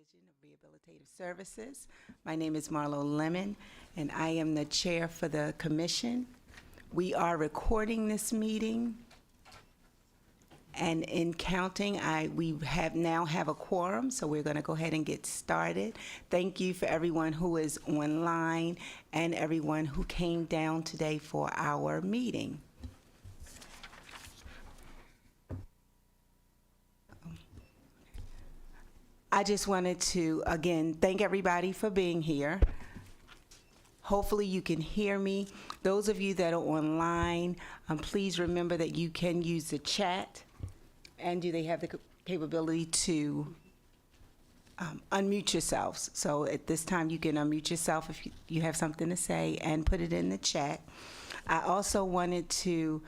Division of Rehabilitative Services. My name is Marlo Lemon, and I am the chair for the commission. We are recording this meeting, and in counting, we now have a quorum, so we're going to go ahead and get started. Thank you for everyone who is online and everyone who came down today for our meeting. I just wanted to, again, thank everybody for being here. Hopefully you can hear me. Those of you that are online, please remember that you can use the chat. And do they have the capability to unmute yourselves? So at this time, you can unmute yourself if you have something to say and put it in the chat. I also wanted to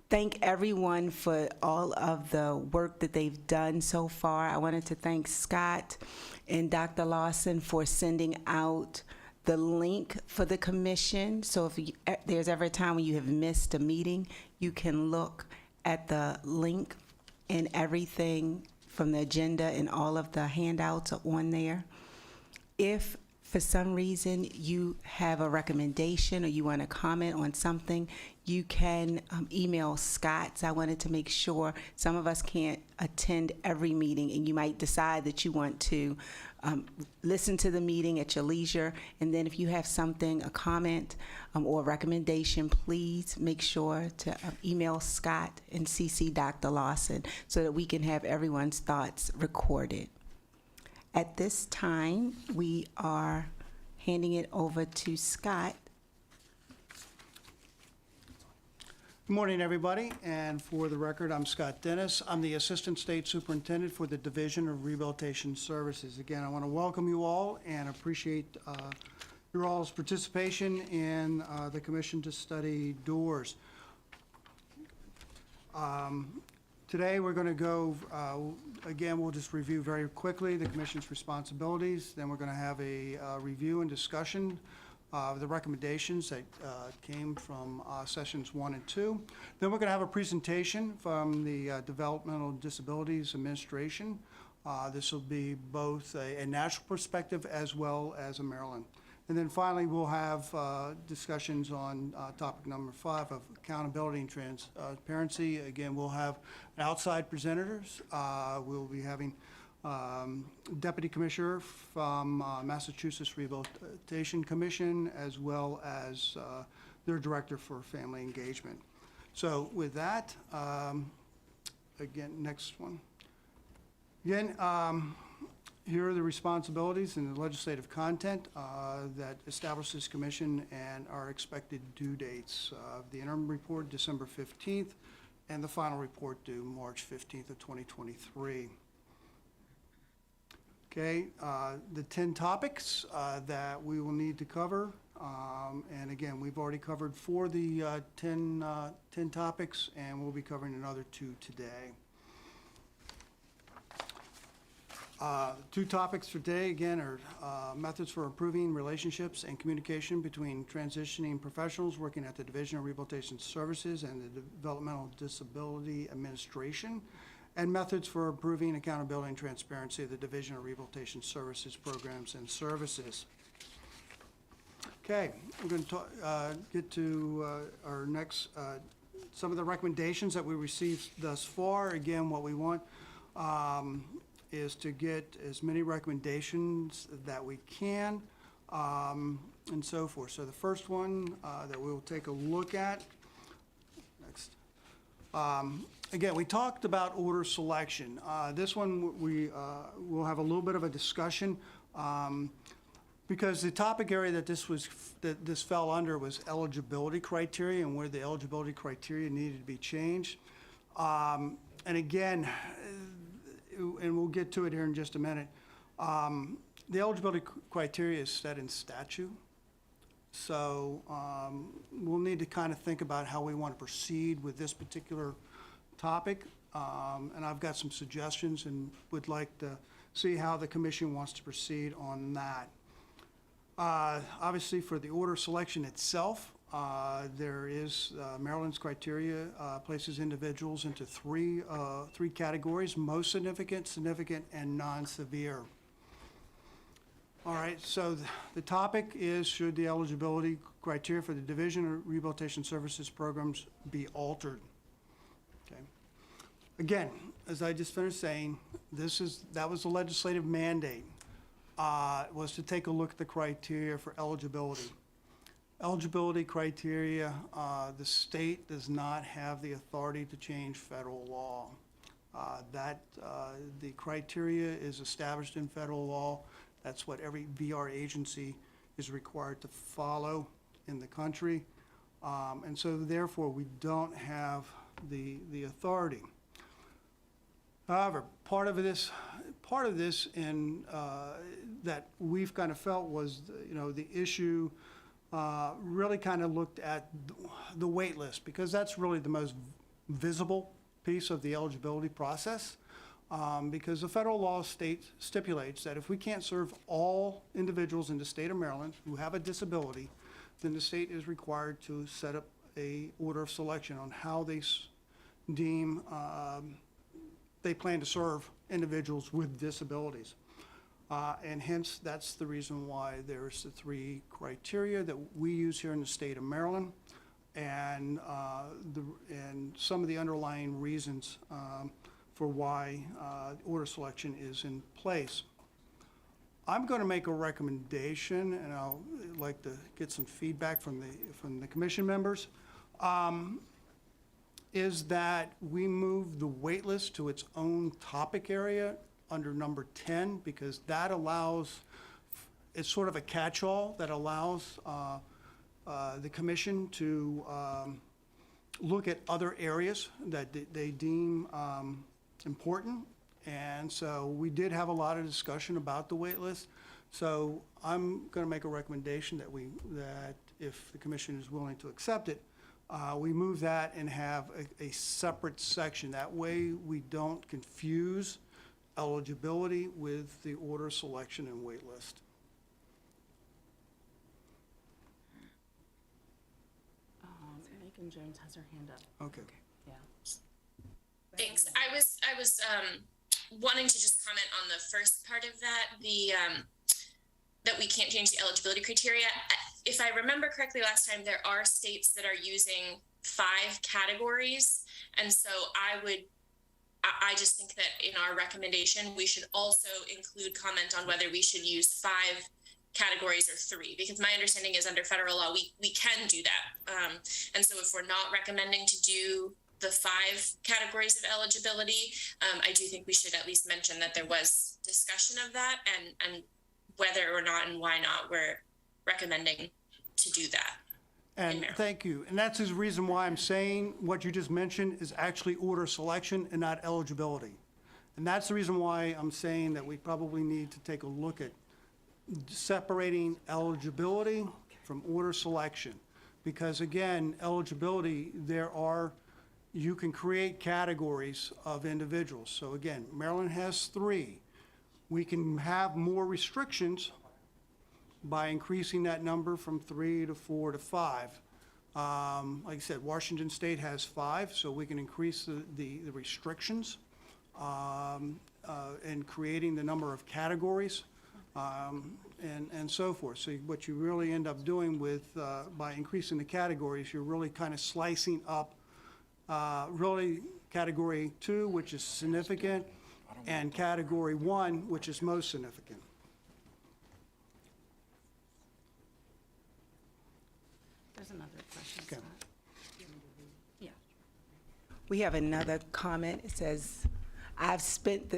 thank everyone for all of the work that they've done so far. I wanted to thank Scott and Dr. Lawson for sending out the link for the commission. So if there's ever a time when you have missed a meeting, you can look at the link, and everything from the agenda and all of the handouts are on there. If for some reason you have a recommendation or you want to comment on something, you can email Scott. So I wanted to make sure some of us can't attend every meeting, and you might decide that you want to listen to the meeting at your leisure. And then if you have something, a comment or a recommendation, please make sure to email Scott and CC Dr. Lawson so that we can have everyone's thoughts recorded. At this time, we are handing it over to Scott. Good morning, everybody, and for the record, I'm Scott Dennis. I'm the Assistant State Superintendent for the Division of Rehabilitation Services. Again, I want to welcome you all and appreciate your all's participation in the Commission to Study DORS. Today, we're going to go, again, we'll just review very quickly the Commission's responsibilities. Then we're going to have a review and discussion of the recommendations that came from sessions 1 and 2. Then we're going to have a presentation from the Developmental Disabilities Administration. This will be both a national perspective as well as a Maryland. And then finally, we'll have discussions on topic number 5 of accountability and transparency. Again, we'll have outside presenters. We'll be having Deputy Commissioner from Massachusetts Rehabilitation Commission, as well as their Director for Family Engagement. So with that, again, next one. Again, here are the responsibilities and the legislative content that establish this commission and our expected due dates. The interim report, December 15th, and the final report due March 15th of 2023. Okay, the 10 topics that we will need to cover. And again, we've already covered 4 of the 10 topics, and we'll be covering another 2 today. 2 topics for today, again, are methods for improving relationships and communication between transitioning professionals working at the Division of Rehabilitation Services and the Developmental Disability Administration, and methods for improving accountability and transparency of the Division of Rehabilitation Services programs and services. Okay, we're going to get to our next, some of the recommendations that we received thus far. Again, what we want is to get as many recommendations that we can, and so forth. So the first one that we will take a look at, next. Again, we talked about order selection. This one we will have a little bit of a discussion because the topic area that this fell under was eligibility criteria and where the eligibility criteria needed to be changed. And again, and we'll get to it here in just a minute, the eligibility criteria is set in statute. So we'll need to kind of think about how we want to proceed with this particular topic. And I've got some suggestions and would like to see how the commission wants to proceed on that. Obviously, for the order selection itself, There is, Maryland's criteria places individuals into three categories: most significant, significant, and non-severe. All right, so the topic is, should the eligibility criteria for the Division of Rehabilitation Services programs be altered? Okay. Again, as I just finished saying, that was the legislative mandate, was to take a look at the criteria for eligibility. Eligibility criteria, the state does not have the authority to change federal law. The criteria is established in federal law. That's what every VR agency is required to follow in the country. And so therefore, we don't have the authority. However, part of this in, that we've kind of felt was, the issue really kind of looked at the wait list, because that's really the most visible piece of the eligibility process. Because the federal law stipulates that if we can't serve all individuals in the state of Maryland who have a disability, then the state is required to set up a order of selection on how they deem they plan to serve individuals with disabilities. And hence, that's the reason why there's the three criteria that we use here in the state of Maryland, and some of the underlying reasons for why order selection is in place. I'm going to make a recommendation, and I'll like to get some feedback from the commission members, is that we move the wait list to its own topic area under number 10, because that allows, it's sort of a catch-all that allows the commission to look at other areas that they deem important. And so we did have a lot of discussion about the wait list. So I'm going to make a recommendation that if the commission is willing to accept it, we move that and have a separate section. That way we don't confuse eligibility with the order selection and wait list. Megan Jones has her hand up. Okay. Yeah. Thanks. I was wanting to just comment on the first part of that, that we can't change the eligibility criteria. If I remember correctly last time, there are states that are using 5 categories. And so I just think that in our recommendation, we should also include comment on whether we should use 5 categories or 3, because my understanding is under federal law, we can do that. And so if we're not recommending to do the 5 categories of eligibility, I do think we should at least mention that there was discussion of that, and whether or not and why not we're recommending to do that. And thank you. And that's the reason why I'm saying what you just mentioned is actually order selection and not eligibility. And that's the reason why I'm saying that we probably need to take a look at separating eligibility from order selection. Because again, eligibility, you can create categories of individuals. So again, Maryland has 3. We can have more restrictions by increasing that number from 3 to 4 to 5. Like I said, Washington State has 5, so we can increase the restrictions and creating the number of categories and so forth. So what you really end up doing by increasing the categories, you're really kind of slicing up really category 2, which is significant, and category 1, which is most significant. There's another question. Okay. Scott. Yeah. We have another comment. It says, I've spent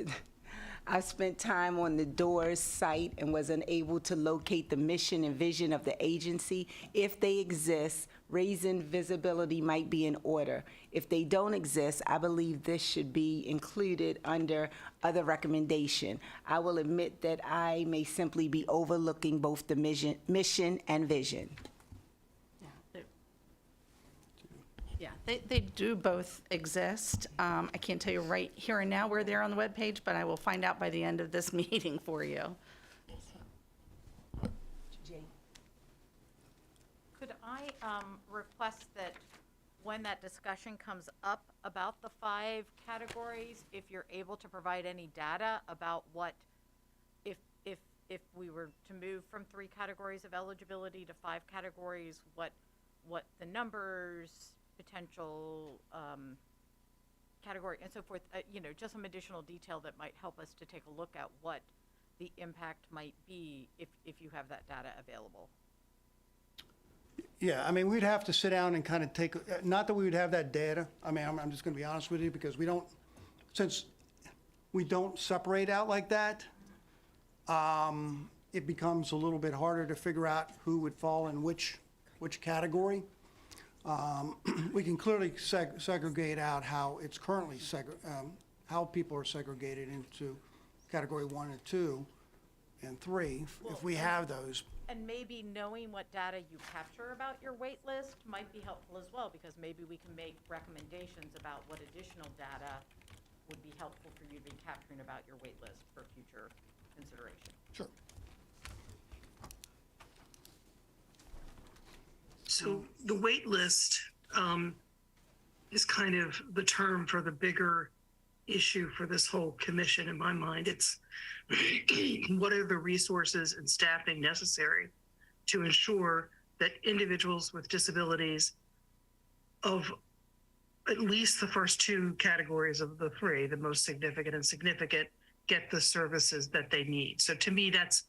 time on the DORS site and was unable to locate the mission and vision of the agency. If they exist, raising visibility might be in order. If they don't exist, I believe this should be included under other recommendation. I will admit that I may simply be overlooking both the mission and vision. Yeah, they do both exist. I can't tell you right here and now where they're on the webpage, but I will find out by the end of this meeting for you. Could I I request that when that discussion comes up about the 5 categories, if you're able to provide any data about what, if we were to move from 3 categories of eligibility to 5 categories, what the numbers, potential category, and so forth, just some additional detail that might help us to take a look at what the impact might be if you have that data available. Yeah, I mean, we'd have to sit down and kind of take, not that we would have that data. I mean, I'm just going to be honest with you, because since we don't separate out like that, it becomes a little bit harder to figure out who would fall in which category. We can clearly segregate out how it's currently how people are segregated into category 1 and 2 and 3, if we have those. And maybe knowing what data you capture about your wait list might be helpful as well, because maybe we can make recommendations about what additional data would be helpful for you to be capturing about your wait list for future consideration. Sure. So the wait list is kind of the term for the bigger issue for this whole commission in my mind. It's what are the resources and staffing necessary to ensure that individuals with disabilities of at least the first 2 categories of the 3, the most significant and significant, get the services that they need. So to me, that's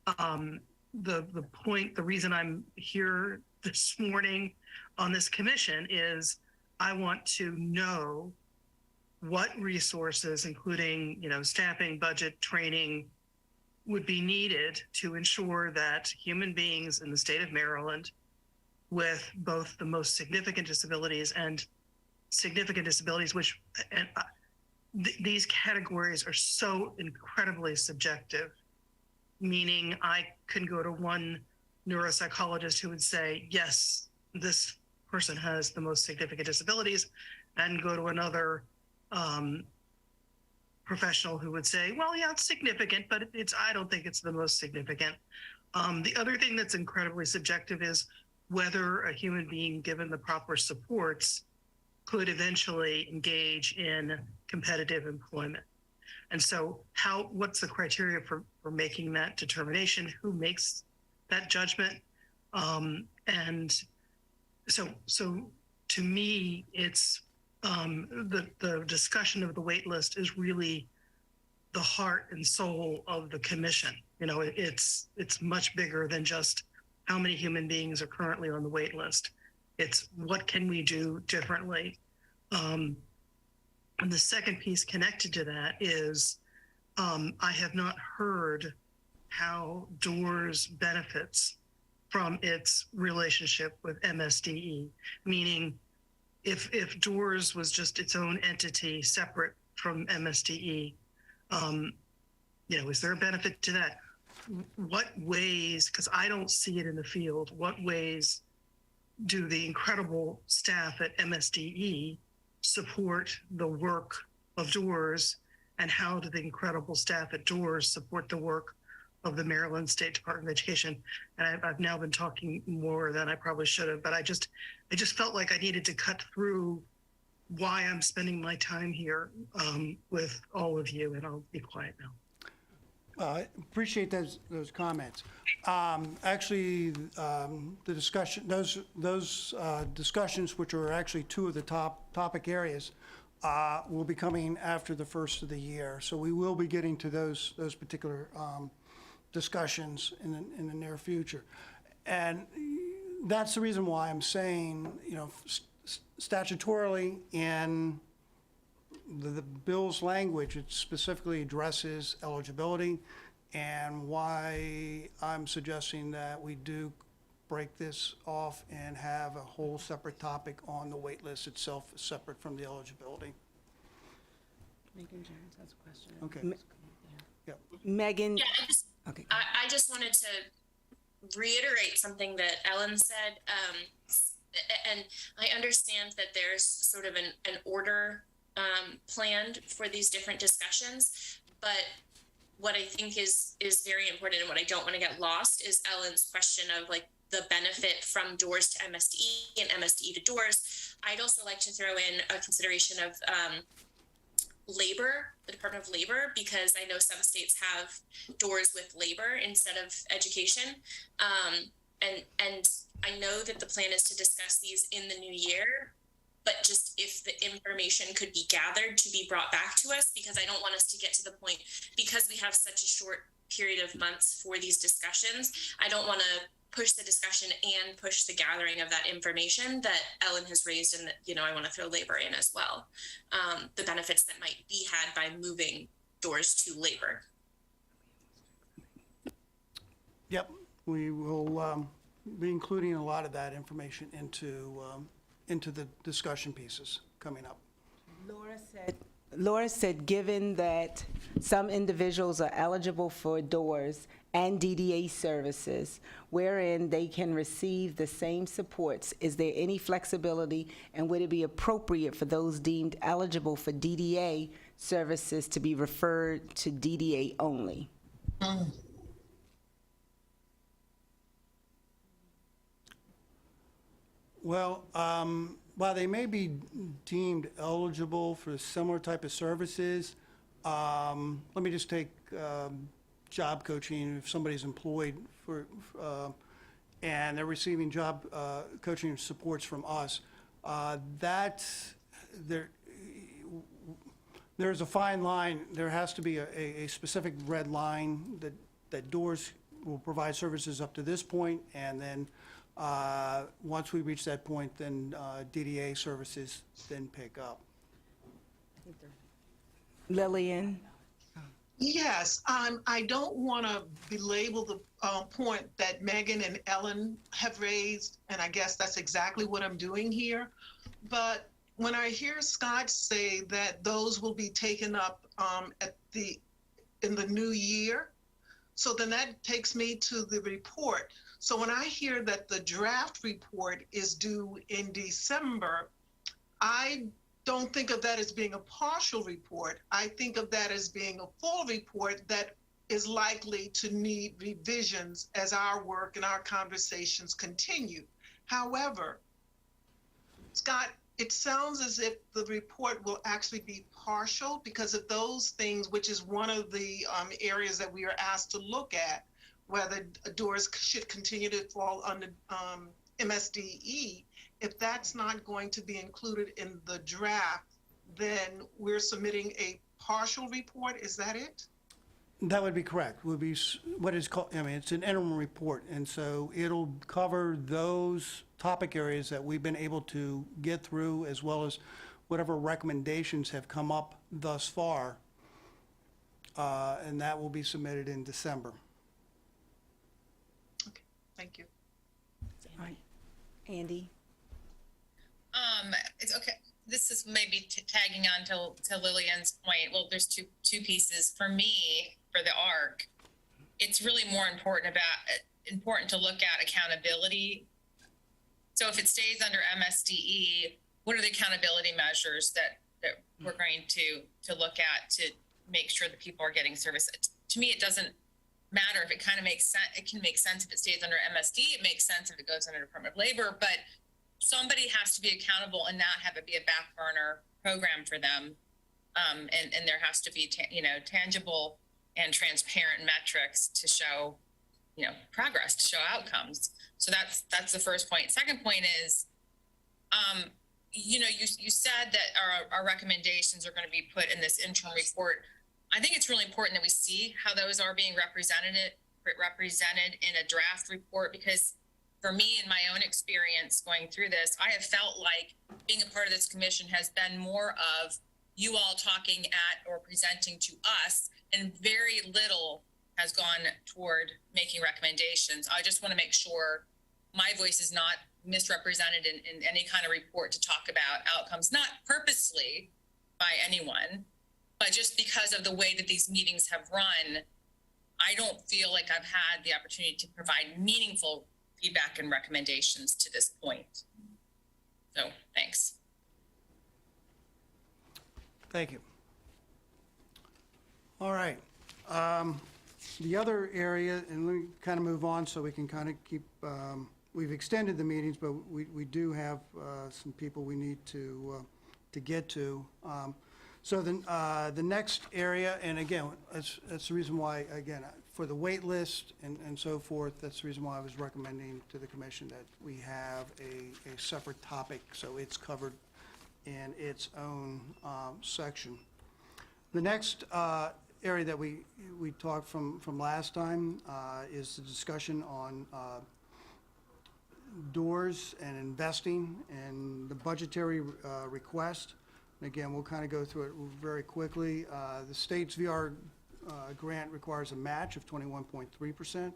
the point. The reason I'm here this morning on this commission is I want to know what resources, including, staffing, budget, training, would be needed to ensure that human beings in the state of Maryland with both the most significant disabilities and significant disabilities, these categories are so incredibly subjective, meaning I can go to one neuropsychologist who would say, yes, this person has the most significant disabilities, and go to another professional who would say, well, yeah, it's significant, but I don't think it's the most significant. The other thing that's incredibly subjective is whether a human being, given the proper supports, could eventually engage in competitive employment. And so what's the criteria for making that determination? Who makes that judgment? And so to me, it's the discussion of the wait list is really the heart and soul of the commission. It's much bigger than just how many human beings are currently on the wait list. It's what can we do differently? And the second piece connected to that is I have not heard how DORS benefits from its relationship with MSDE, meaning if DORS was just its own entity separate from MSDE, is there a benefit to that? What ways, because I don't see it in the field, what ways do the incredible staff at MSDE support the work of DORS, and how do the incredible staff at DORS support the work of the Maryland State Department of Education? And I've now been talking more than I probably should have, but I just felt like I needed to cut through why I'm spending my time here with all of you, and I'll be quiet now. I appreciate those comments. Actually, the discussion, those discussions, which are actually 2 of the topic areas, will be coming after the first of the year. So we will be getting to those particular discussions in the near future. And that's the reason why I'm saying, statutorily in the bill's language, it specifically addresses eligibility, and why I'm suggesting that we do break this off and have a whole separate topic on the wait list itself, separate from the eligibility. Megan Jones has a question. Okay. Yeah. Megan. Yeah, Okay. I just wanted to reiterate something that Ellen said, and I understand that there's sort of an order planned for these different discussions, but what I think is very important and what I don't want to get lost is Ellen's question of like the benefit from DORS to MSDE and MSDE to DORS. I'd also like to throw in a consideration of labor, the Department of Labor, because I know some states have DORS with labor instead of education. And I know that the plan is to discuss these in the new year, but just if the information could be gathered to be brought back to us, because I don't want us to get to the point, because we have such a short period of months for these discussions, I don't want to push the discussion and push the gathering of that information that Ellen has raised, and that, you know, I want to throw labor in as well. The benefits that might be had by moving DORS to labor. Yep, we will be including a lot of that information into the discussion pieces coming up. Laura said, given that some individuals are eligible for DORS and DDA services, wherein they can receive the same supports, is there any flexibility, and would it be appropriate for those deemed eligible for DDA services to be referred to DDA only? Well, while they may be deemed eligible for similar type of services, let me just take job coaching. If somebody's employed and they're receiving job coaching supports from us, there's a fine line. There has to be a specific red line that DORS will provide services up to this point, and then once we reach that point, then DDA services then pick up. Lillian? Yes, I don't want to belabor the point that Megan and Ellen have raised, and I guess that's exactly what I'm doing here. But when I hear Scott say that those will be taken up in the new year, so then that takes me to the report. So when I hear that the draft report is due in December, I don't think of that as being a partial report. I think of that as being a full report that is likely to need revisions as our work and our conversations continue. However, Scott, it sounds as if the report will actually be partial because of those things, which is one of the areas that we are asked to look at, whether DORS should continue to fall under MSDE. If that's not going to be included in the draft, then we're submitting a partial report. Is that it? That would be correct. Would be what is called, I mean, it's an interim report, and so it'll cover those topic areas that we've been able to get through, as well as whatever recommendations have come up thus far, and that will be submitted in December. Okay, thank you. All right. Andy? It's okay. This is maybe tagging on to Lillian's point. Well, there's two pieces for me for the ARC. It's really more important to look at accountability. So if it stays under MSDE, what are the accountability measures that we're going to look at to make sure that people are getting service? To me, it doesn't matter if it kind of makes sense. It can make sense if it stays under MSD. It makes sense if it goes under Department of Labor, but somebody has to be accountable and not have it be a back burner program for them. And there has to be, tangible and transparent metrics to show, progress, to show outcomes. So that's the first point. Second point is, you said that our recommendations are going to be put in this interim report. I think it's really important that we see how those are being represented in a draft report, because for me, in my own experience going through this, I have felt like being a part of this commission has been more of you all talking at or presenting to us, and very little has gone toward making recommendations. I just want to make sure my voice is not misrepresented in any kind of report to talk about outcomes, not purposely by anyone, but just because of the way that these meetings have run. I don't feel like I've had the opportunity to provide meaningful feedback and recommendations to this point. So thanks. Thank you. All right. The other area, and let me kind of move on so we can kind of keep, we've extended the meetings, but we do have some people we need to get to. So the next area, and again, that's the reason why, again, for the wait list and so forth, that's the reason why I was recommending to the commission that we have a separate topic, so it's covered in its own section. The next area that we talked from last time is the discussion on DORS and investing and the budgetary request. And again, we'll kind of go through it very quickly. The state's VR grant requires a match of 21.3%.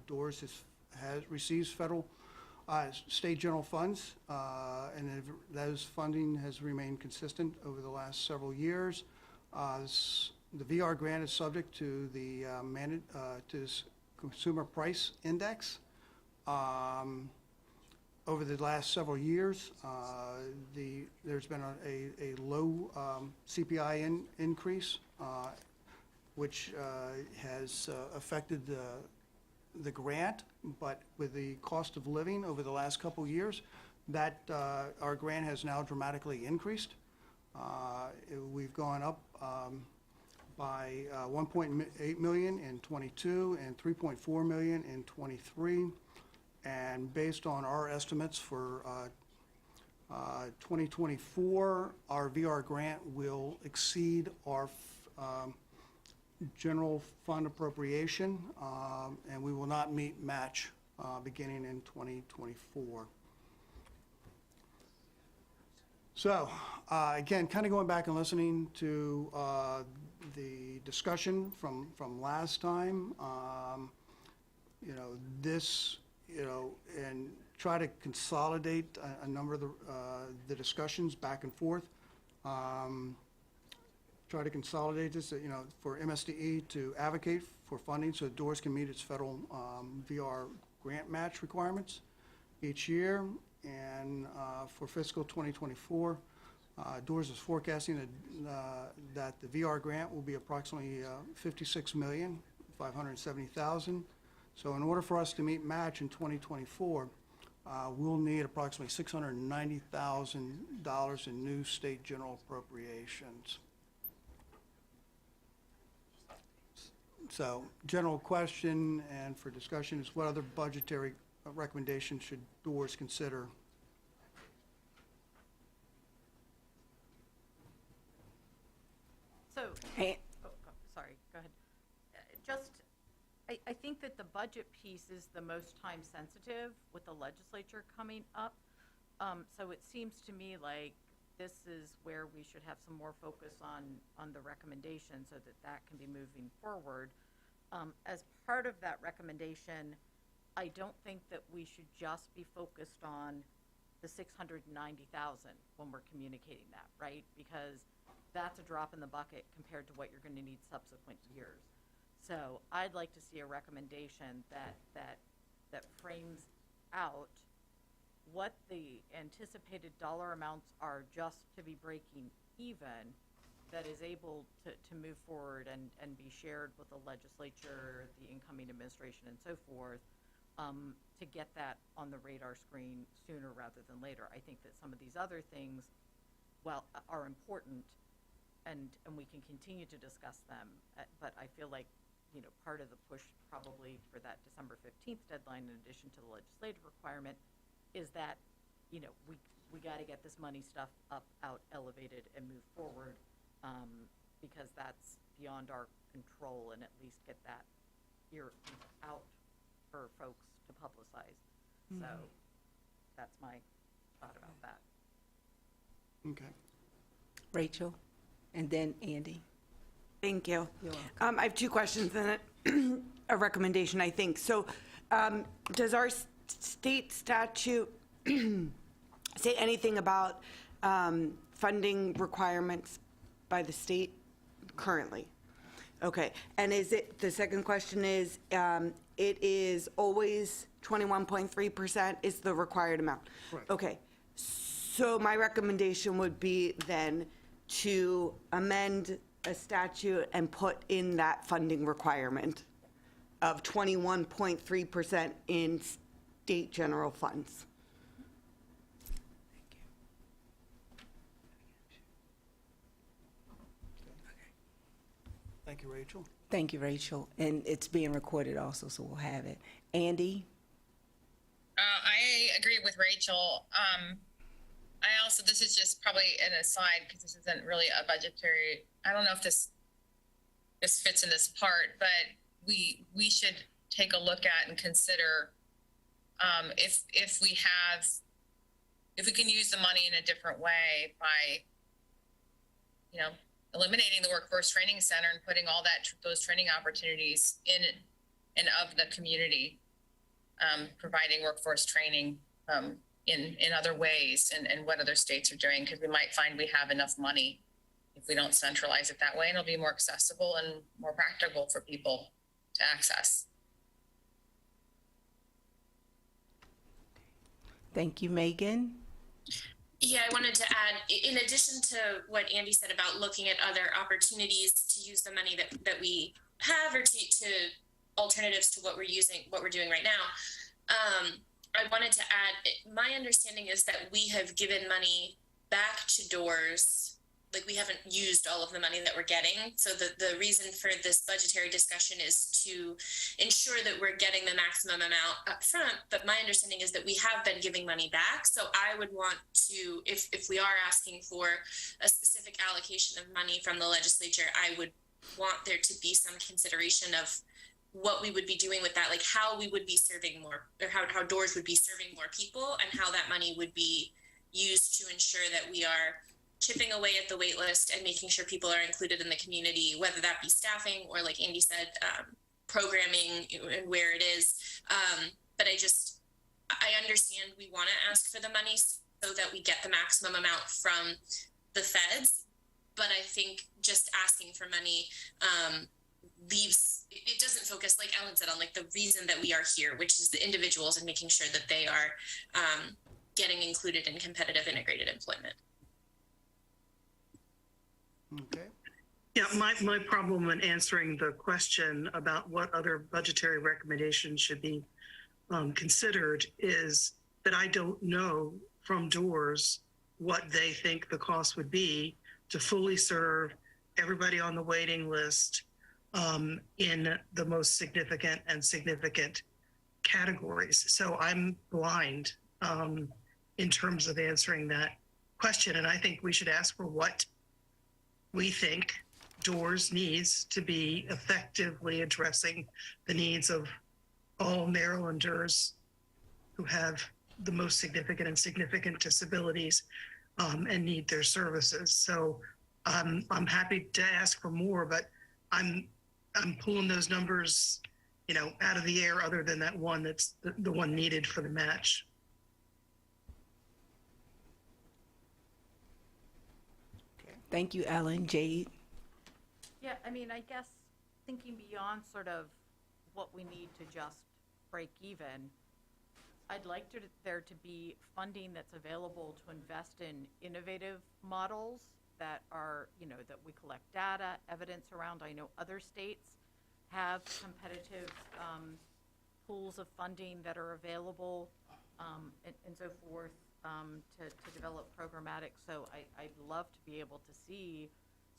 DORS receives federal state general funds, and those funding has remained consistent over the last several years. The VR grant is subject to the Consumer Price Index. Over the last several years, there's been a low CPI increase, which has affected the grant, but with the cost of living over the last couple of years, that our grant has now dramatically increased. We've gone up by 1.8 million in 22 and 3.4 million in 23. And based on our estimates for 2024, our VR grant will exceed our general fund appropriation, and we will not meet match beginning in 2024. So, again, kind of going back and listening to the discussion from last time, and try to consolidate a number of the discussions back and forth. Try to consolidate this, for MSDE to advocate for funding so DORS can meet its federal VR grant match requirements each year. And for fiscal 2024, DORS is forecasting that the VR grant will be approximately $56,570,000. So in order for us to meet match in 2024, we'll need approximately $690,000 in new state general appropriations. So general question and for discussion is what other budgetary recommendations should DORS consider? So, Hey. sorry, go ahead. I think that the budget piece is the most time sensitive with the legislature coming up. So it seems to me like this is where we should have some more focus on the recommendation so that can be moving forward. As part of that recommendation, I don't think that we should just be focused on the 690,000 when we're communicating that, right? Because that's a drop in the bucket compared to what you're going to need subsequent years. So I'd like to see a recommendation that frames out what the anticipated dollar amounts are just to be breaking even, that is able to move forward and be shared with the legislature, the incoming administration, and so forth, to get that on the radar screen sooner rather than later. I think that some of these other things, well, are important, and we can continue to discuss them, but I feel like, part of the push probably for that December 15th deadline, in addition to the legislative requirement, is that, we got to get this money stuff up, out, elevated, and move forward, because that's beyond our control, and at least get that here out for folks to publicize. So that's my thought about that. Okay. Rachel, and then Andy. Thank you. You're welcome. I have two questions and a recommendation, I think. So does our state statute say anything about funding requirements by the state currently? Okay. And the second question is, it is always 21.3% is the required amount? Correct. Okay. So my recommendation would be then to amend a statute and put in that funding requirement of 21.3% in state general funds. Thank you, Rachel. Thank you, Rachel. And it's being recorded also, so we'll have it. Andy? I agree with Rachel. I also, this is just probably an aside because this isn't really a budgetary, I don't know if this fits in this part, but we should take a look at and consider if we can use the money in a different way by, eliminating the Workforce Training Center and putting all those training opportunities in and of the community, providing workforce training in other ways and what other states are doing, because we might find we have enough money if we don't centralize it that way, and it'll be more accessible and more practical for people to access. Thank you, Megan. Yeah, I wanted to add, in addition to what Andy said about looking at other opportunities to use the money that we have, or to alternatives to what we're doing right now, I wanted to add, my understanding is that we have given money back to DORS. Like, we haven't used all of the money that we're getting. So the reason for this budgetary discussion is to ensure that we're getting the maximum amount up front. But my understanding is that we have been giving money back. So I would want to, if we are asking for a specific allocation of money from the legislature, I would want there to be some consideration of what we would be doing with that, like how we would be serving more, or how DORS would be serving more people, and how that money would be used to ensure that we are chipping away at the wait list and making sure people are included in the community, whether that be staffing or, like Andy said, programming and where it is. But I understand we want to ask for the money so that we get the maximum amount from the feds. But I think just asking for money it doesn't focus, like Ellen said, on like the reason that we are here, which is the individuals, and making sure that they are getting included in competitive integrated employment. Okay. Yeah, my problem in answering the question about what other budgetary recommendations should be considered is that I don't know from DORS what they think the cost would be to fully serve everybody on the waiting list in the most significant categories. So I'm blind in terms of answering that question. And I think we should ask for what we think DORS needs to be effectively addressing the needs of all Marylanders who have the most significant disabilities and need their services. So I'm happy to ask for more, but I'm pulling those numbers, out of the air, other than that one that's the one needed for the match. Thank you, Ellen. Jade? Yeah, I mean, I guess thinking beyond sort of what we need to just break even, I'd like there to be funding that's available to invest in innovative models that are, that we collect data, evidence around. I know other states have competitive pools of funding that are available and so forth to develop programmatic. So I'd love to be able to see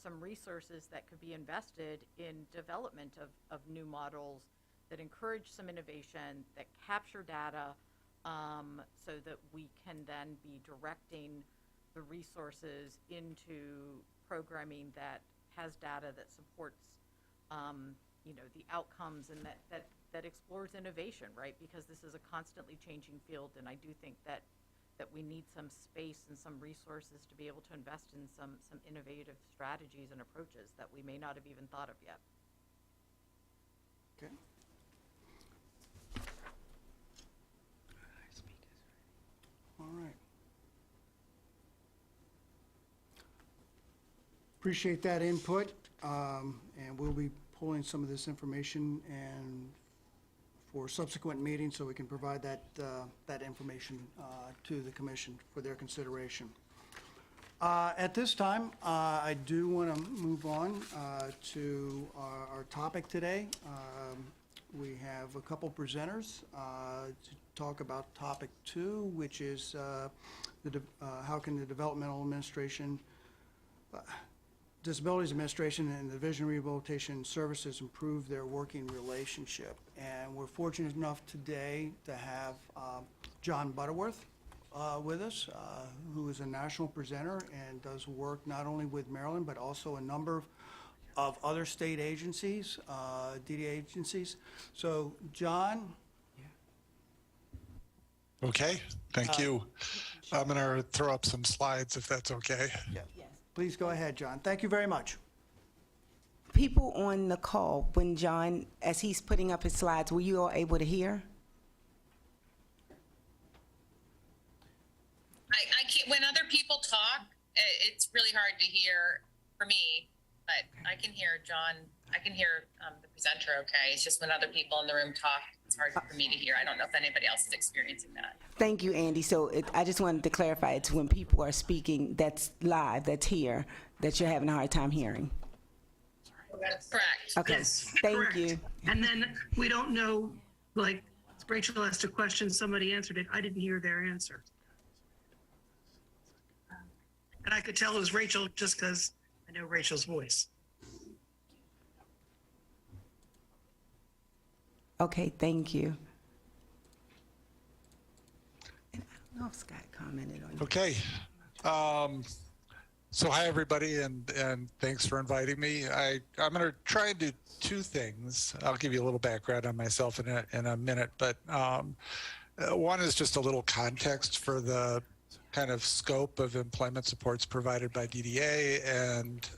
some resources that could be invested in development of new models that encourage some innovation, that capture data, so that we can then be directing the resources into programming that has data that supports, the outcomes, and that explores innovation, right? Because this is a constantly changing field, and I do think that we need some space and some resources to be able to invest in some innovative strategies and approaches that we may not have even thought of yet. Okay. All right. Appreciate that input, and we'll be pulling some of this information and for subsequent meetings, so we can provide that information to the commission for their consideration. At this time, I do want to move on to our topic today. We have a couple presenters to talk about topic 2, which is how can the Developmental Administration, Disabilities Administration and the Division of Rehabilitation Services improve their working relationship. And we're fortunate enough today to have John Butterworth with us, who is a national presenter and does work not only with Maryland, but also a number of other state agencies, DD agencies. So, John? Okay, thank you. I'm going to throw up some slides if that's okay. Yes. Please go ahead, John. Thank you very much. People on the call, when John, as he's putting up his slides, were you all able to hear? I can't, when other people talk, it's really hard to hear for me, but I can hear John, I can hear the presenter okay. It's just when other people in the room talk, it's hard for me to hear. I don't know if anybody else is experiencing that. Thank you, Andy. So I just wanted to clarify, it's when people are speaking that's live, that's here, that you're having a hard time hearing. Correct. Okay, Yes, thank correct. you. And then we don't know, like, Rachel asked a question, somebody answered it. I didn't hear their answer. And I could tell it was Rachel just because I know Rachel's voice. Okay, thank you. And I don't know if Scott commented on it. Okay. So hi, everybody, and thanks for inviting me. I'm going to try and do two things. I'll give you a little background on myself in a minute, but one is just a little context for the kind of scope of employment supports provided by DDA and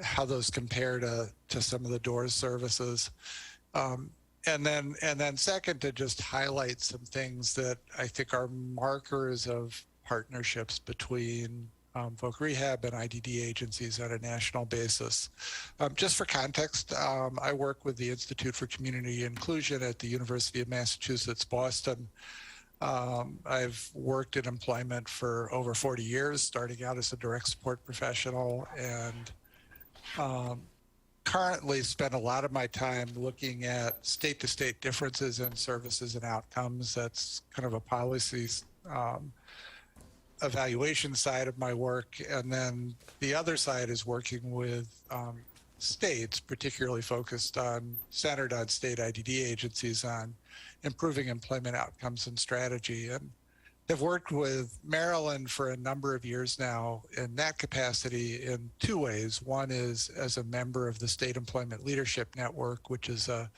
how those compare to some of the DORS services. And then second, to just highlight some things that I think are markers of partnerships between Voc Rehab and IDD agencies on a national basis. Just for context, I work with the Institute for Community Inclusion at the University of Massachusetts, Boston. I've worked in employment for over 40 years, starting out as a direct support professional, and currently spend a lot of my time looking at state-to-state differences in services and outcomes. That's kind of a policy evaluation side of my work. And then the other side is working with states, particularly centered on state IDD agencies on improving employment outcomes and strategy. And I've worked with Maryland for a number of years now in that capacity in two ways. One is as a member of the State Employment Leadership Network, which is a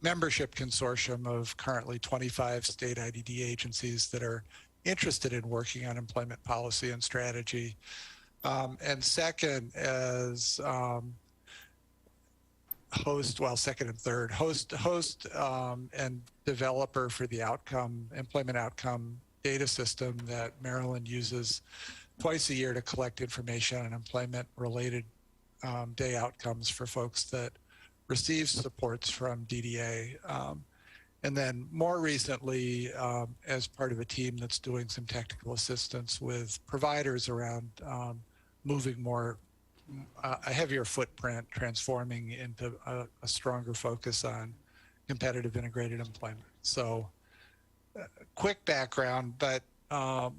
membership consortium of currently 25 state IDD agencies that are interested in working on employment policy and strategy. And second, as second and third, host and developer for the employment outcome data system that Maryland uses twice a year to collect information on employment-related day outcomes for folks that receive supports from DDA. And then more recently, as part of a team that's doing some technical assistance with providers around moving a heavier footprint, transforming into a stronger focus on competitive integrated employment. So quick background, but I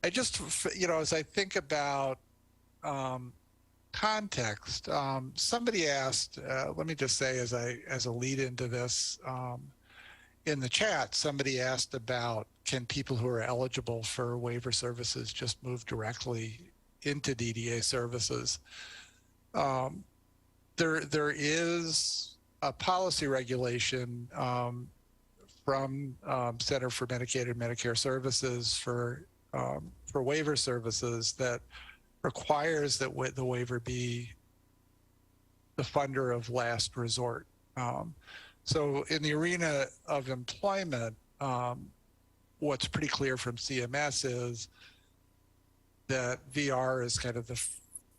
just, as I think about context, somebody asked, let me just say as a lead into this, in the chat, somebody asked about, can people who are eligible for waiver services just move directly into DDA services? There is a policy regulation from Center for Medicaid and Medicare Services for waiver services that requires that the waiver be the funder of last resort. So in the arena of employment, what's pretty clear from CMS is that VR is kind of the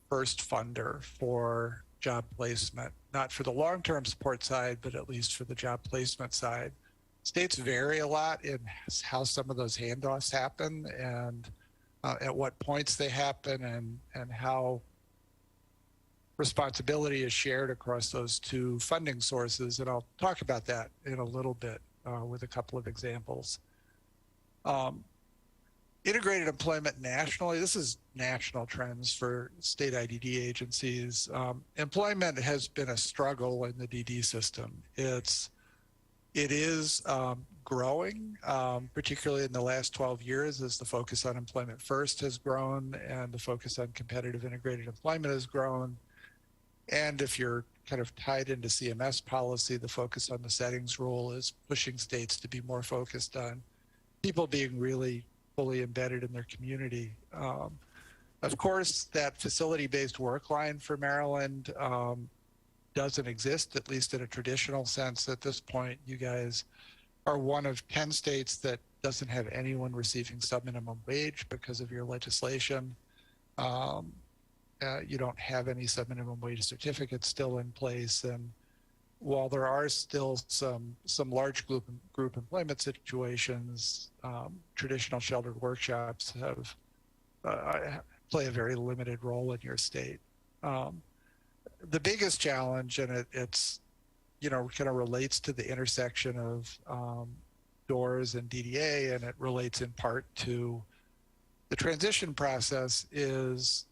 first funder for job placement, not for the long-term support side, but at least for the job placement side. States vary a lot in how some of those handoffs happen, and at what points they happen, and how responsibility is shared across those two funding sources. And I'll talk about that in a little bit with a couple of examples. Integrated employment nationally, this is national trends for state IDD agencies. Employment has been a struggle in the DD system. It is growing, particularly in the last 12 years as the focus on employment first has grown and the focus on competitive integrated employment has grown. And if you're kind of tied into CMS policy, the focus on the settings rule is pushing states to be more focused on people being really fully embedded in their community. Of course, that facility-based work line for Maryland doesn't exist, at least in a traditional sense at this point. You guys are one of 10 states that doesn't have anyone receiving subminimum wage because of your legislation. You don't have any subminimum wage certificates still in place, and while there are still some large group employment situations, traditional sheltered workshops have play a very limited role in your state. The biggest challenge, and it's kind of relates to the intersection of DORS and DDA, and it relates in part to the transition process, is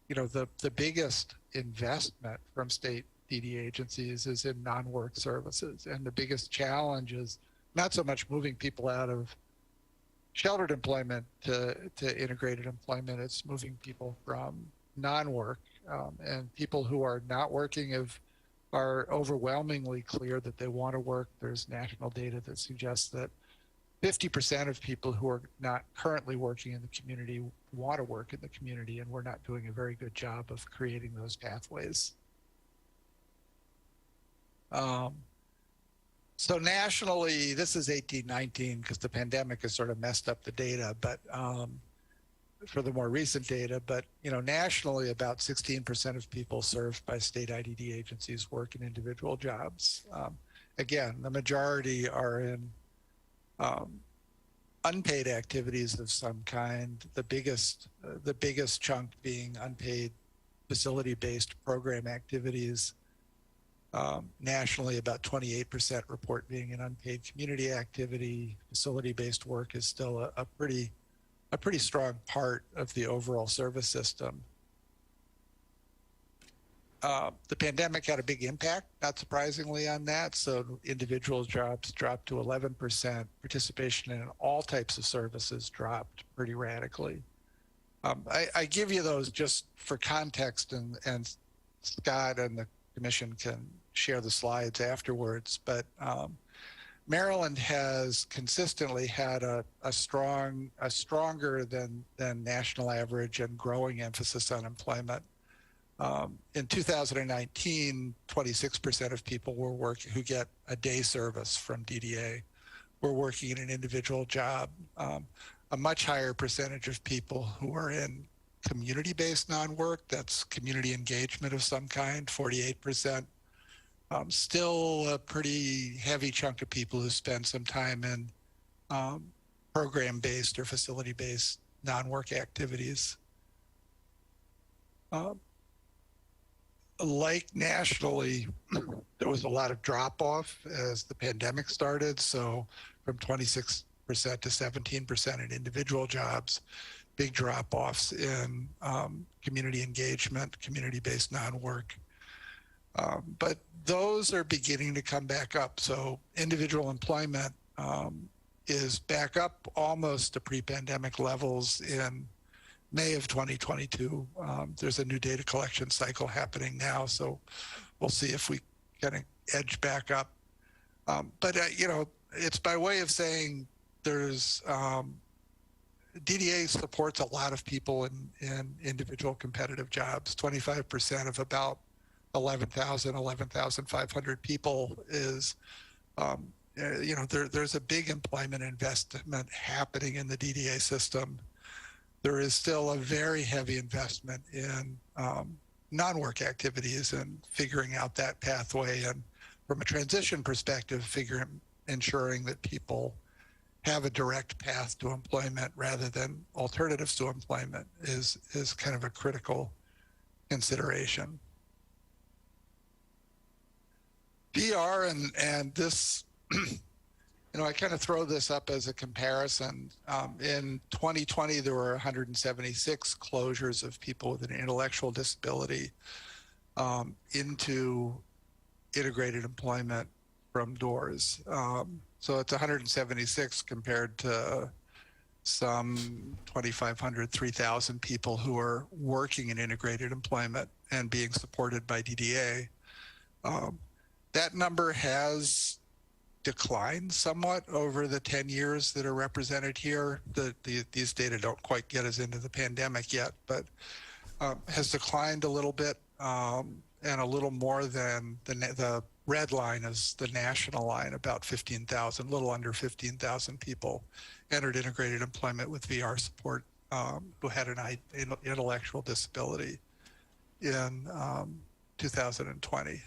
the biggest investment from state DD agencies is in non-work services. And the biggest challenge is not so much moving people out of sheltered employment to integrated employment, it's moving people from non-work. And people who are not working are overwhelmingly clear that they want to work. There's national data that suggests that 50% of people who are not currently working in the community want to work in the community, and we're not doing a very good job of creating those pathways. So nationally, this is 18-19 because the pandemic has sort of messed up the data, but for the more recent data, but nationally about 16% of people served by state IDD agencies work in individual jobs. Again, the majority are in unpaid activities of some kind, the biggest chunk being unpaid facility-based program activities. Nationally, about 28% report being an unpaid community activity. Facility-based work is still a pretty strong part of the overall service system. The pandemic had a big impact, not surprisingly, on that. So individual jobs dropped to 11%. Participation in all types of services dropped pretty radically. I give you those just for context, and Scott and the Commission can share the slides afterwards. But Maryland has consistently had a stronger than national average and growing emphasis on employment. In 2019, 26% of people who get a day service from DDA were working in an individual job. A much higher percentage of people who are in community-based non-work, that's community engagement of some kind, 48%. Still a pretty heavy chunk of people who spend some time in program-based or facility-based non-work activities. Like nationally, there was a lot of drop-off as the pandemic started. So from 26% to 17% in individual jobs, big drop-offs in community engagement, community-based non-work. But those are beginning to come back up. So individual employment is back up almost to pre-pandemic levels in May of 2022. There's a new data collection cycle happening now, so we'll see if we kind of edge back up. But it's by way of saying there's DDA supports a lot of people in individual competitive jobs. 25% of about 11,500 people is, there's a big employment investment happening in the DDA system. There is still a very heavy investment in non-work activities and figuring out that pathway. And from a transition perspective, ensuring that people have a direct path to employment rather than alternatives to employment is kind of a critical consideration. VR and this, I kind of throw this up as a comparison. In 2020, there were 176 closures of people with an intellectual disability into integrated employment from DORS. So it's 176 compared to some 2,500, 3,000 people who are working in integrated employment and being supported by DDA. That number has declined somewhat over the 10 years that are represented here. These data don't quite get us into the pandemic yet, but has declined a little bit, and a little more than the red line is the national line, about 15,000, a little under 15,000 people entered integrated employment with VR support who had an intellectual disability in 2020.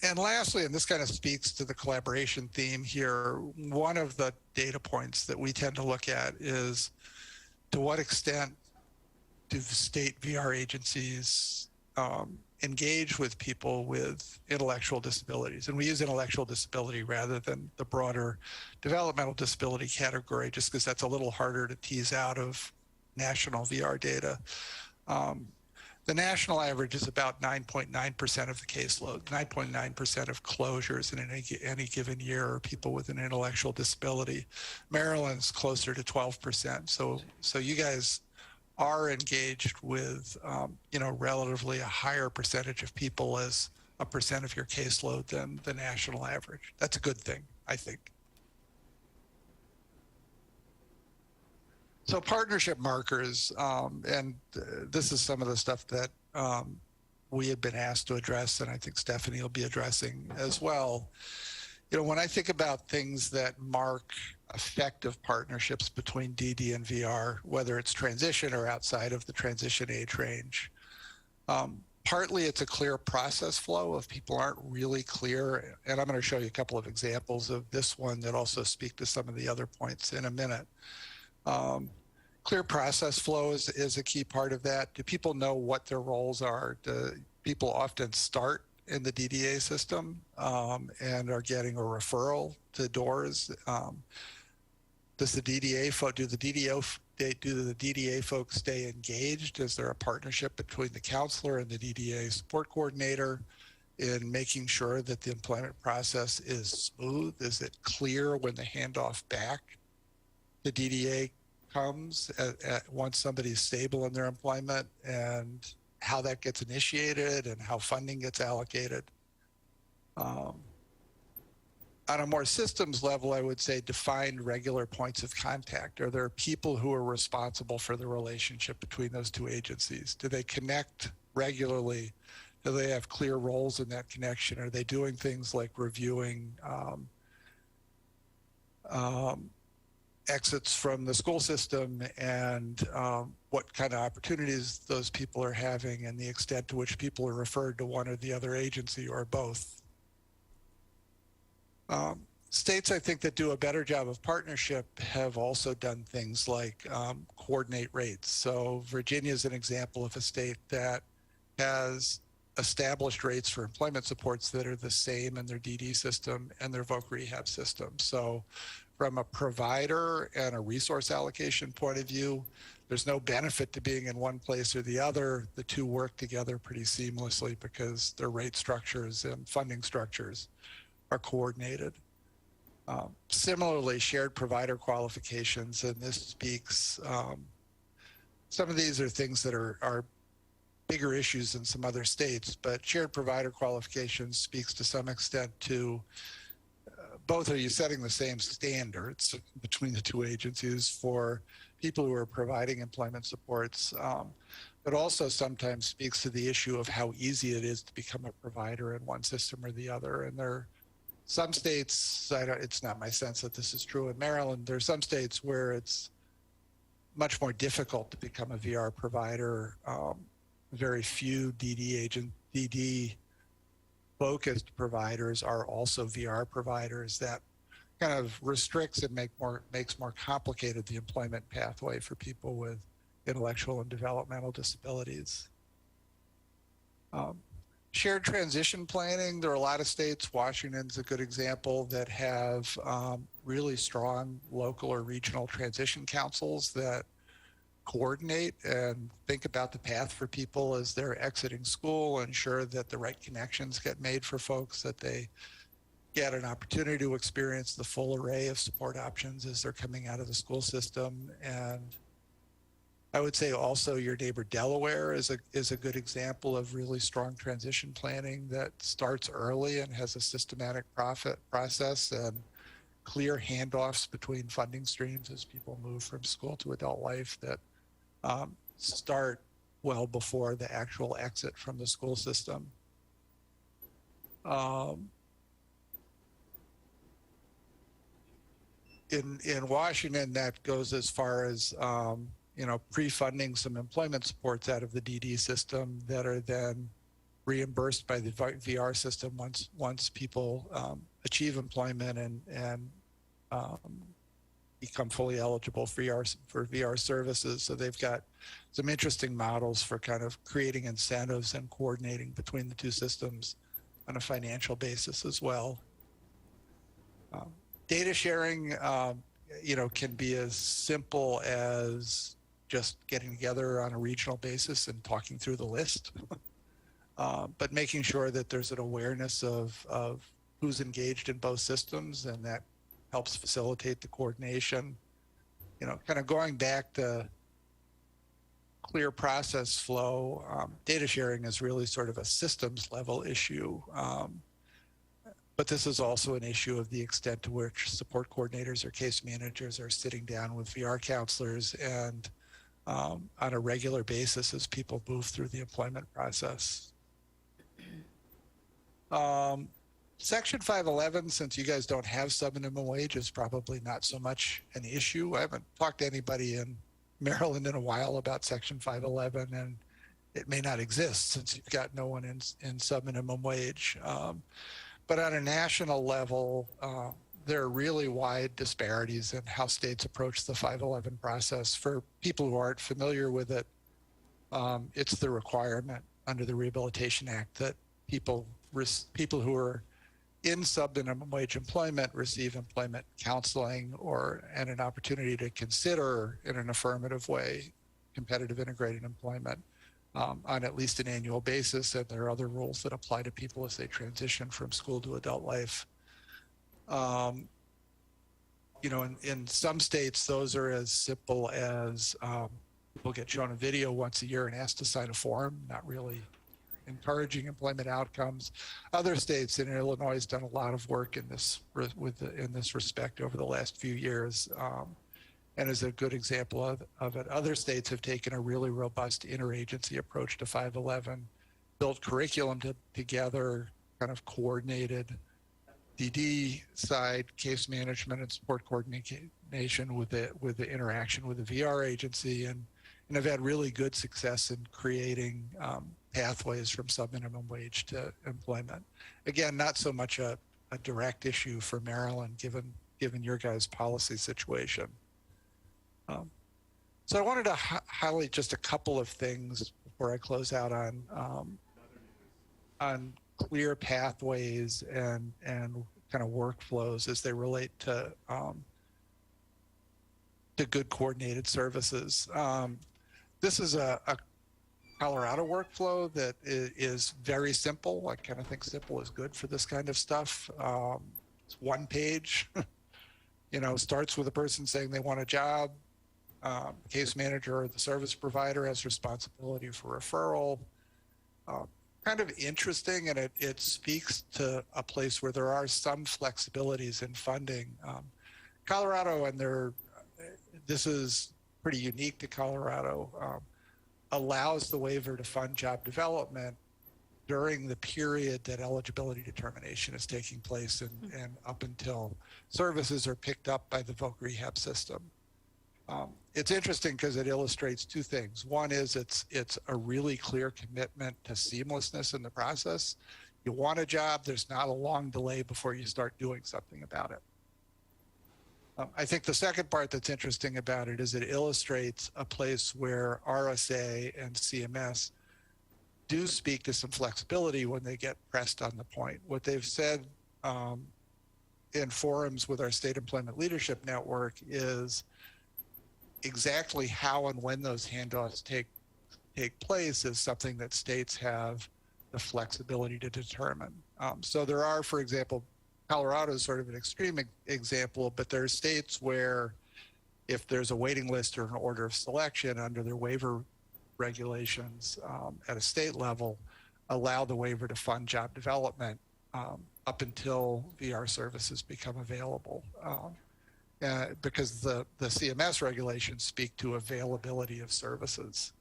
And lastly, and this kind of speaks to the collaboration theme here, one of the data points that we tend to look at is to what extent do the state VR agencies engage with people with intellectual disabilities? And we use intellectual disability rather than the broader developmental disability category, just because that's a little harder to tease out of national VR data. The national average is about 9.9% of the caseload. 9.9% of closures in any given year are people with an intellectual disability. Maryland's closer to 12%. So you guys are engaged with, relatively a higher percentage of people as a percent of your caseload than the national average. That's a good thing, I think. So partnership markers, and this is some of the stuff that we had been asked to address, and I think Stephanie will be addressing as well. When I think about things that mark effective partnerships between DD and VR, whether it's transition or outside of the transition age range, partly it's a clear process flow if people aren't really clear. And I'm going to show you a couple of examples of this one that also speak to some of the other points in a minute. Clear process flow is a key part of that. Do people know what their roles are? Do people often start in the DDA system and are getting a referral to DORS? Do the DDA folks stay engaged? Is there a partnership between the counselor and the DDA support coordinator in making sure that the employment process is smooth? Is it clear when the handoff back to DDA comes once somebody's stable in their employment, and how that gets initiated and how funding gets allocated? On a more systems level, I would say define regular points of contact. Are there people who are responsible for the relationship between those two agencies? Do they connect regularly? Do they have clear roles in that connection? Are they doing things like reviewing exits from the school system and what kind of opportunities those people are having and the extent to which people are referred to one or the other agency or both? States, I think, that do a better job of partnership have also done things like coordinate rates. So Virginia is an example of a state that has established rates for employment supports that are the same in their DD system and their voc rehab system. So from a provider and a resource allocation point of view, there's no benefit to being in one place or the other. The two work together pretty seamlessly because their rate structures and funding structures are coordinated. Similarly, shared provider qualifications, and this speaks, some of these are things that are bigger issues in some other states, but shared provider qualifications speaks to some extent to both are you setting the same standards between the two agencies for people who are providing employment supports, but also sometimes speaks to the issue of how easy it is to become a provider in one system or the other. And there are some states, it's not my sense that this is true in Maryland, there are some states where it's much more difficult to become a VR provider. Very few DD focused providers are also VR providers. That kind of restricts and makes more complicated the employment pathway for people with intellectual and developmental disabilities. Shared transition planning, there are a lot of states, Washington's a good example, that have really strong local or regional transition councils that coordinate and think about the path for people as they're exiting school, ensure that the right connections get made for folks, that they get an opportunity to experience the full array of support options as they're coming out of the school system. And I would say also your neighbor Delaware is a good example of really strong transition planning that starts early and has a systematic process and clear handoffs between funding streams as people move from school to adult life that start well before the actual exit from the school system. In Washington, that goes as far as pre-funding some employment supports out of the DD system that are then reimbursed by the VR system once people achieve employment and become fully eligible for VR services. So they've got some interesting models for kind of creating incentives and coordinating between the two systems on a financial basis as well. Data sharing, can be as simple as just getting together on a regional basis and talking through the list, but making sure that there's an awareness of who's engaged in both systems, and that helps facilitate the coordination. Kind of going back to clear process flow, data sharing is really sort of a systems level issue. But this is also an issue of the extent to which support coordinators or case managers are sitting down with VR counselors and on a regular basis as people move through the employment process. Section 511, since you guys don't have sub-minimum wage, is probably not so much an issue. I haven't talked to anybody in Maryland in a while about Section 511, and it may not exist since you've got no one in sub-minimum wage. But on a national level, there are really wide disparities in how states approach the 511 process. For people who aren't familiar with it, it's the requirement under the Rehabilitation Act that people who are in sub-minimum wage employment receive employment counseling and an opportunity to consider in an affirmative way competitive integrated employment on at least an annual basis. And there are other rules that apply to people as they transition from school to adult life. In some states, those are as simple as people get shown a video once a year and asked to sign a form, not really encouraging employment outcomes. Other states, in Illinois, has done a lot of work in this respect over the last few years, and is a good example of it. Other states have taken a really robust interagency approach to 511, built curriculum together, kind of coordinated DD side, case management and support coordination with the interaction with the VR agency, and have had really good success in creating pathways from sub-minimum wage to employment. Again, not so much a direct issue for Maryland, given your guys' policy situation. So I wanted to highlight just a couple of things before I close out on clear pathways and kind of workflows as they relate to good coordinated services. This is a Colorado workflow that is very simple. I kind of think simple is good for this kind of stuff. It's one page, starts with a person saying they want a job. Case manager or the service provider has responsibility for referral. Kind of interesting, and it speaks to a place where there are some flexibilities in funding. Colorado, and this is pretty unique to Colorado, allows the waiver to fund job development during the period that eligibility determination is taking place and up until services are picked up by the voc rehab system. It's interesting because it illustrates two things. One is it's a really clear commitment to seamlessness in the process. you want a job, there's not a long delay before you start doing something about it. I think the second part that's interesting about it is it illustrates a place where RSA and CMS do speak to some flexibility when they get pressed on the point. What they've said in forums with our State Employment Leadership Network is exactly how and when those handoffs take place is something that states have the flexibility to determine. So there are, for example, Colorado is sort of an extreme example, but there are states where if there's a waiting list or an order of selection under their waiver regulations at a state level, allow the waiver to fund job development up until VR services become available. Because the CMS regulations speak to availability of services.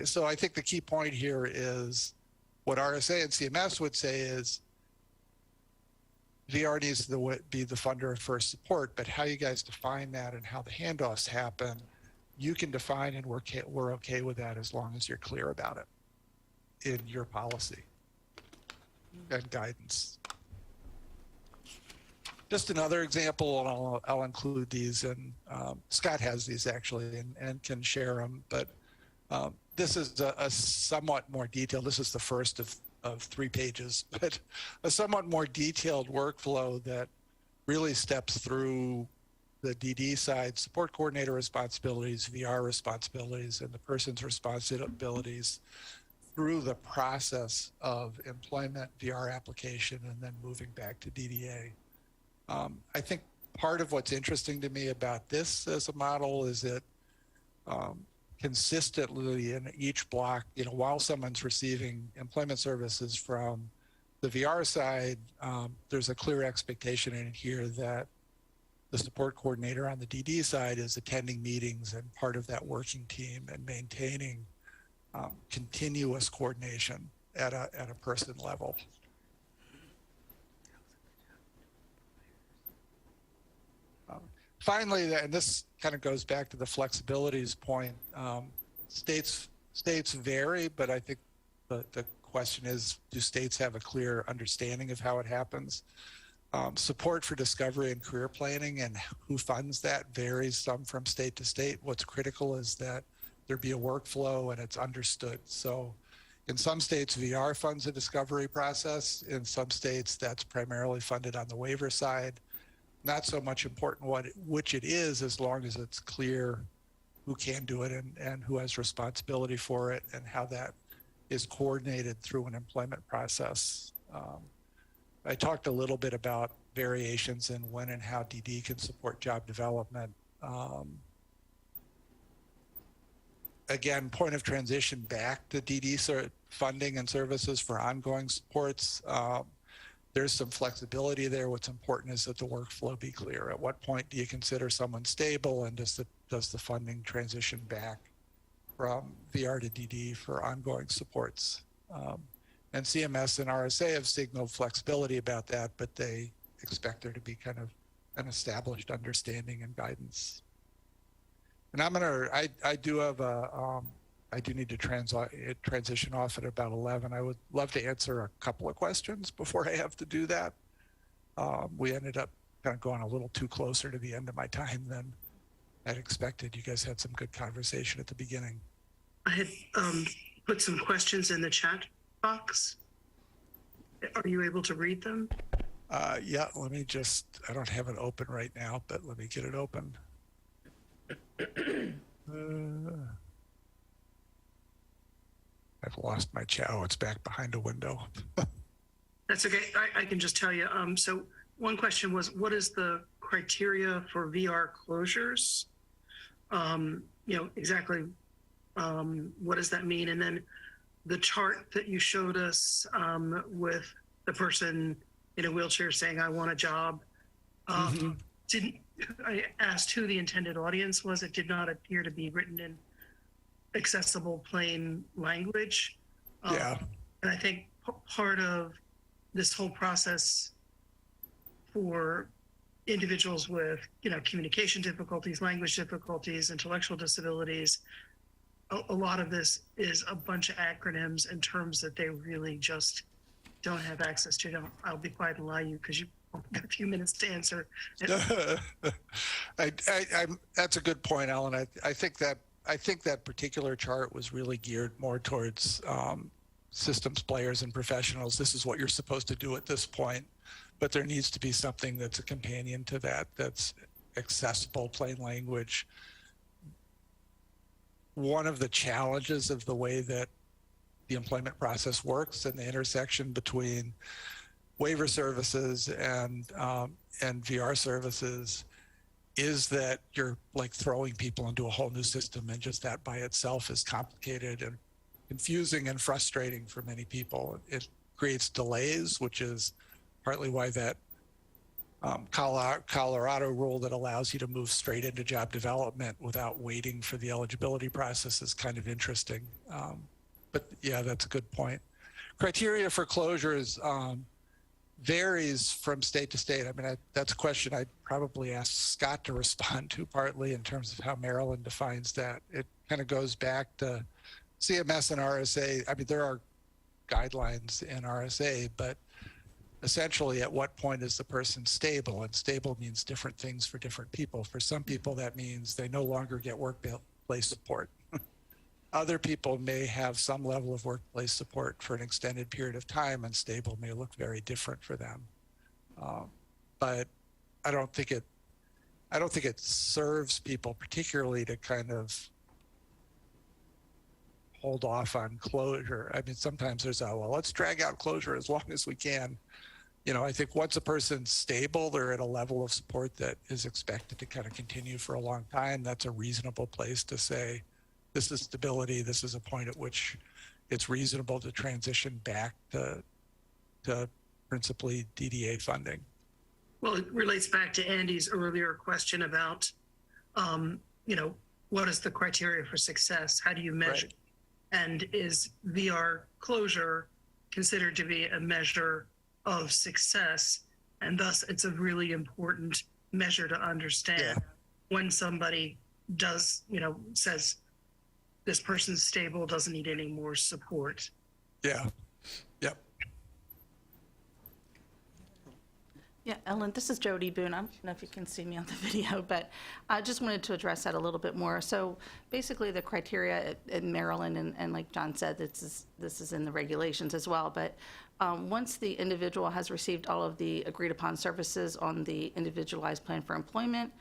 So I think the key point here is what RSA and CMS would say is VR needs to be the funder of first support, but how you guys define that and how the handoffs happen, you can define, and we're okay with that as long as you're clear about it in your policy and guidance. Just another example, and I'll include these, and Scott has these actually and can share them, but this is a somewhat more detailed, this is the first of 3 pages, but a somewhat more detailed workflow that really steps through the DD side, support coordinator responsibilities, VR responsibilities, and the person's responsibilities through the process of employment, VR application, and then moving back to DDA. I think part of what's interesting to me about this as a model is that consistently in each block, while someone's receiving employment services from the VR side, there's a clear expectation in here that the support coordinator on the DD side is attending meetings and part of that working team and maintaining continuous coordination at a person level. Finally, and this kind of goes back to the flexibilities point, states vary, but I think the question is, do states have a clear understanding of how it happens? Support for discovery and career planning and who funds that varies some from state to state. What's critical is that there be a workflow and it's understood. So in some states, VR funds the discovery process. In some states, that's primarily funded on the waiver side. Not so much important which it is, as long as it's clear who can do it and who has responsibility for it and how that is coordinated through an employment process. I talked a little bit about variations in when and how DD can support job development. Again, point of transition back to DD funding and services for ongoing supports. There's some flexibility there. What's important is that the workflow be clear. At what point do you consider someone stable, and does the funding transition back from VR to DD for ongoing supports? And CMS and RSA have signaled flexibility about that, but they expect there to be kind of an established understanding and guidance. And I do have I do need to transition off at about 11. I would love to answer a couple of questions before I have to do that. We ended up kind of going a little too closer to the end of my time than I'd expected. You guys had some good conversation at the beginning. I had put some questions in the chat box. Are you able to read them? Yeah, let me I don't have it open right now, but let me get it open. I've lost my chat. Oh, it's back behind a window. That's okay. I can just tell you. So one question was, what is the criteria for VR closures? Exactly what does that mean? And then the chart that you showed us with the person in a wheelchair saying, I want a job. I asked who the intended audience was. It did not appear to be written in accessible plain language. Yeah. And I think part of this whole process for individuals with, communication difficulties, language difficulties, intellectual disabilities, a lot of this is a bunch of acronyms and terms that they really just don't have access to. I'll be quiet and allow you because you only got a few minutes to answer. That's a good point, Alan. I think that particular chart was really geared more towards systems players and professionals. This is what you're supposed to do at this point, but there needs to be something that's a companion to that, that's accessible, plain language. One of the challenges of the way that the employment process works and the intersection between waiver services and VR services is that you're like throwing people into a whole new system, and just that by itself is complicated and confusing and frustrating for many people. It creates delays, which is partly why that Colorado rule that allows you to move straight into job development without waiting for the eligibility process is kind of interesting. But yeah, that's a good point. Criteria for closures varies from state to state. I mean, that's a question I'd probably ask Scott to respond to, partly in terms of how Maryland defines that. It kind of goes back to CMS and RSA. I mean, there are guidelines in RSA, but essentially at what point is the person stable? And stable means different things for different people. For some people, that means they no longer get workplace support. Other people may have some level of workplace support for an extended period of time, and stable may look very different for them. But I don't think it serves people particularly to kind of hold off on closure. I mean, sometimes there's well, let's drag out closure as long as we can. You know, I think once a person's stable, they're at a level of support that is expected to kind of continue for a long time. That's a reasonable place to say, this is stability. This is a point at which it's reasonable to transition back to principally DDA funding. Well, it relates back to Andy's earlier question about, what is the criteria for success? How do you measure? Right. And is VR closure considered to be a measure of success? And thus, it's a really important measure to understand when somebody does, says this person's stable, doesn't need any more support. Yeah. Yep. Yeah, Ellen, this is Jody Boone. I don't know if you can see me on the video, but I just wanted to address that a little bit more. So basically the criteria in Maryland, and like John said, this is in the regulations as well, but once the individual has received all of the agreed upon services on the individualized plan for employment,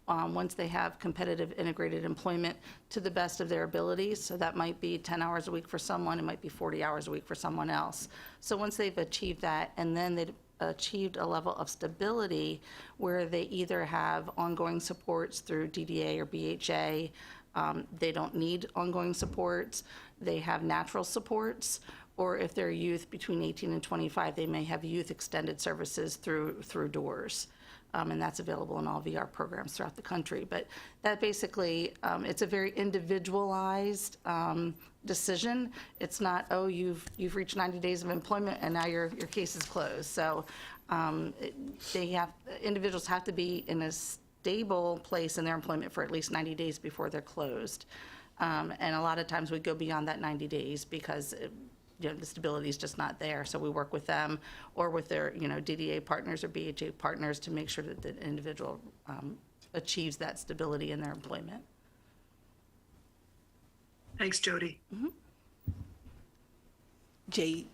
once they have competitive integrated employment to the best of their abilities, so that might be 10 hours a week for someone, it might be 40 hours a week for someone else. So once they've achieved that, and then they've achieved a level of stability where they either have ongoing supports through DDA or BHA, they don't need ongoing supports, they have natural supports, or if they're youth between 18 and 25, they may have youth extended services through DORS. And that's available in all VR programs throughout the country. But that basically, it's a very individualized decision. It's not, oh, you've reached 90 days of employment and now your case is closed. So individuals have to be in a stable place in their employment for at least 90 days before they're closed. And a lot of times we go beyond that 90 days because the stability is just not there. So we work with them or with their, DDA partners or BHA partners to make sure that the individual achieves that stability in their employment. Thanks, Jody. Mm-hmm. Jay,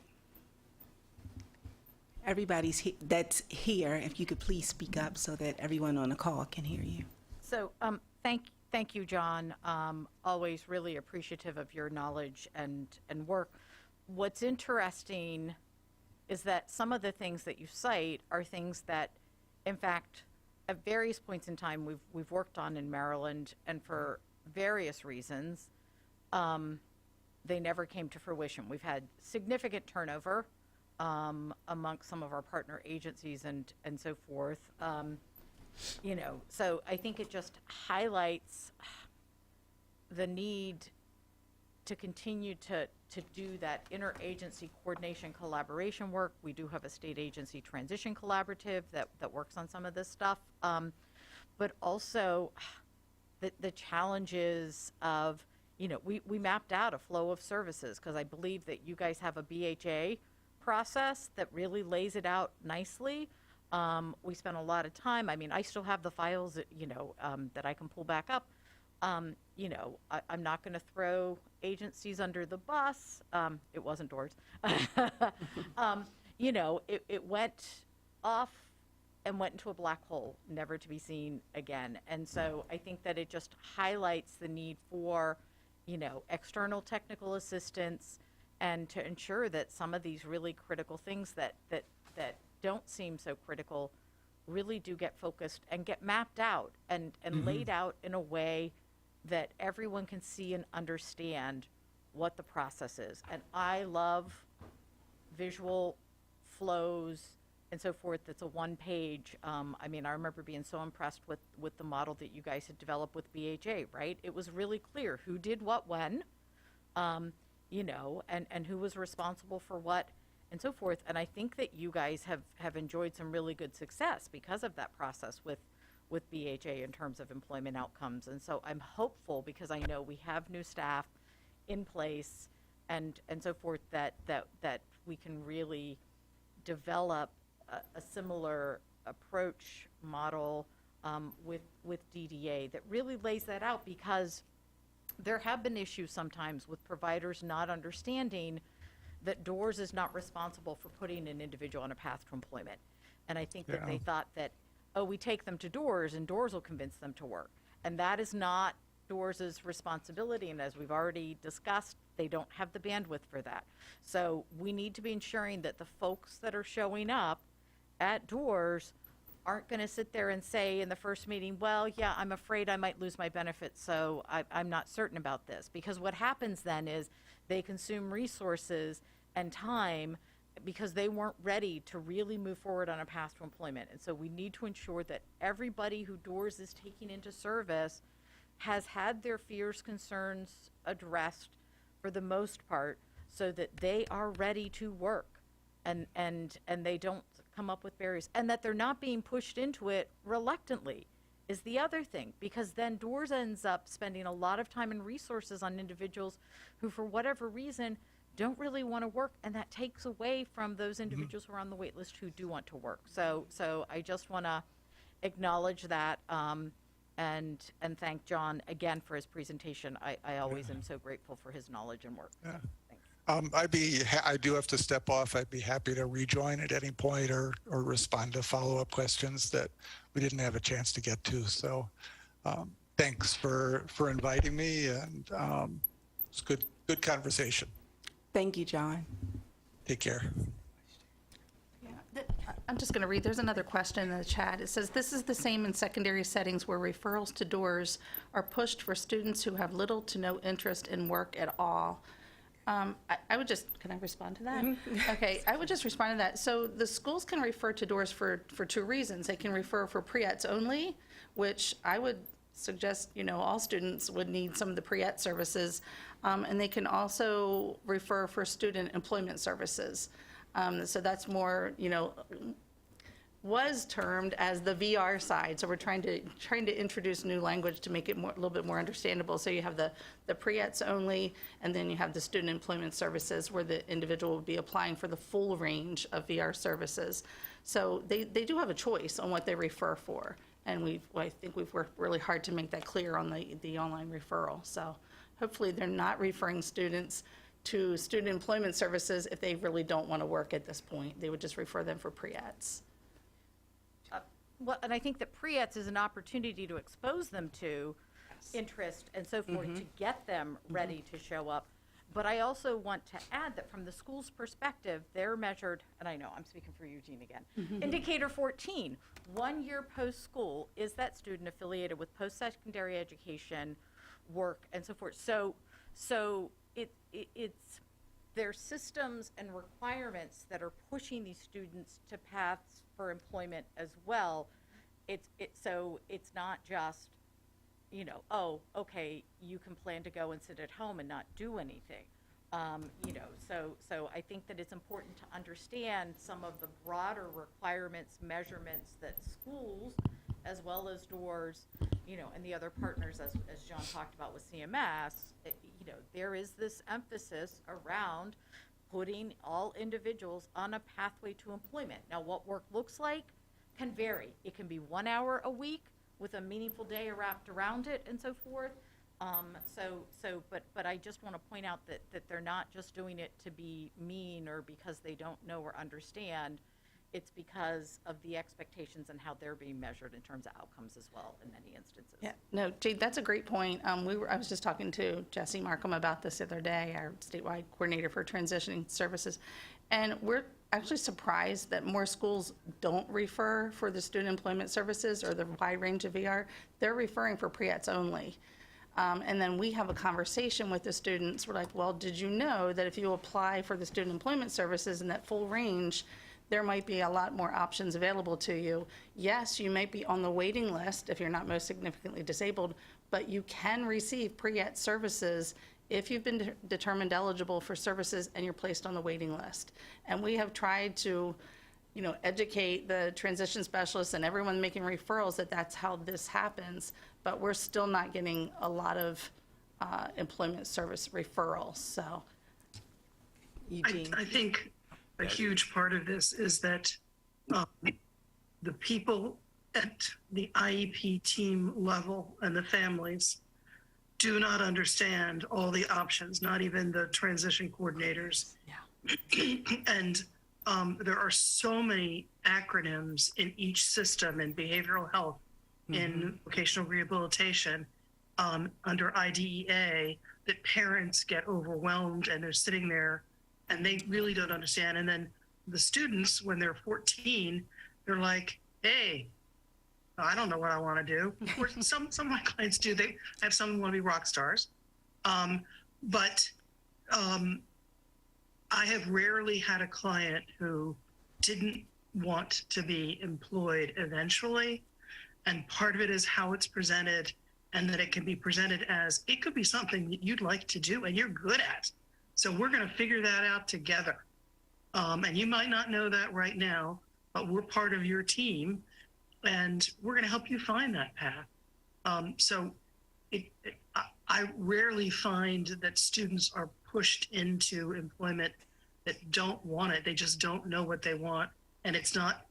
everybody's that's here. If you could please speak up so that everyone on the call can hear you. So thank you, John. Always really appreciative of your knowledge and work. What's interesting is that some of the things that you cite are things that, in fact, at various points in time we've worked on in Maryland, and for various reasons, they never came to fruition. We've had significant turnover amongst some of our partner agencies and so forth. So I think it just highlights the need to continue to do that interagency coordination collaboration work. We do have a state agency transition collaborative that works on some of this stuff. But also the challenges of, we mapped out a flow of services because I believe that you guys have a BHA process that really lays it out nicely. We spent a lot of time. I mean, I still have the files, that I can pull back up. I'm not going to throw agencies under the bus. It wasn't DORS. It went off and went into a black hole, never to be seen again. And so I think that it just highlights the need for, external technical assistance, and to ensure that some of these really critical things that don't seem so critical really do get focused and get mapped out and laid out in a way that everyone can see and understand what the process is. And I love visual flows and so forth. That's a one page. I remember being so impressed with the model that you guys had developed with BHA, right? It was really clear who did what when, and who was responsible for what and so forth. And I think that you guys have enjoyed some really good success because of that process with BHA in terms of employment outcomes. And so I'm hopeful, because I know we have new staff in place and so forth, that we can really develop a similar approach model with DDA that really lays that out, because there have been issues sometimes with providers not understanding that DORS is not responsible for putting an individual on a path to employment. And I think that they thought that, we take them to DORS and DORS will convince them to work. And that is not DORS's responsibility. And as we've already discussed, they don't have the bandwidth for that. So we need to be ensuring that the folks that are showing up at DORS aren't going to sit there and say in the first meeting, well, yeah, I'm afraid I might lose my benefits, so I'm not certain about this. Because what happens then is they consume resources and time because they weren't ready to really move forward on a path to employment. And so we need to ensure that everybody who DORS is taking into service has had their fears, concerns addressed for the most part, so that they are ready to work and they don't come up with barriers, and that they're not being pushed into it reluctantly is the other thing, because then DORS ends up spending a lot of time and resources on individuals who, for whatever reason, don't really want to work, and that takes away from those individuals who are on the wait list who do want to work. So I just want to acknowledge that and thank John again for his presentation. I always am so grateful for his knowledge and work. Yeah. Thanks. I do have to step off. I'd be happy to rejoin at any point or respond to follow-up questions that we didn't have a chance to get to. So thanks for inviting me, and it's good conversation. Thank you, John. Take care. I'm just going to read. There's another question in the chat. It says, this is the same in secondary settings where referrals to DORS are pushed for students who have little to no interest in work at all. I would just, can I respond to that? Okay, I would just respond to that. So the schools can refer to DORS for two reasons. They can refer for pre-ETs only, which I would suggest, all students would need some of the pre-ET services. And they can also refer for student employment services. So that's more, was termed as the VR side. So we're trying to introduce new language to make it a little bit more understandable. So you have the pre-ETs only, and then you have the student employment services where the individual would be applying for the full range of VR services. So they do have a choice on what they refer for. And I think we've worked really hard to make that clear on the online referral. So hopefully they're not referring students to student employment services if they really don't want to work at this point. They would just refer them for pre-ETs. Well, and I think that pre-ETs is an opportunity to expose them to interest and so forth, to get them ready to show up. But I also want to add that from the school's perspective, they're measured, and I know I'm speaking for Eugene again, Indicator 14, 1 year post-school, is that student affiliated with post-secondary education, work, and so forth. So it's their systems and requirements that are pushing these students to paths for employment as well. So it's not just, okay, you can plan to go and sit at home and not do anything. So I think that it's important to understand some of the broader requirements, measurements that schools, as well as DORS, and the other partners, as John talked about with CMS, there is this emphasis around putting all individuals on a pathway to employment. Now, what work looks like can vary. It can be 1 hour a week with a meaningful day wrapped around it and so forth. But I just want to point out that they're not just doing it to be mean or because they don't know or understand. It's because of the expectations and how they're being measured in terms of outcomes as well in many instances. Yeah, no, Jade, that's a great point. I was just talking to Jesse Markham about this the other day, our statewide coordinator for transitioning services. And we're actually surprised that more schools don't refer for the student employment services or the wide range of VR. They're referring for pre-ETs only. And then we have a conversation with the students. We're like, well, did you know that if you apply for the student employment services in that full range, there might be a lot more options available to you. Yes, you might be on the waiting list if you're not most significantly disabled, but you can receive pre-ET services if you've been determined eligible for services and you're placed on the waiting list. And we have tried to, educate the transition specialists and everyone making referrals that that's how this happens, but we're still not getting a lot of employment service referrals, so. Eugene? I think a huge part of this is that the people at the IEP team level and the families do not understand all the options, not even the transition coordinators. Yeah. And there are so many acronyms in each system in behavioral health, in vocational rehabilitation, under IDEA, that parents get overwhelmed and they're sitting there and they really don't understand. And then the students, when they're 14, they're like, hey, I don't know what I want to do. Or some of my clients do. They have some who want to be rock stars. But I have rarely had a client who didn't want to be employed eventually. And part of it is how it's presented, and that it can be presented as, it could be something that you'd like to do and you're good at. So we're going to figure that out together. And you might not know that right now, but we're part of your team and we're going to help you find that path. I rarely find that students are pushed into employment that don't want it. They just don't know what they want. And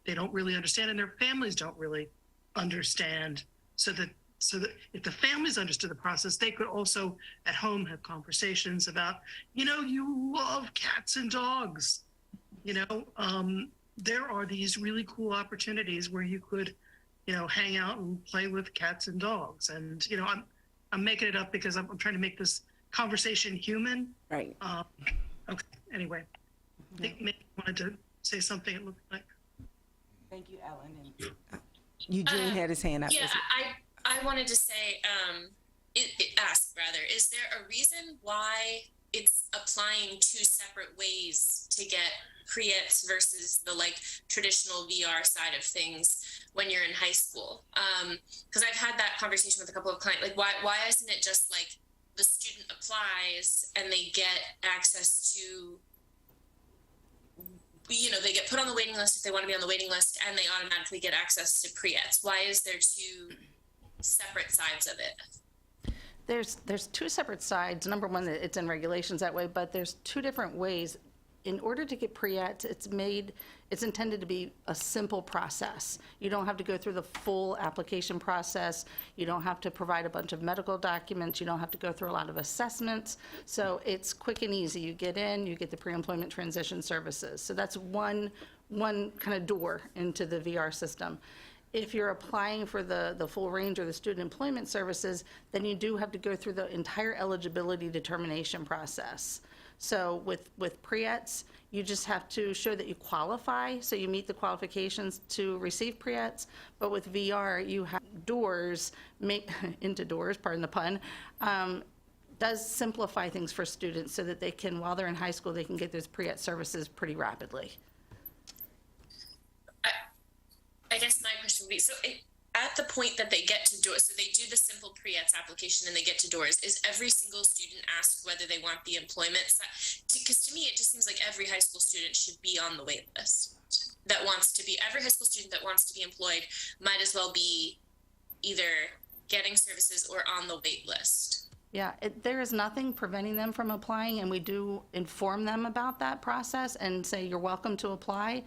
they don't really understand, and their families don't really understand. So that if the families understood the process, they could also at home have conversations about, you love cats and dogs. There are these really cool opportunities where you could, hang out and play with cats and dogs. And, I'm making it up because I'm trying to make this conversation human. Right. Okay. Anyway, I think maybe you wanted to say something, it looked like. Thank you, Ellen. And Eugene had his hand up. Yeah, I wanted to say, ask rather, is there a reason why it's applying two separate ways to get pre-ETs versus the traditional VR side of things when you're in high school? Because I've had that conversation with a couple of clients. Why isn't it just the student applies and they get access to, they get put on the waiting list if they want to be on the waiting list, and they automatically get access to pre-ETs? Why is there two separate sides of it? There's two separate sides. Number one, it's in regulations that way, but there's two different ways. In order to get pre-ETs, it's intended to be a simple process. You don't have to go through the full application process. You don't have to provide a bunch of medical documents. You don't have to go through a lot of assessments. So it's quick and easy. You get in, you get the pre-employment transition services. So that's one kind of door into the VR system. If you're applying for the full range or the student employment services, then you do have to go through the entire eligibility determination process. So with pre-ETs, you just have to show that you qualify, so you meet the qualifications to receive pre-ETs. But with VR, you have DORS, into DORS, pardon the pun, does simplify things for students so that they can, while they're in high school, they can get those pre-ET services pretty rapidly. I guess my question would be, at the point that they get to DORS, so they do the simple pre-ETs application and they get to DORS, is every single student asked whether they want the employment side? Because to me, it just seems like every high school student should be on the wait list. Every high school student that wants to be employed might as well be either getting services or on the wait list. Yeah, there is nothing preventing them from applying, and we do inform them about that process and say, you're welcome to apply.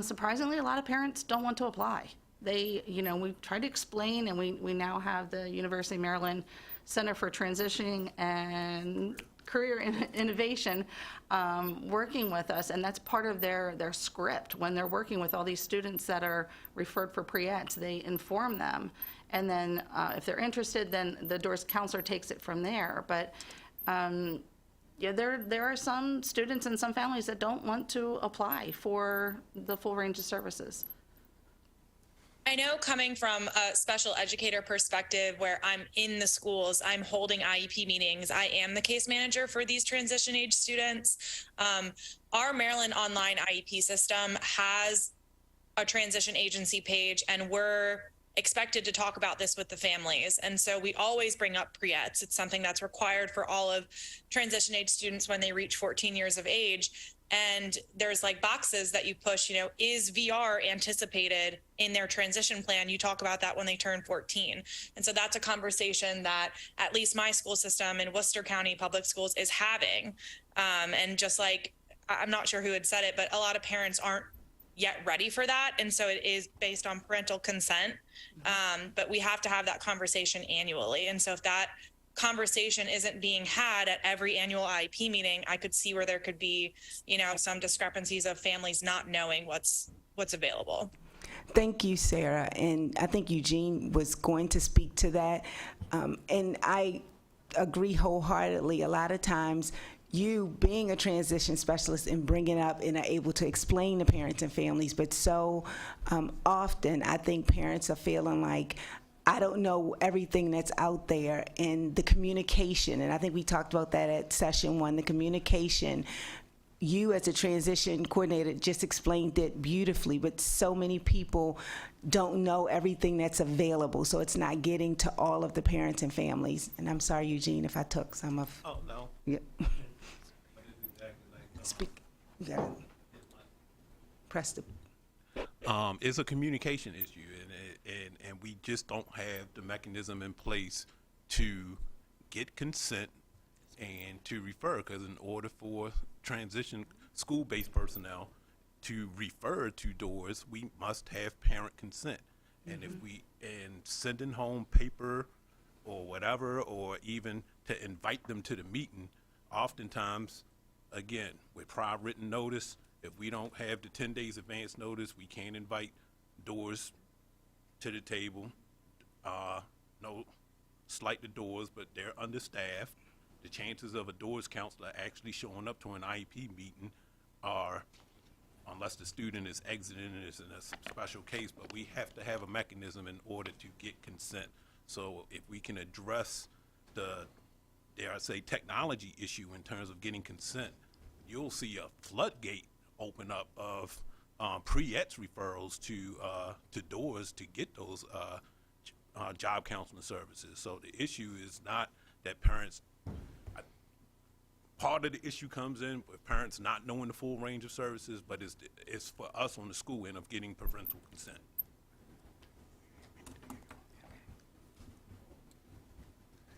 Surprisingly, a lot of parents don't want to apply. They, we've tried to explain, and we now have the University of Maryland Center for Transitioning and Career Innovation working with us, and that's part of their script. When they're working with all these students that are referred for pre-eds, they inform them. And then if they're interested, then the DORS counselor takes it from there. But yeah, there are some students and some families that don't want to apply for the full range of services. I know, coming from a special educator perspective, where I'm in the schools, I'm holding IEP meetings, I am the case manager for these transition age students. Our Maryland online IEP system has a transition agency page, and we're expected to talk about this with the families. And so we always bring up pre-eds. It's something that's required for all of transition age students when they reach 14 years of age. And there's like boxes that you push, is VR anticipated in their transition plan? You talk about that when they turn 14. And so that's a conversation that at least my school system in Worcester County Public Schools is having. And just like, I'm not sure who had said it, but a lot of parents aren't yet ready for that. And so it is based on parental consent. But we have to have that conversation annually. And so if that conversation isn't being had at every annual IEP meeting, I could see where there could be, some discrepancies of families not knowing what's available. Thank you, Sarah. And I think Eugene was going to speak to that. And I agree wholeheartedly. A lot of times, you being a transition specialist and bringing up and are able to explain to parents and families, but so often I think parents are feeling like, I don't know everything that's out there, and the communication, and I think we talked about that at session 1, the communication. You as a transition coordinator just explained it beautifully, but so many people don't know everything that's available, so it's not getting to all of the parents and families. And I'm sorry, Eugene, if I took some of... Oh, no. Yeah. Speak. You gotta press the... It's a communication issue, and we just don't have the mechanism in place to get consent and to refer, because in order for transition school-based personnel to refer to DORS, we must have parent consent. And if sending home paper or whatever, or even to invite them to the meeting, oftentimes, again, with prior written notice, if we don't have the 10 days advance notice, we can't invite DORS to the table. No slight to DORS, but they're understaffed. The chances of a DORS counselor actually showing up to an IEP meeting are, unless the student is exiting and is in a special case, but we have to have a mechanism in order to get consent. So if we can address the, dare I say, technology issue in terms of getting consent, you'll see a floodgate open up of pre-ETS referrals to DORS to get those job counseling services. So the issue is not that parents, part of the issue comes in with parents not knowing the full range of services, but it's for us on the school end of getting parental consent.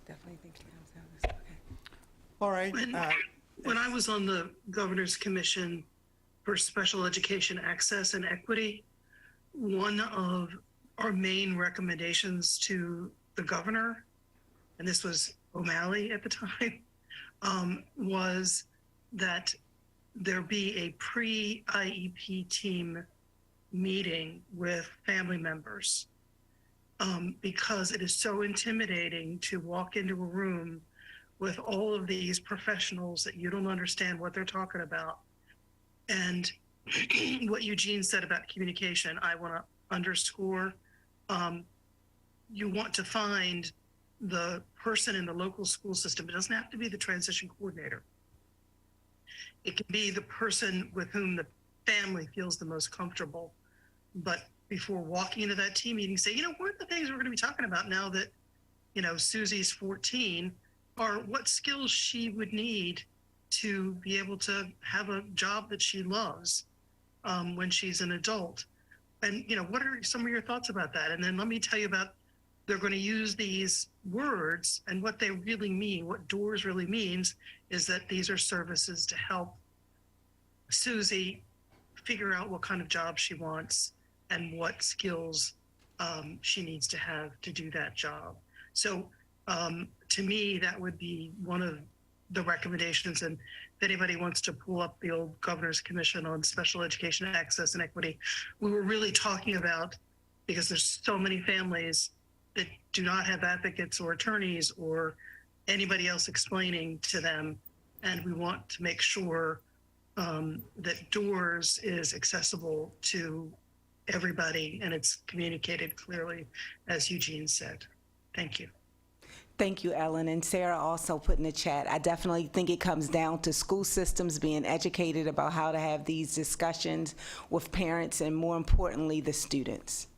Definitely think she knows how this. Okay. All right. When I was on the Governor's Commission for Special Education Access and Equity, one of our main recommendations to the governor, and this was O'Malley at the time, was that there be a pre-IEP team meeting with family members, because it is so intimidating to walk into a room with all of these professionals that you don't understand what they're talking about. And what Eugene said about communication, I want to underscore. You want to find the person in the local school system. It doesn't have to be the transition coordinator. It can be the person with whom the family feels the most comfortable. But before walking into that team meeting, say, what are the things we're going to be talking about now that, Susie's 14, are what skills she would need to be able to have a job that she loves when she's an adult. And, what are some of your thoughts about that? And then let me tell you about they're going to use these words, and what they really mean, what DORS really means, is that these are services to help Susie figure out what kind of job she wants and what skills she needs to have to do that job. So to me, that would be one of the recommendations. And if anybody wants to pull up the old Governor's Commission on Special Education Access and Equity, we were really talking about, because there's so many families that do not have advocates or attorneys or anybody else explaining to them. And we want to make sure that DORS is accessible to everybody and it's communicated clearly, as Eugene said. Thank you. Thank you, Ellen. And Sarah also put in the chat, I definitely think it comes down to school systems being educated about how to have these discussions with parents and, more importantly, the students.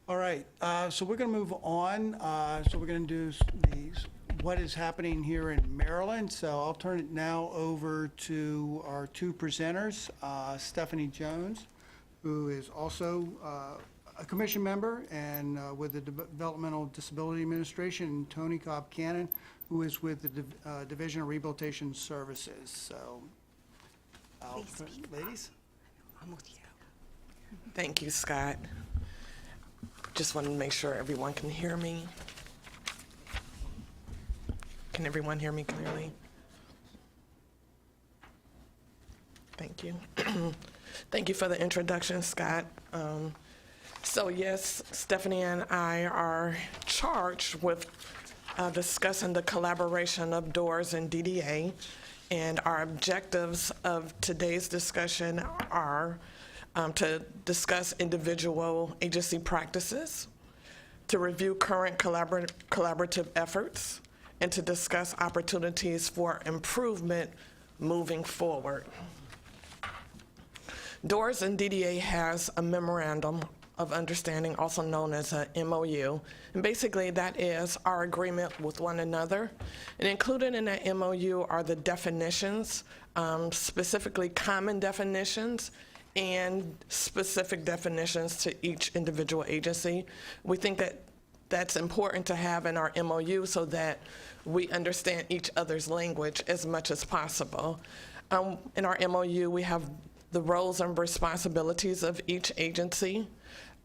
All right, so we're going to move on. So we're going to do what is happening here in Maryland. So I'll turn it now over to our two presenters, Stephanie Jones, who is also a commission member and with the Developmental Disability Administration, and Tony Cobb-Cannon, who is with the Division of Rehabilitation Services. So, ladies. Thank you, Scott. Just wanted to make sure everyone can hear me. Can everyone hear me clearly? Thank you. Thank you for the introduction, Scott. So yes, Stephanie and I are charged with discussing the collaboration of DORS and DDA, and our objectives of today's discussion are to discuss individual agency practices, to review current collaborative efforts, and to discuss opportunities for improvement moving forward. DORS and DDA has a memorandum of understanding, also known as a MOU, and basically that is our agreement with one another. And included in that MOU are the definitions, specifically common definitions and specific definitions to each individual agency. We think that that's important to have in our MOU so that we understand each other's language as much as possible. In our MOU, we have the roles and responsibilities of each agency,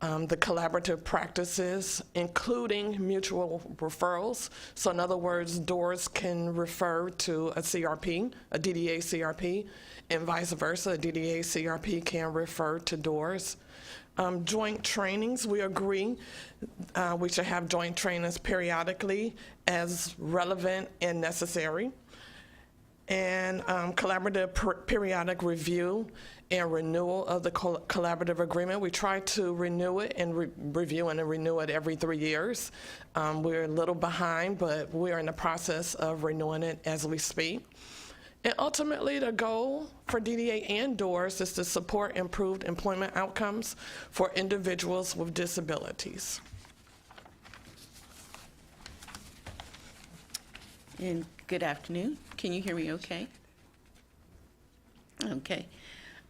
the collaborative practices, including mutual referrals. So in other words, DORS can refer to a CRP, a DDA CRP, and vice versa, a DDA CRP can refer to DORS. Joint trainings, we agree we should have joint trainings periodically as relevant and necessary. And collaborative periodic review and renewal of the collaborative agreement. We try to renew it and review and renew it every 3 years. We're a little behind, but we're in the process of renewing it as we speak. And ultimately, the goal for DDA and DORS is to support improved employment outcomes for individuals with disabilities. And good afternoon. Can you hear me okay? Okay.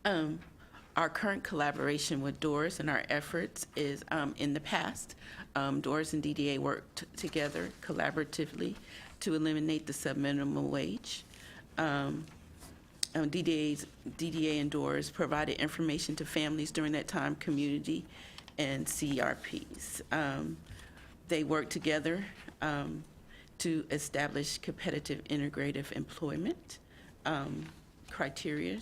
Our current collaboration with DORS and our efforts is in the past, DORS and DDA worked together collaboratively to eliminate the subminimum wage. DDA and DORS provided information to families during that time, community and CRPs. They worked together to establish competitive integrative employment criteria.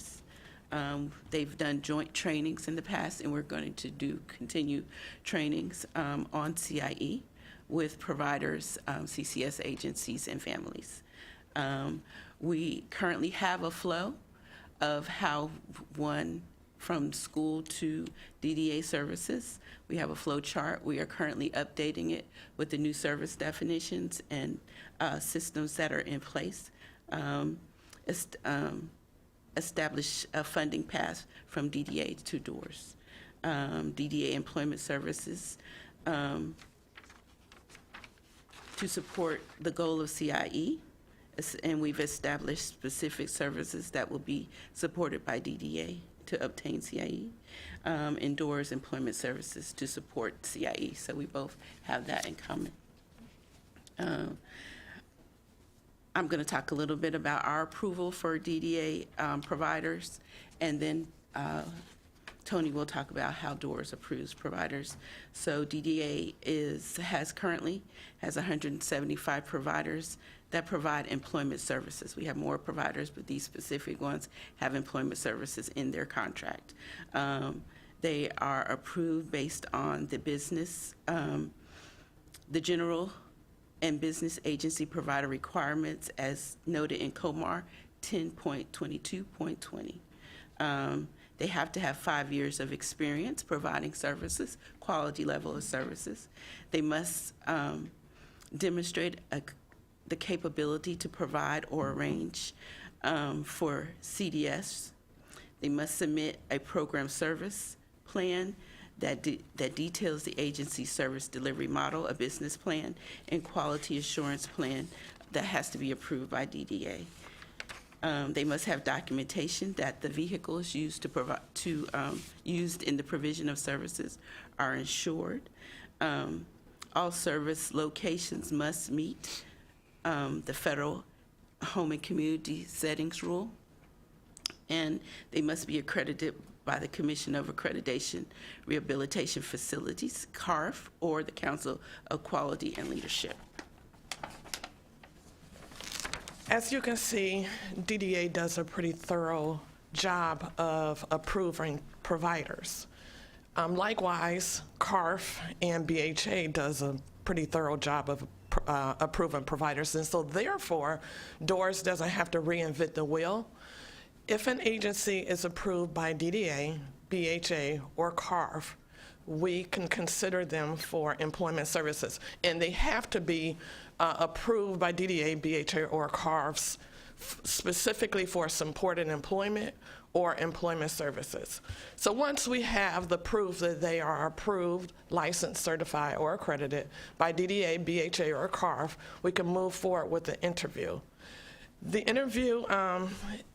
They've done joint trainings in the past, and we're going to do continue trainings on CIE with providers, CCS agencies, and families. We currently have a flow of how one from school to DDA services. We have a flow chart. We are currently updating it with the new service definitions and systems that are in place. Establish a funding path from DDA to DORS. DDA Employment Services to support the goal of CIE, and we've established specific services that will be supported by DDA to obtain CIE, and DORS Employment Services to support CIE. So we both have that in common. I'm going to talk a little bit about our approval for DDA providers, and then Tony will talk about how DORS approves providers. So DDA currently has 175 providers that provide employment services. We have more providers, but these specific ones have employment services in their contract. They are approved based on the business, the general and business agency provider requirements as noted in COMAR 10.22.20. They have to have 5 years of experience providing services, quality level of services. They must demonstrate the capability to provide or arrange for CDS. They must submit a program service plan that details the agency's service delivery model, a business plan, and quality assurance plan that has to be approved by DDA. They must have documentation that the vehicles used used in the provision of services are insured. All service locations must meet the federal home and community settings rule, and they must be accredited by the Commission of Accreditation Rehabilitation Facilities, CARF, or the Council of Quality and Leadership. As you can see, DDA does a pretty thorough job of approving providers. Likewise, CARF and BHA does a pretty thorough job of approving providers, and so therefore, DORS doesn't have to reinvent the wheel. If an agency is approved by DDA, BHA, or CARF, we can consider them for employment services, and they have to be approved by DDA, BHA, or CARF specifically for supported employment or employment services. So once we have the proof that they are approved, licensed, certified, or accredited by DDA, BHA, or CARF, we can move forward with the interview. The interview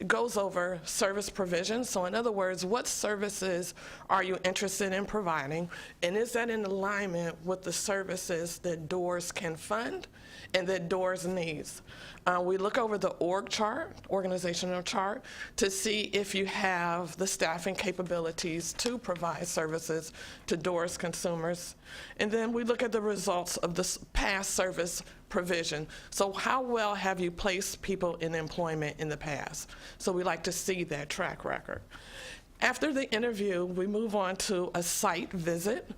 goes over service provision. So in other words, what services are you interested in providing? And is that in alignment with the services that DORS can fund and that DORS needs? We look over the org chart, organizational chart, to see if you have the staffing capabilities to provide services to DORS consumers. And then we look at the results of the past service provision. So how well have you placed people in employment in the past? So we like to see that track record. After the interview, we move on to a site visit,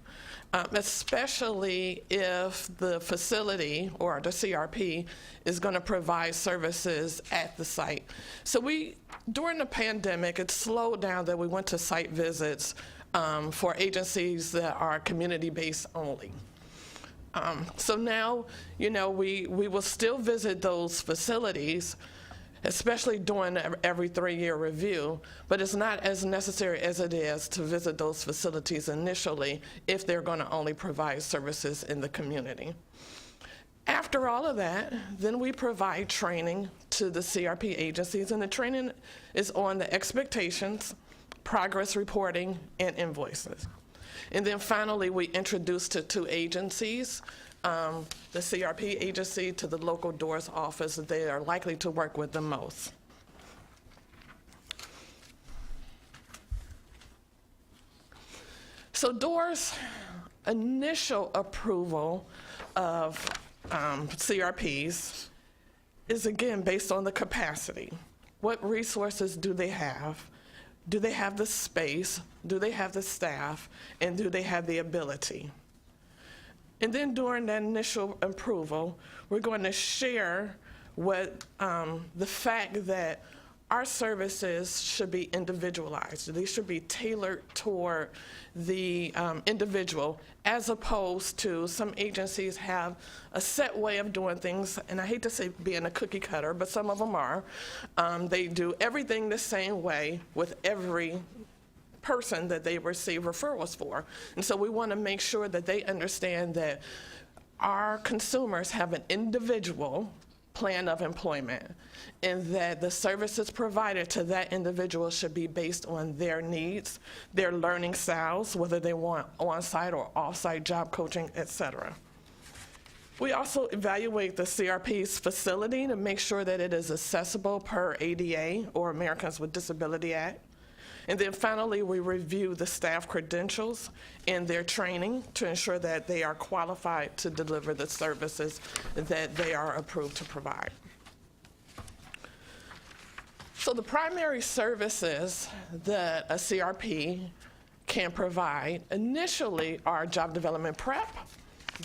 especially if the facility or the CRP is going to provide services at the site. So during the pandemic, it slowed down that we went to site visits for agencies that are community-based only. So now, we will still visit those facilities, especially during every 3-year review, but it's not as necessary as it is to visit those facilities initially if they're going to only provide services in the community. After all of that, then we provide training to the CRP agencies, and the training is on the expectations, progress reporting, and invoices. And then finally, we introduce to 2 agencies, the CRP agency to the local DORS office that they are likely to work with the most. So DORS' initial approval of CRPs is again based on the capacity. What resources do they have? Do they have the space? Do they have the staff? And do they have the ability? And then during that initial approval, we're going to share what the fact that our services should be individualized. They should be tailored toward the individual, as opposed to some agencies have a set way of doing things, and I hate to say being a cookie cutter, but some of them are. They do everything the same way with every person that they receive referrals for. And so we want to make sure that they understand that our consumers have an individual plan of employment, and that the services provided to that individual should be based on their needs, their learning styles, whether they want on-site or off-site job coaching, et cetera. We also evaluate the CRP's facility to make sure that it is accessible per ADA, or Americans with Disability Act. And then finally, we review the staff credentials and their training to ensure that they are qualified to deliver the services that they are approved to provide. So the primary services that a CRP can provide initially are job development prep,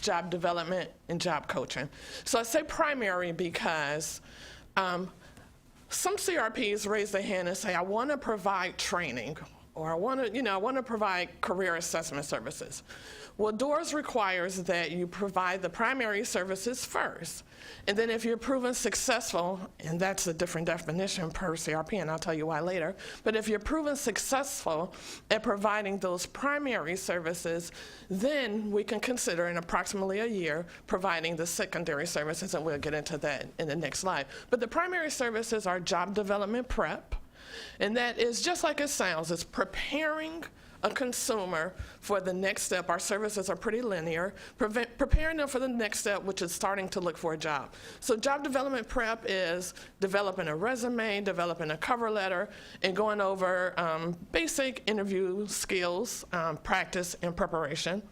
job development, and job coaching. So I say primary because some CRPs raise their hand and say, I want to provide training, or I want to provide career assessment services. Well, DORS requires that you provide the primary services first. And then if you're proven successful, and that's a different definition per CRP, and I'll tell you why later, but if you're proven successful at providing those primary services, then we can consider in approximately a year providing the secondary services, and we'll get into that in the next slide. But the primary services are job development prep, and that is just like it sounds, it's preparing a consumer for the next step. Our services are pretty linear, preparing them for the next step, which is starting to look for a job. So job development prep is developing a resume, developing a cover letter, and going over basic interview skills, practice, and preparation.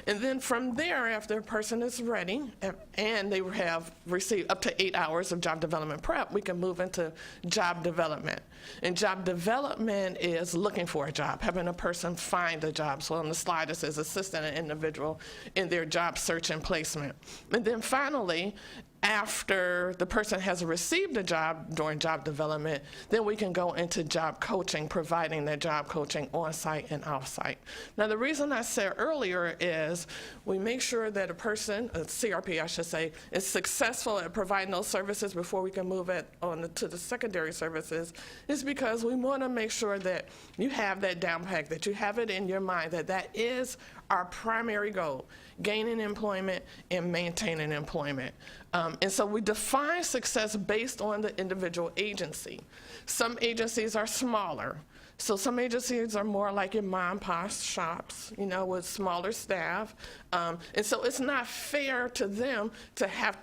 And then from there, after a person is ready and they have received up to 8 hours of job development prep, we can move into job development. And job development is looking for a job, having a person find a job. So on the slide it says assisting an individual in their job search and placement. And then finally, after the person has received a job during job development, then we can go into job coaching, providing that job coaching on-site and off-site. Now, the reason I said earlier is we make sure that a person, a CRP I should say, is successful at providing those services before we can move it on to the secondary services, is because we want to make sure that you have that down pat, that you have it in your mind that that is our primary goal, gaining employment and maintaining employment. And so we define success based on the individual agency. Some agencies are smaller. So some agencies are more like your mom and pop shops, with smaller staff. And so it's not fair to them to have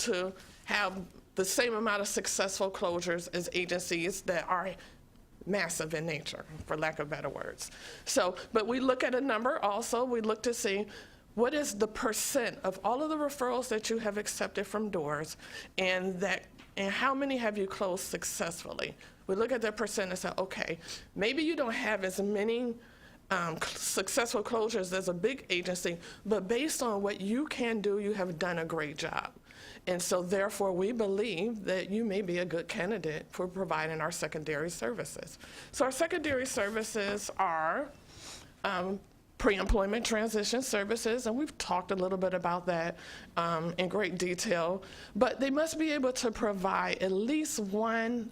the same amount of successful closures as agencies that are massive in nature, for lack of better words. So, but we look at a number also. We look to see what is the percent of all of the referrals that you have accepted from DORS, and how many have you closed successfully? We look at that percent and say, okay, maybe you don't have as many successful closures as a big agency, but based on what you can do, you have done a great job. And so therefore, we believe that you may be a good candidate for providing our secondary services. So our secondary services are pre-employment transition services, and we've talked a little bit about that in great detail, but they must be able to provide at least 1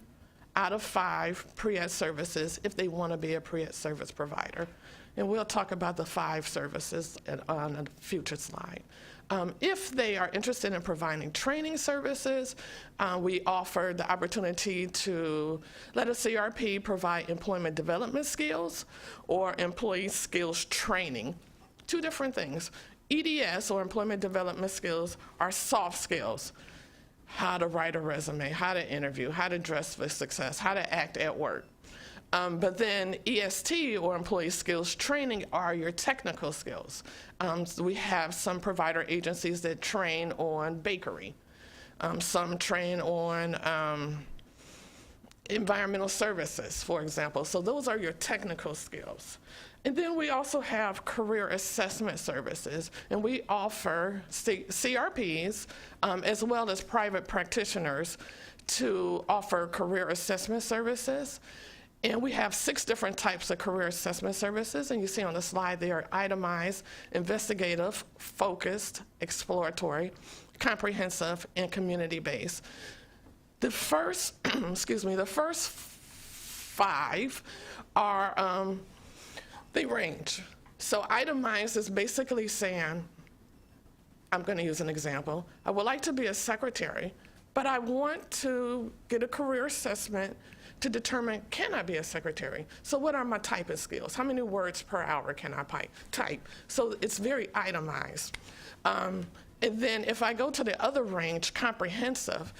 out of 5 pre-ed services if they want to be a pre-ed service provider. And we'll talk about the 5 services on a future slide. If they are interested in providing training services, we offer the opportunity to let a CRP provide employment development skills or employee skills training. 2 different things. EDS, or employment development skills, are soft skills. How to write a resume, how to interview, how to dress for success, how to act at work. But then EST, or employee skills training, are your technical skills. So we have some provider agencies that train on bakery. Some train on environmental services, for example. So those are your technical skills. And then we also have career assessment services, and we offer CRPs as well as private practitioners to offer career assessment services. And we have 6 different types of career assessment services, and you see on the slide they are itemized, investigative, focused, exploratory, comprehensive, and community-based. The first, the first 5 are, they range. So itemized is basically saying, I'm going to use an example. I would like to be a secretary, but I want to get a career assessment to determine, can I be a secretary? So what are my typing skills? How many words per hour can I type? So it's very itemized. And then if I go to the other range, comprehensive,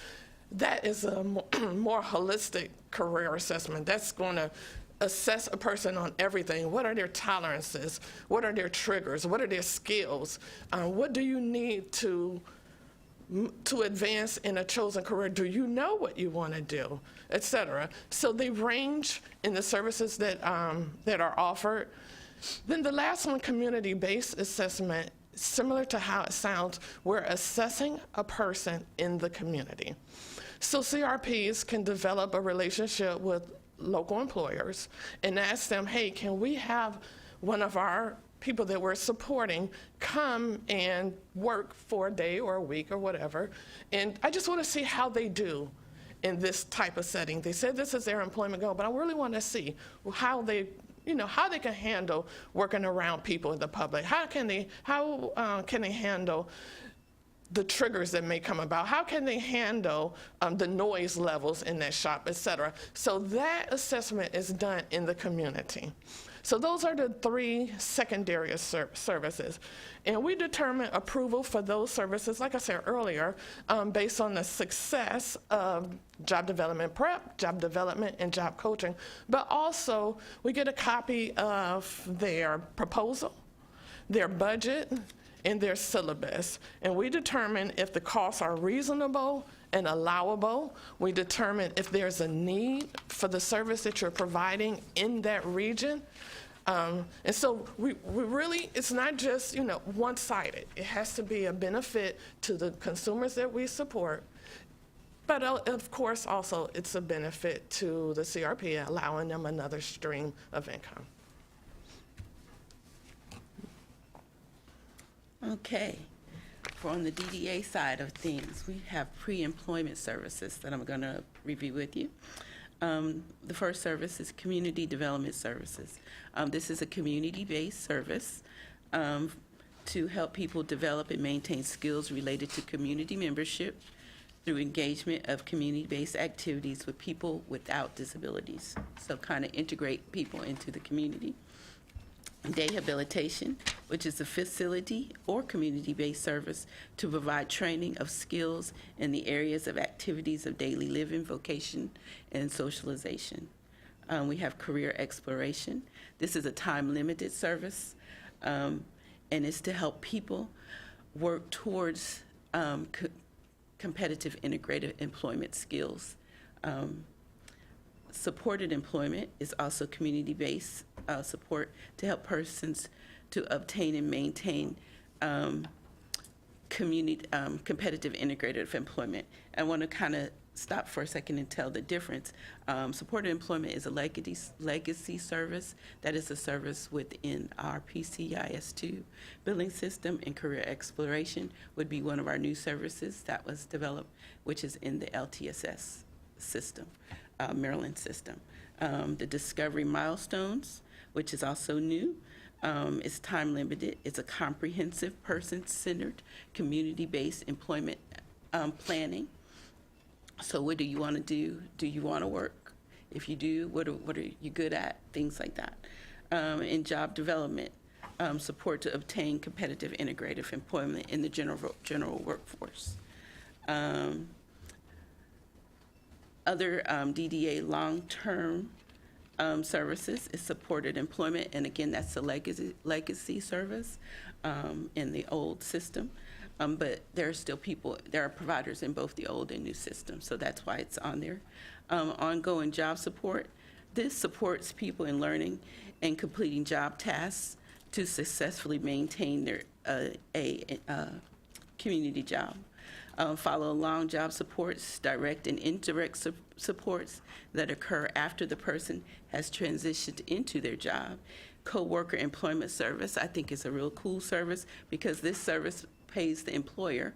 that is a more holistic career assessment. That's going to assess a person on everything. What are their tolerances? What are their triggers? What are their skills? What do you need to advance in a chosen career? Do you know what you want to do, et cetera? So they range in the services that are offered. Then the last one, community-based assessment, similar to how it sounds, we're assessing a person in the community. So CRPs can develop a relationship with local employers and ask them, hey, can we have one of our people that we're supporting come and work for a day or a week or whatever, and I just want to see how they do in this type of setting. They said this is their employment goal, but I really want to see how they can handle working around people in the public. How can they handle the triggers that may come about? How can they handle the noise levels in that shop, et cetera? So that assessment is done in the community. So those are the three secondary services. And we determine approval for those services, like I said earlier, based on the success of job development prep, job development, and job coaching. But also, we get a copy of their proposal, their budget, and their syllabus. And we determine if the costs are reasonable and allowable. We determine if there's a need for the service that you're providing in that region. And so we really, it's not just, one-sided. It has to be a benefit to the consumers that we support. But of course, also, it's a benefit to the CRP, allowing them another stream of income. Okay. On the DDA side of things, we have pre-employment services that I'm going to review with you. The first service is Community Development Services. This is a community-based service to help people develop and maintain skills related to community membership through engagement of community-based activities with people without disabilities. So kind of integrate people into the community. Rehabilitation, which is a facility or community-based service to provide training of skills in the areas of activities of daily living, vocation, and socialization. We have career exploration. This is a time-limited service, and it's to help people work towards competitive integrated employment skills. Supported employment is also community-based support to help persons to obtain and maintain competitive integrated employment. I want to kind of stop for a second and tell the difference. Supported employment is a legacy service. That is a service within our PCIS2 billing system, and career exploration would be one of our new services that was developed, which is in the LTSS system. Maryland system. The Discovery Milestones, which is also new, is time limited. It's a comprehensive, person-centered, community-based employment planning. So what do you want to do? Do you want to work? If you do, what are you good at? Things like that. In job development, support to obtain competitive integrative employment in the general workforce. Other DDA long-term services is supported employment, and again, that's a legacy service in the old system. But there are still there are providers in both the old and new system, so that's why it's on there. Ongoing job support. This supports people in learning and completing job tasks to successfully maintain their community job. Follow along job supports, direct and indirect supports that occur after the person has transitioned into their job. Co-worker employment service, I think is a real cool service because this service pays the employer,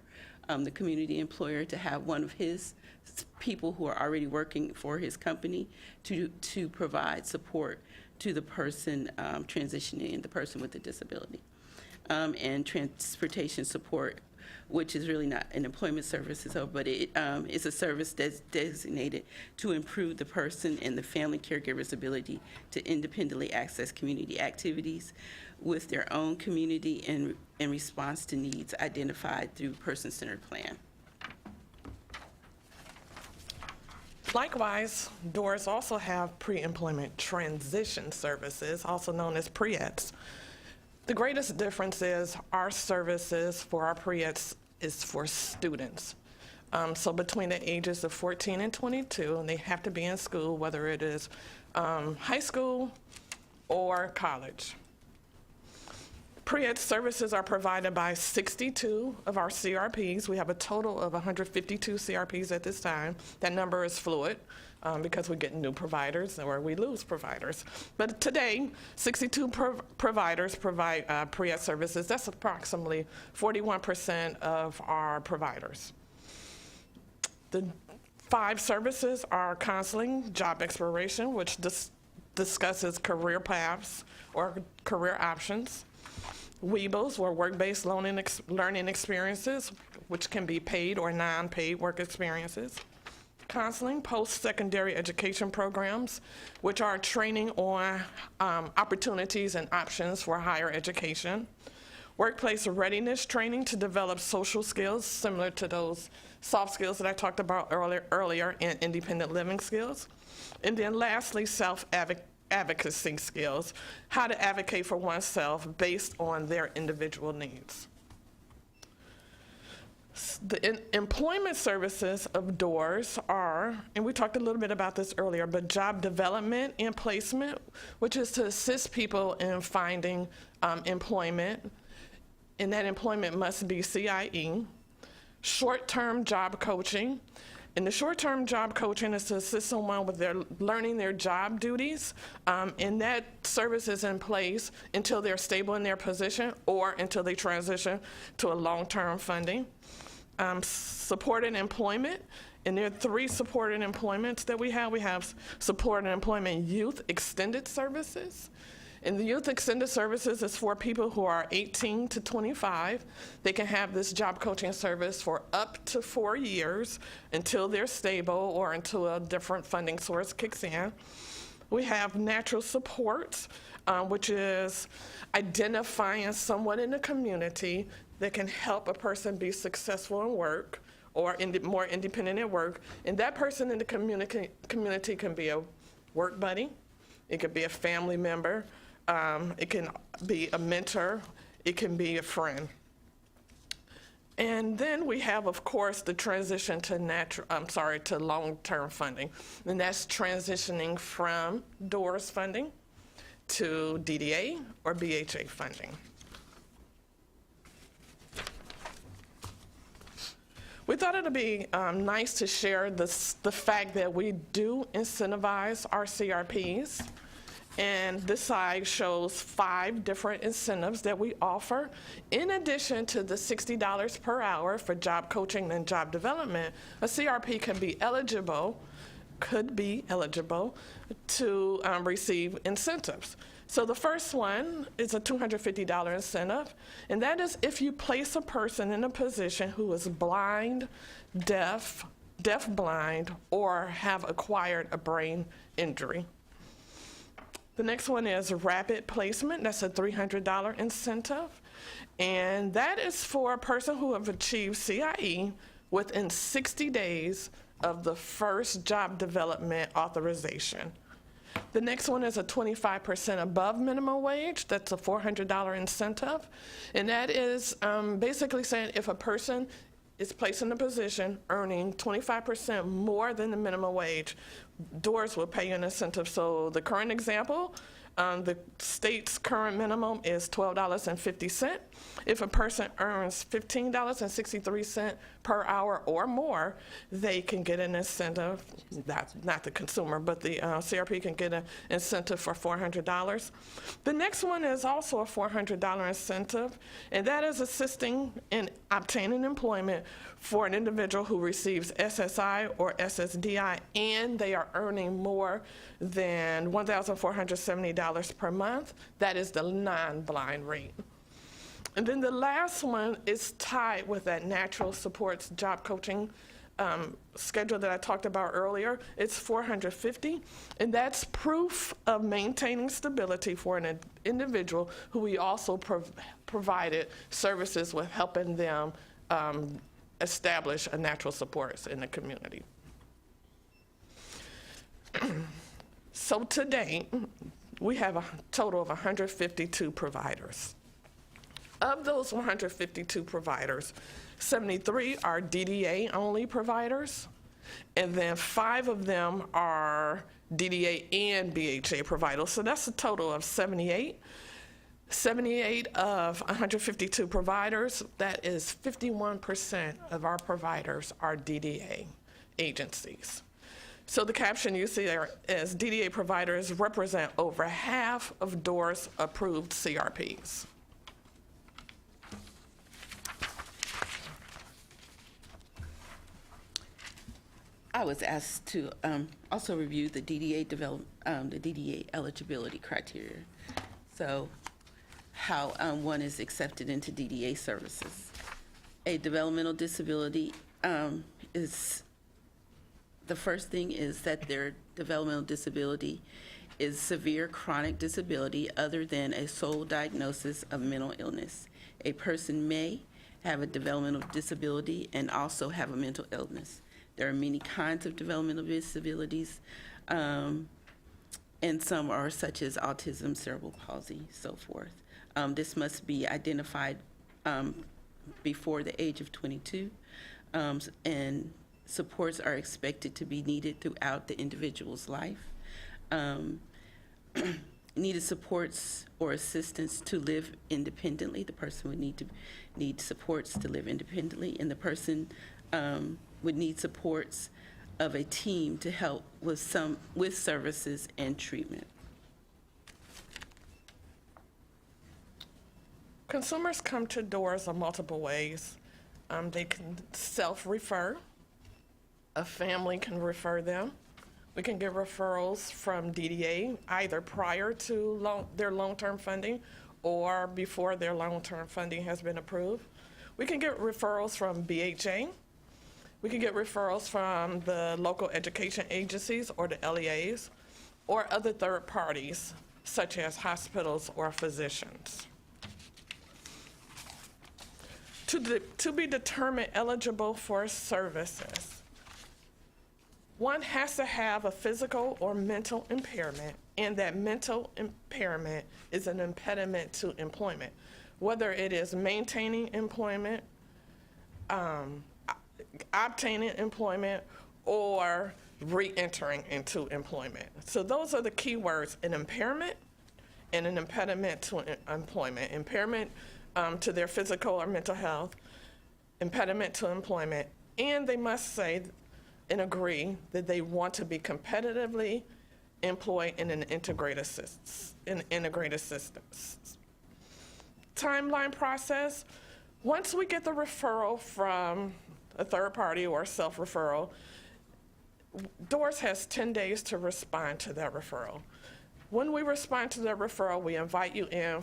the community employer, to have one of his people who are already working for his company to provide support to the person transitioning, the person with a disability. And transportation support which is really not an employment service, but it is a service that's designated to improve the person and the family caregiver's ability to independently access community activities with their own community in response to needs identified through person-centered plan. Likewise, DORS also have pre-employment transition services, also known as pre-ETs. The greatest difference is our services for our pre-ETs is for students. So between the ages of 14 and 22, and they have to be in school, whether it is high school or college. Pre-ed services are provided by 62 of our CRPs. We have a total of 152 CRPs at this time. That number is fluid because we get new providers or we lose providers. But today, 62 providers provide pre-ed services. That's approximately 41% of our providers. The 5 services are counseling, job exploration, which discusses career paths or career options. WEBOs, or work-based learning experiences, which can be paid or non-paid work experiences. Counseling, post-secondary education programs, which are training on opportunities and options for higher education. Workplace readiness training to develop social skills similar to those soft skills that I talked about earlier and independent living skills. And then lastly, self-advocacy skills, how to advocate for oneself based on their individual needs. The employment services of DORS are, and we talked a little bit about this earlier, but job development and placement, which is to assist people in finding employment, and that employment must be CIE. Short-term job coaching. And the short-term job coaching is to assist someone with learning their job duties, and that service is in place until they're stable in their position or until they transition to a long-term funding. Supported employment, and there are 3 supported employments that we have. We have supported employment youth extended services. And the youth extended services is for people who are 18 to 25. They can have this job coaching service for up to 4 years until they're stable or until a different funding source kicks in. We have natural supports, which is identifying someone in the community that can help a person be successful in work or more independent at work. And that person in the community can be a work buddy, it could be a family member, it can be a mentor, it can be a friend. And then we have, of course, the transition to long-term funding. And that's transitioning from DORS funding to DDA or BHA funding. We thought it would be nice to share the fact that we do incentivize our CRPs. And this slide shows 5 different incentives that we offer. In addition to the $60 per hour for job coaching and job development, a CRP could be eligible to receive incentives. So the first one is a $250 incentive, and that is if you place a person in a position who is blind, deaf-blind, or have acquired a brain injury. The next one is rapid placement. That's a $300 incentive. And that is for a person who have achieved CIE within 60 days of the first job development authorization. The next one is a 25% above minimum wage. That's a $400 incentive. And that is basically saying if a person is placed in a position earning 25% more than the minimum wage, DORS will pay you an incentive. So the current example, the state's current minimum is $12.50. If a person earns $15.63 per hour or more, they can get an incentive, not the consumer, but the CRP can get an incentive for $400. The next one is also a $400 incentive, and that is assisting in obtaining employment for an individual who receives SSI or SSDI, and they are earning more than $1,470 per month. That is the non-blind rate. And then the last one is tied with that natural supports job coaching schedule that I talked about earlier. It's 450, and that's proof of maintaining stability for an individual who we also provided services with helping them establish a natural supports in the community. So today, we have a total of 152 providers. Of those 152 providers, 73 are DDA-only providers, and then 5 of them are DDA and BHA providers. So that's a total of 78. 78 of 152 providers, that is 51% of our providers are DDA agencies. So the caption you see there is DDA providers represent over half of DORS approved CRPs. I was asked to also review the DDA eligibility criteria. So how one is accepted into DDA services. A developmental disability is, the first thing is that their developmental disability is severe chronic disability other than a sole diagnosis of mental illness. A person may have a developmental disability and also have a mental illness. There are many kinds of developmental disabilities, and some are such as autism, cerebral palsy, so forth. This must be identified before the age of 22, and supports are expected to be needed throughout the individual's life. Needed supports or assistance to live independently. The person would need supports to live independently, and the person would need supports of a team to help with services and treatment. Consumers come to DORS in multiple ways. They can self-refer. A family can refer them. We can get referrals from DDA either prior to their long-term funding or before their long-term funding has been approved. We can get referrals from BHA. We can get referrals from the local education agencies or the LEAs or other third parties such as hospitals or physicians. To be determined eligible for services, one has to have a physical or mental impairment, and that mental impairment is an impediment to employment, whether it is maintaining employment, obtaining employment, or re-entering into employment. So those are the key words: an impairment and an impediment to employment. Impairment to their physical or mental health, impediment to employment, and they must say and agree that they want to be competitively employed in an integrated system. Timeline process: once we get the referral from a third party or self-referral, DORS has 10 days to respond to that referral. When we respond to that referral, we invite you in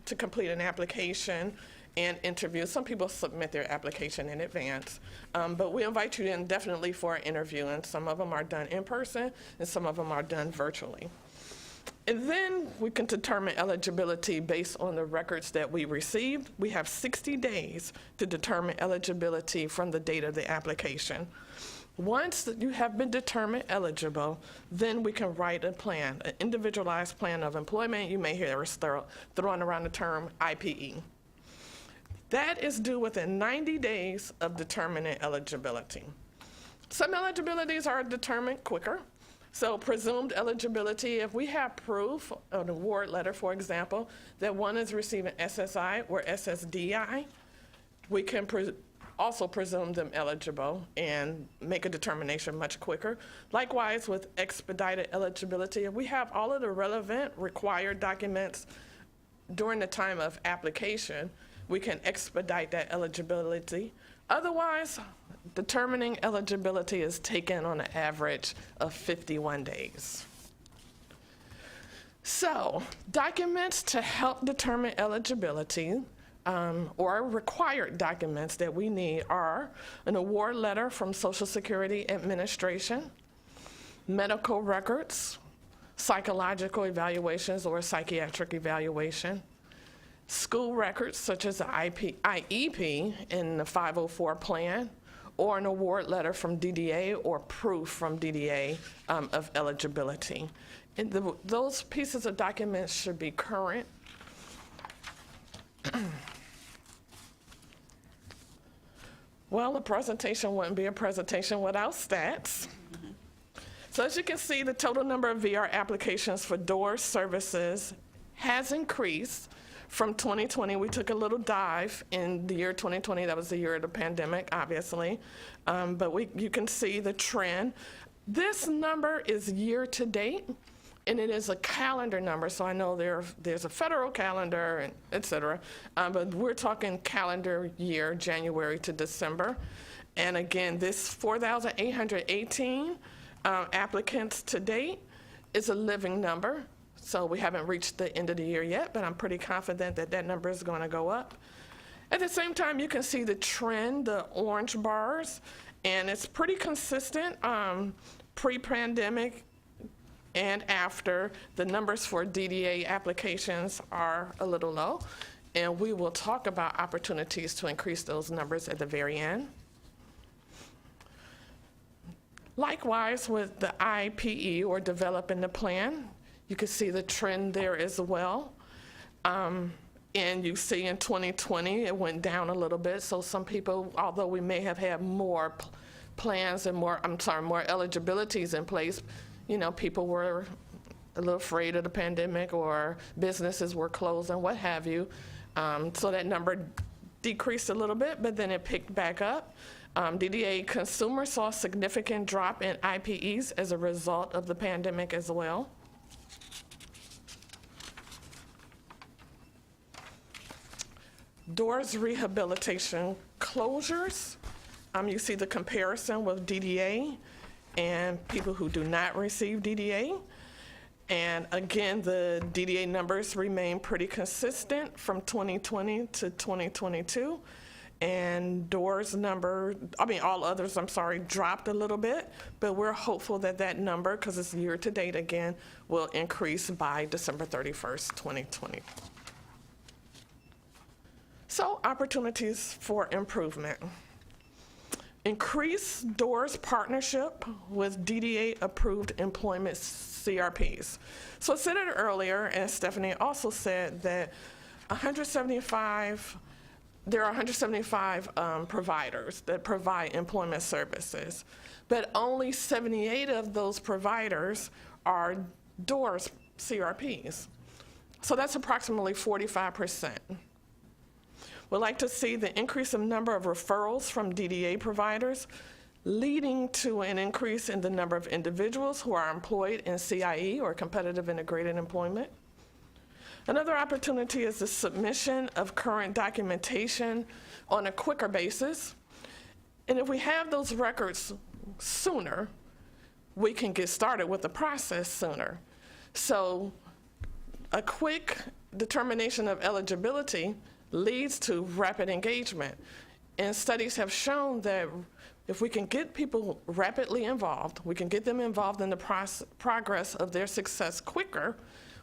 to complete an application and interview. Some people submit their application in advance, but we invite you in definitely for an interview, and some of them are done in person and some of them are done virtually. And then we can determine eligibility based on the records that we received. We have 60 days to determine eligibility from the date of the application. Once you have been determined eligible, then we can write a plan, an individualized plan of employment. You may hear us throwing around the term IPE. That is due within 90 days of determining eligibility. Some eligibilities are determined quicker. So presumed eligibility, if we have proof, an award letter, for example, that one is receiving SSI or SSDI, we can also presume them eligible and make a determination much quicker. Likewise, with expedited eligibility, if we have all of the relevant required documents during the time of application, we can expedite that eligibility. Otherwise, determining eligibility is taken on an average of 51 days. So, documents to help determine eligibility or required documents that we need are an award letter from Social Security Administration, medical records, psychological evaluations or psychiatric evaluation, school records such as the IEP in the 504 plan, or an award letter from DDA or proof from DDA of eligibility. And those pieces of documents should be current. Well, a presentation wouldn't be a presentation without stats. So as you can see, the total number of VR applications for DORS services has increased from 2020. We took a little dive in the year 2020. That was the year of the pandemic, obviously. But you can see the trend. This number is year to date, and it is a calendar number. So I know there's a federal calendar, and et cetera. But we're talking calendar year, January to December. And again, this 4,818 applicants to date is a living number. So we haven't reached the end of the year yet, but I'm pretty confident that that number is going to go up. At the same time, you can see the trend, the orange bars, and it's pretty consistent pre-pandemic and after. The numbers for DDA applications are a little low, and we will talk about opportunities to increase those numbers at the very end. Likewise, with the IPE, or developing the plan, you can see the trend there as well. And you see in 2020, it went down a little bit. So some people, although we may have had more plans and more eligibilities in place, you know, people were a little afraid of the pandemic, or businesses were closed and what have you. So that number decreased a little bit, but then it picked back up. DDA consumers saw a significant drop in IPEs as a result of the pandemic as well. DORS rehabilitation closures. You see the comparison with DDA and people who do not receive DDA. And again, the DDA numbers remain pretty consistent from 2020 to 2022. And DORS number, all others, dropped a little bit, but we're hopeful that that number, because it's year to date again, will increase by December 31st, 2020. So opportunities for improvement. Increase DORS partnership with DDA-approved employment CRPs. So I said it earlier, and Stephanie also said that there are 175 providers that provide employment services, but only 78 of those providers are DORS CRPs. So that's approximately 45%. We'd like to see the increase in number of referrals from DDA providers, leading to an increase in the number of individuals who are employed in CIE, or competitive integrated employment. Another opportunity is the submission of current documentation on a quicker basis. And if we have those records sooner, we can get started with the process sooner. So a quick determination of eligibility leads to rapid engagement. And studies have shown that if we can get people rapidly involved, we can get them involved in the progress of their success quicker,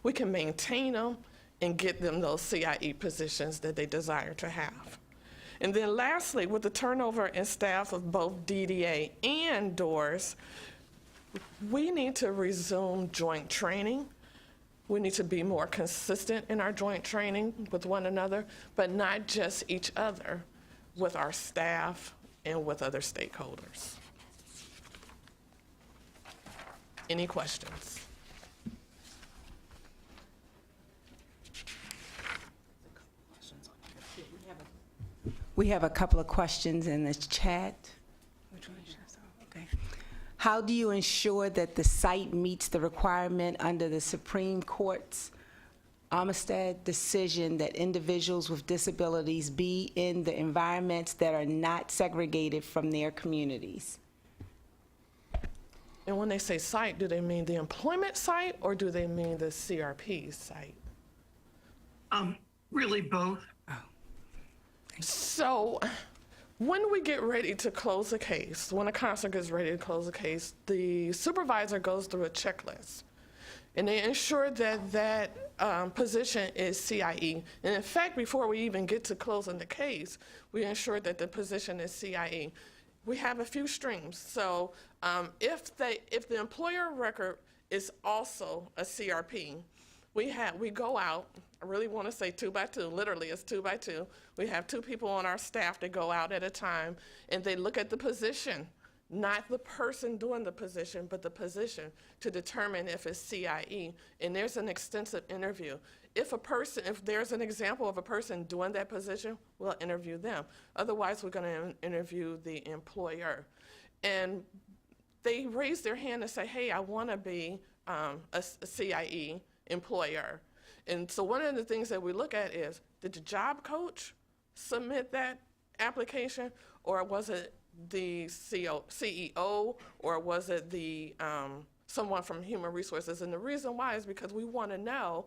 we can maintain them and get them those CIE positions that they desire to have. And then lastly, with the turnover in staff of both DDA and DORS, we need to resume joint training. We need to be more consistent in our joint training with one another, but not just each other, with our staff and with other stakeholders. Any questions? We have a couple of questions in the chat. Okay. How do you ensure that the site meets the requirement under the Supreme Court's Armistead decision that individuals with disabilities be in the environments that are not segregated from their communities? And when they say site, do they mean the employment site, or do they mean the CRP site? Really both. Oh, So, when we get ready to close a case, when a counselor gets ready to close a case, the supervisor goes through a checklist. And they ensure that that position is CIE. And in fact, before we even get to closing the case, we ensure that the position is CIE. We have a few streams. So if the employer record is also a CRP, we go out, I really want to say 2 by 2, literally it's 2 by 2. We have 2 people on our staff that go out at a time, and they look at the position, not the person doing the position, but the position, to determine if it's CIE. And there's an extensive interview. If there's an example of a person doing that position, we'll interview them. Otherwise, we're going to interview the employer. And they raise their hand and say, hey, I want to be a CIE employer. And so one of the things that we look at is, did the job coach submit that application, or was it the CEO, or was it the someone from Human Resources? And the reason why is because we want to know,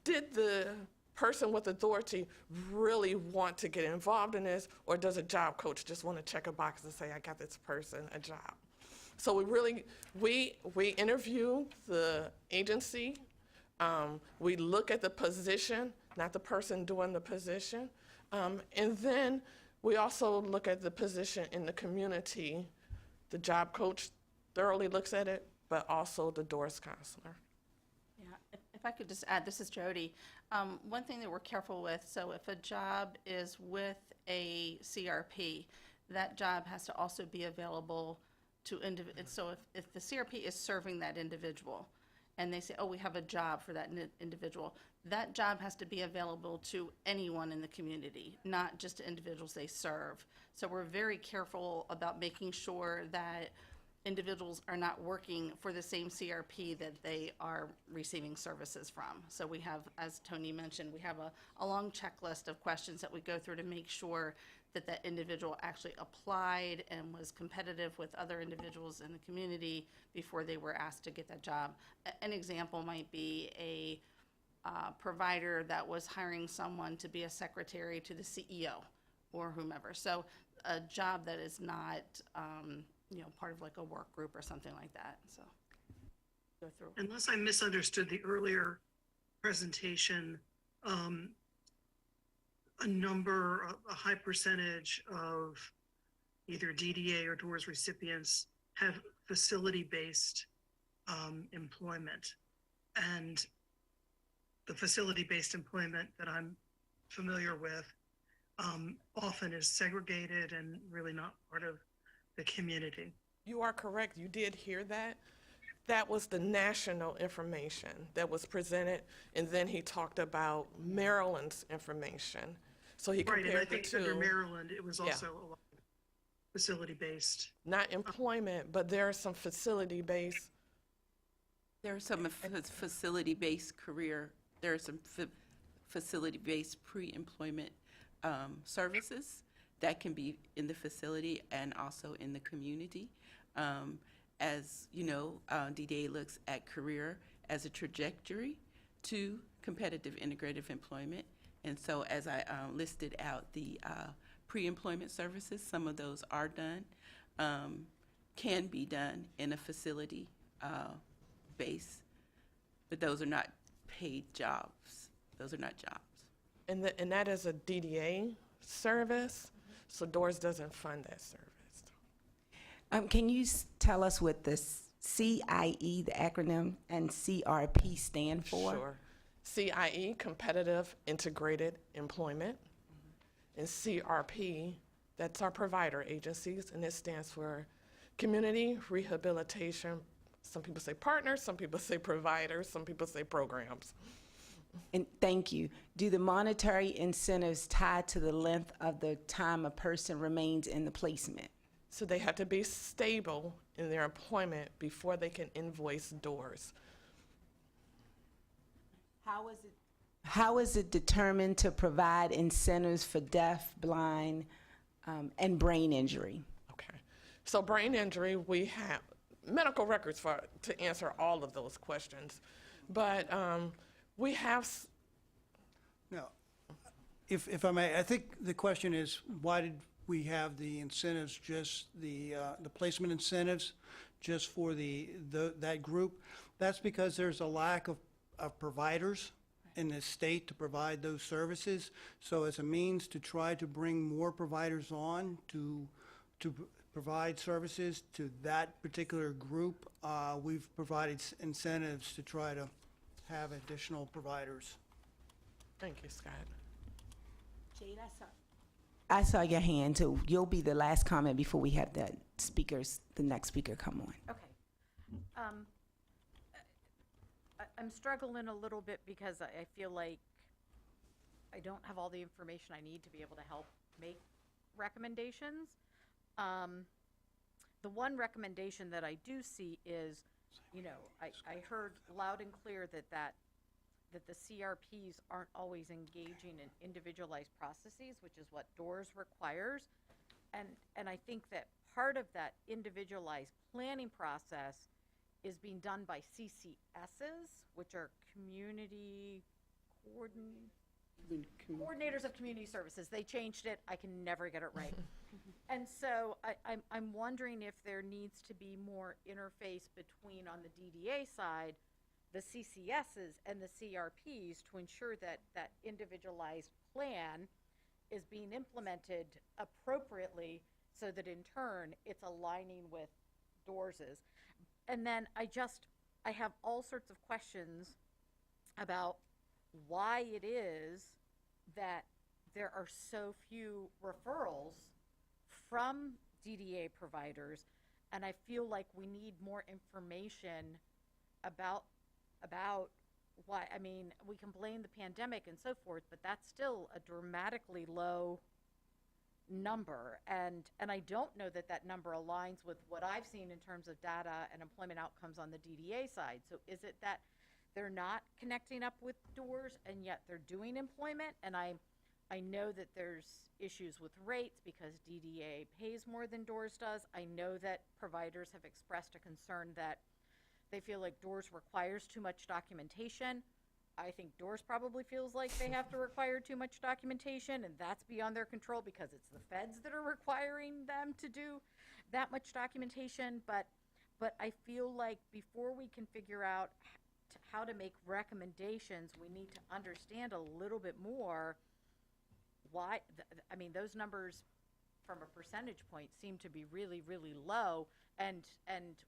did the person with authority really want to get involved in this, or does a job coach just want to check a box and say, I got this person a job? So we interview the agency, we look at the position, not the person doing the position, and then we also look at the position in the community. The job coach thoroughly looks at it, but also the DORS counselor. Yeah, if I could just add, this is Jody. One thing that we're careful with, so if a job is with a CRP, that job has to also be available to so if the CRP is serving that individual and they say, oh, we have a job for that individual, that job has to be available to anyone in the community, not just to individuals they serve. So we're very careful about making sure that individuals are not working for the same CRP that they are receiving services from. So we have, as Tony mentioned, we have a long checklist of questions that we go through to make sure that that individual actually applied and was competitive with other individuals in the community before they were asked to get that job. An example might be a provider that was hiring someone to be a secretary to the CEO or whomever. So a job that is not, part of like a work group or something like that. So go through. Unless I misunderstood the earlier presentation, a high percentage of either DDA or DORS recipients have facility-based employment. And the facility-based employment that I'm familiar with often is segregated and really not part of the community. You are correct. You did hear that. That was the national information that was presented, and then he talked about Maryland's information. So he compared and I think the two. under Maryland, it was also a lot of facility-based. Not employment, but there are some facility-based. There are some facility-based career, there are some facility-based pre-employment services that can be in the facility and also in the community. As you know, DDA looks at career as a trajectory to competitive integrative employment. And so as I listed out the pre-employment services, some of those are done, can be done in a facility base, but those are not paid jobs. Those are not jobs. And that is a DDA service, so DORS doesn't fund that service. Can you tell us what the CIE, the acronym, and CRP stand for? Sure. CIE, Competitive Integrated Employment, and CRP, that's our provider agencies, and it stands for Community Rehabilitation. Some people say partners, some people say providers, some people say programs. And thank you. Do the monetary incentives tie to the length of the time a person remains in the placement? So they have to be stable in their employment before they can invoice DORS. How is it determined to provide incentives for deaf, blind, and brain injury? Okay. So brain injury, we have medical records to answer all of those questions. But we have... No, If I may, I think the question is, why did we have the incentives, just the placement incentives, just for that group? That's because there's a lack of providers in the state to provide those services. So as a means to try to bring more providers on to provide services to that particular group, we've provided incentives to try to have additional providers. Thank you, Scott. Jade, I saw your hand, so you'll be the last comment before we have the next speaker come on. Okay. I'm struggling a little bit because I feel like I don't have all the information I need to be able to help make recommendations. The one recommendation that I do see is, I heard loud and clear that the CRPs aren't always engaging in individualized processes, which is what DORS requires. And I think that part of that individualized planning process is being done by CCSs, which are community coordinators of community services. They changed it. I can never get it right. And so I'm wondering if there needs to be more interface between, on the DDA side, the CCSs and the CRPs to ensure that that individualized plan is being implemented appropriately so that in turn it's aligning with DORS's. And then I have all sorts of questions about why it is that there are so few referrals from DDA providers, and I feel like we need more information about why. I mean, we can blame the pandemic and so forth, but that's still a dramatically low number, and I don't know that number aligns with what I've seen in terms of data and employment outcomes on the DDA side. So is it that they're not connecting up with DORS and yet they're doing employment? And I know that there's issues with rates because DDA pays more than DORS does. I know that providers have expressed a concern that they feel like DORS requires too much documentation. I think DORS probably feels like they have to require too much documentation, and that's beyond their control because it's the feds that are requiring them to do that much documentation. But I feel like before we can figure out how to make recommendations, we need to understand a little bit more why. I mean, those numbers from a percentage point seem to be really, really low, and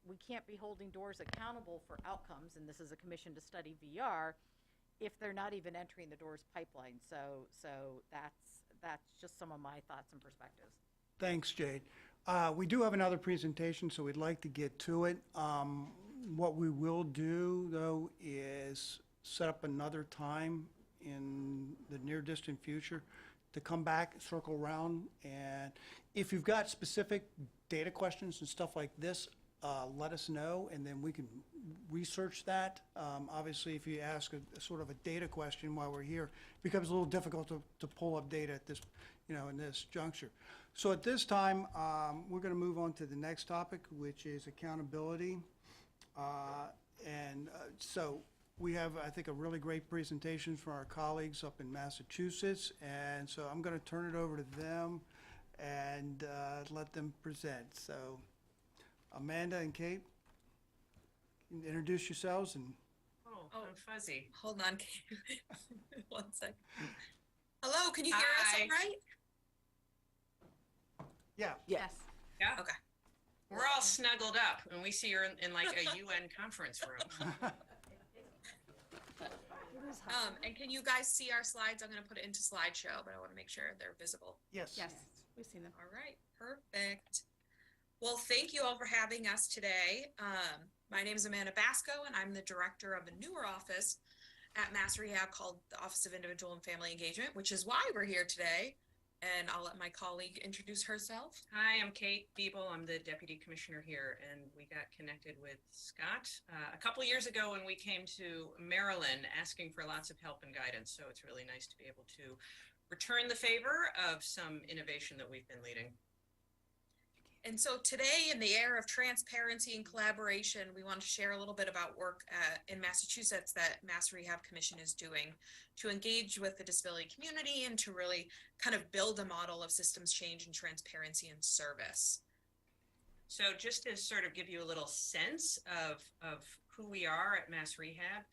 we can't be holding DORS accountable for outcomes, and this is a commission to study VR, if they're not even entering the DORS pipeline. So that's just some of my thoughts and perspectives. Thanks, Jade. We do have another presentation, so we'd like to get to it. What we will do, though, is set up another time in the near distant future to come back, circle around, and if you've got specific data questions and stuff like this, let us know, and then we can research that. Obviously, if you ask a sort of a data question while we're here, it becomes a little difficult to pull up data at this, in this juncture. So at this time, we're going to move on to the next topic, which is accountability. So we have, I think, a really great presentation from our colleagues up in Massachusetts, and so I'm going to turn it over to them and let them present. So Amanda and Kate, can you introduce yourselves and. Oh, I'm fuzzy. Hold on, Kate. 1 second. Hello, can you hear us all right? Yeah. Yes. Yeah. Okay. We're all snuggled up, and we see you're in like a UN conference room. And can you guys see our slides? I'm going to put it into slideshow, but I want to make sure they're visible. Yes. Yes, we've seen them. All right, perfect. Well, thank you all for having us today. My name is Amanda Basco, and I'm the director of a newer office at Mass Rehab called the Office of Individual and Family Engagement, which is why we're here today. And I'll let my colleague introduce herself. Hi, I'm Kate Biebel. I'm the deputy commissioner here, and we got connected with Scott a couple years ago when we came to Maryland asking for lots of help and guidance. So it's really nice to be able to return the favor of some innovation that we've been leading. And so today, in the era of transparency and collaboration, we want to share a little bit about work in Massachusetts that Mass Rehab Commission is doing to engage with the disability community and to really kind of build a model of systems change and transparency and service. So just to sort of give you a little sense of who we are at Mass Rehab,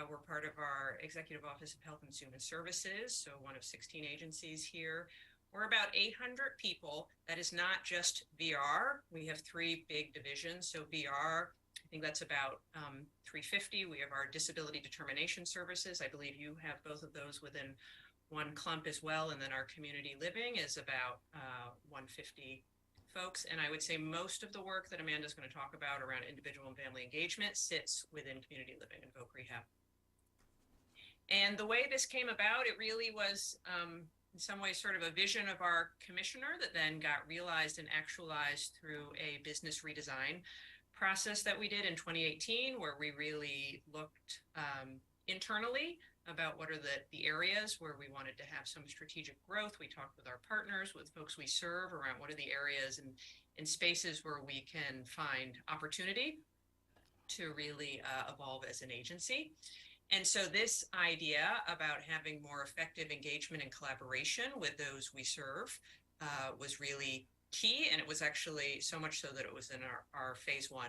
we're part of our Executive Office of Health and Human Services, so one of 16 agencies here. We're about 800 people. That is not just VR. We have 3 big divisions. So VR, I think that's about 350. We have our disability determination services. I believe you have both of those within one clump as well. And then our community living is about 150 folks. And I would say most of the work that Amanda's going to talk about around individual and family engagement sits within community living and voc rehab. And the way this came about, it really was in some ways sort of a vision of our commissioner that then got realized and actualized through a business redesign process that we did in 2018, where we really looked internally about what are the areas where we wanted to have some strategic growth. We talked with our partners, with folks we serve around what are the areas and spaces where we can find opportunity to really evolve as an agency. And so this idea about having more effective engagement and collaboration with those we serve was really key. And it was actually so much so that it was in our phase 1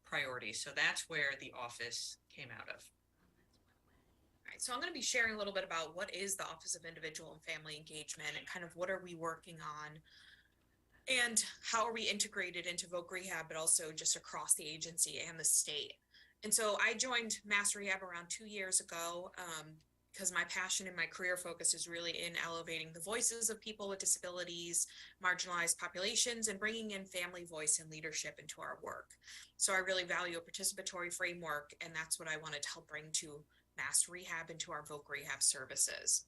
priorities. So that's where the office came out of. All right, so I'm going to be sharing a little bit about what is the Office of Individual and Family Engagement and kind of what are we working on and how are we integrated into voc rehab, but also just across the agency and the state. And so I joined Mass Rehab around 2 years ago because my passion and my career focus is really in elevating the voices of people with disabilities, marginalized populations, and bringing in family voice and leadership into our work. So I really value a participatory framework, and that's what I wanted to help bring to Mass Rehab and to our voc rehab services.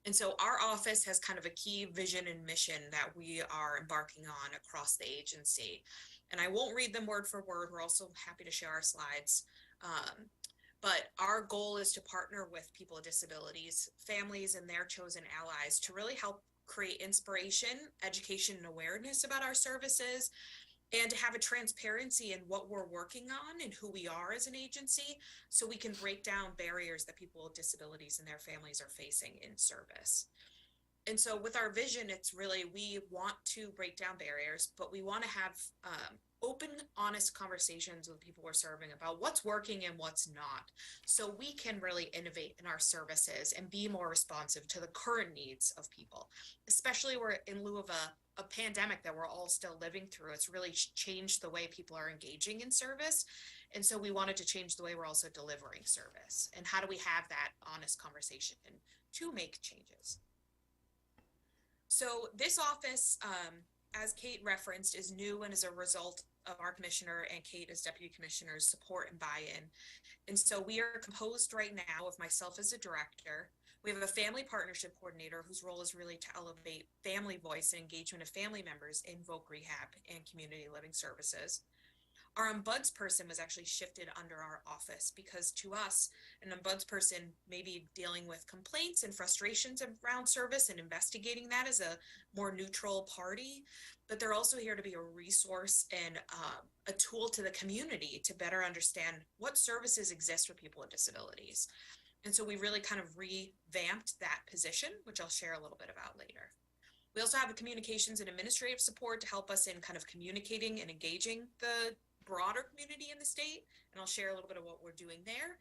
And so our office has kind of a key vision and mission that we are embarking on across the agency. And I won't read them word for word. We're also happy to share our slides. But our goal is to partner with people with disabilities, families, and their chosen allies to really help create inspiration, education, and awareness about our services, and to have a transparency in what we're working on and who we are as an agency so we can break down barriers that people with disabilities and their families are facing in service. And so with our vision, it's really, we want to break down barriers, but we want to have open, honest conversations with people we're serving about what's working and what's not. So we can really innovate in our services and be more responsive to the current needs of people, especially we're in lieu of a pandemic that we're all still living through. It's really changed the way people are engaging in service. And so we wanted to change the way we're also delivering service. And how do we have that honest conversation to make changes? So this office, as Kate referenced, is new and is a result of our commissioner and Kate as deputy commissioner's support and buy-in. And so we are composed right now of myself as a director. We have a family partnership coordinator whose role is really to elevate family voice and engagement of family members in voc rehab and community living services. Our ombudsperson was actually shifted under our office because to us, an ombudsperson may be dealing with complaints and frustrations around service and investigating that as a more neutral party, but they're also here to be a resource and a tool to the community to better understand what services exist for people with disabilities. And so we really kind of revamped that position, which I'll share a little bit about later. We also have a communications and administrative support to help us in kind of communicating and engaging the broader community in the state, and I'll share a little bit of what we're doing there.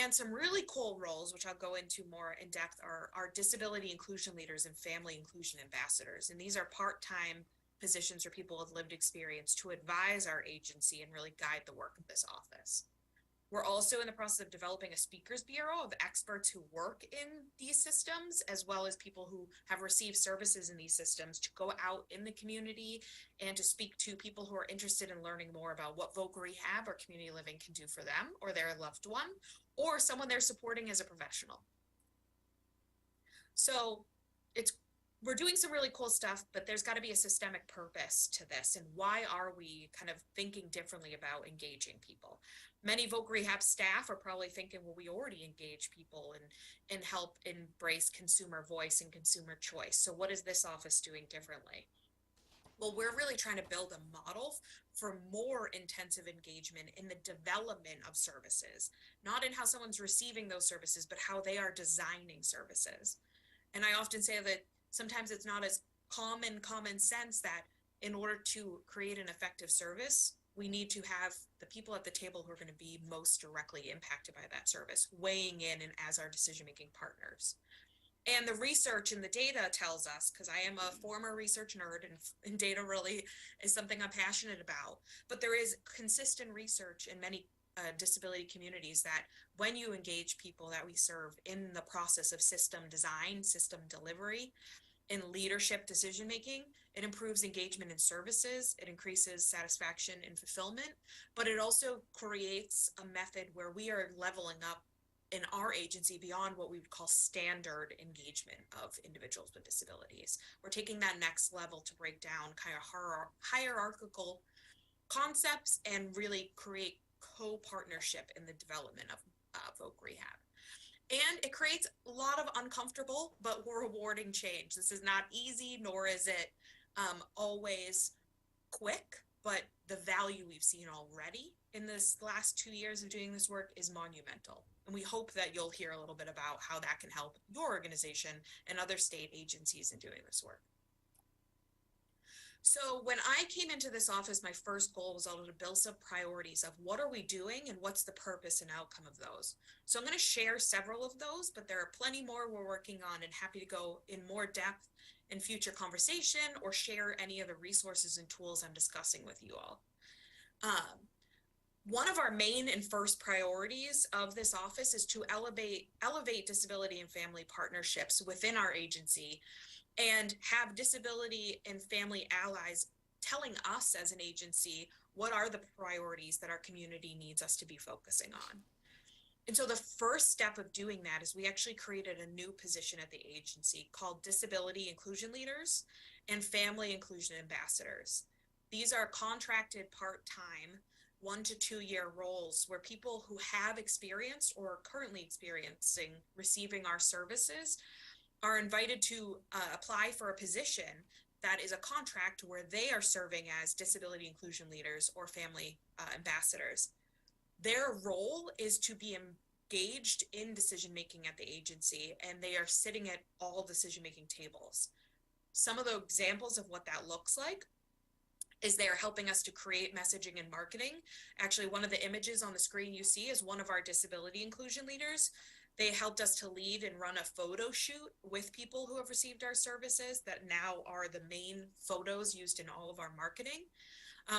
And some really cool roles, which I'll go into more in depth, are our disability inclusion leaders and family inclusion ambassadors. And these are part-time positions for people with lived experience to advise our agency and really guide the work of this office. We're also in the process of developing a speakers bureau of experts who work in these systems, as well as people who have received services in these systems to go out in the community and to speak to people who are interested in learning more about what voc rehab or community living can do for them or their loved one, or someone they're supporting as a professional. So we're doing some really cool stuff, but there's got to be a systemic purpose to this. And why are we kind of thinking differently about engaging people? Many voc rehab staff are probably thinking, well, we already engage people and help embrace consumer voice and consumer choice. So what is this office doing differently? Well, we're really trying to build a model for more intensive engagement in the development of services, not in how someone's receiving those services, but how they are designing services. And I often say that sometimes it's not as common sense that in order to create an effective service, we need to have the people at the table who are going to be most directly impacted by that service weighing in and as our decision-making partners. And the research and the data tells us, because I am a former research nerd and data really is something I'm passionate about, but there is consistent research in many disability communities that when you engage people that we serve in the process of system design, system delivery, in leadership decision making, it improves engagement in services, it increases satisfaction and fulfillment, but it also creates a method where we are leveling up in our agency beyond what we would call standard engagement of individuals with disabilities. We're taking that next level to break down kind of hierarchical concepts and really create co-partnership in the development of voc rehab. And it creates a lot of uncomfortable but rewarding change. This is not easy, nor is it always quick, but the value we've seen already in this last 2 years of doing this work is monumental. And we hope that you'll hear a little bit about how that can help your organization and other state agencies in doing this work. So when I came into this office, my first goal was to build some priorities of what are we doing and what's the purpose and outcome of those. So I'm going to share several of those, but there are plenty more we're working on and happy to go in more depth in future conversation or share any of the resources and tools I'm discussing with you all. One of our main and first priorities of this office is to elevate disability and family partnerships within our agency and have disability and family allies telling us as an agency what are the priorities that our community needs us to be focusing on. And so the first step of doing that is we actually created a new position at the agency called Disability Inclusion Leaders and Family Inclusion Ambassadors. These are contracted part-time 1 to 2 year roles where people who have experienced or are currently experiencing receiving our services are invited to apply for a position that is a contract where they are serving as disability inclusion leaders or family ambassadors. Their role is to be engaged in decision-making at the agency, and they are sitting at all decision-making tables. Some of the examples of what that looks like is they are helping us to create messaging and marketing. Actually, one of the images on the screen you see is one of our disability inclusion leaders. They helped us to lead and run a photo shoot with people who have received our services that now are the main photos used in all of our marketing.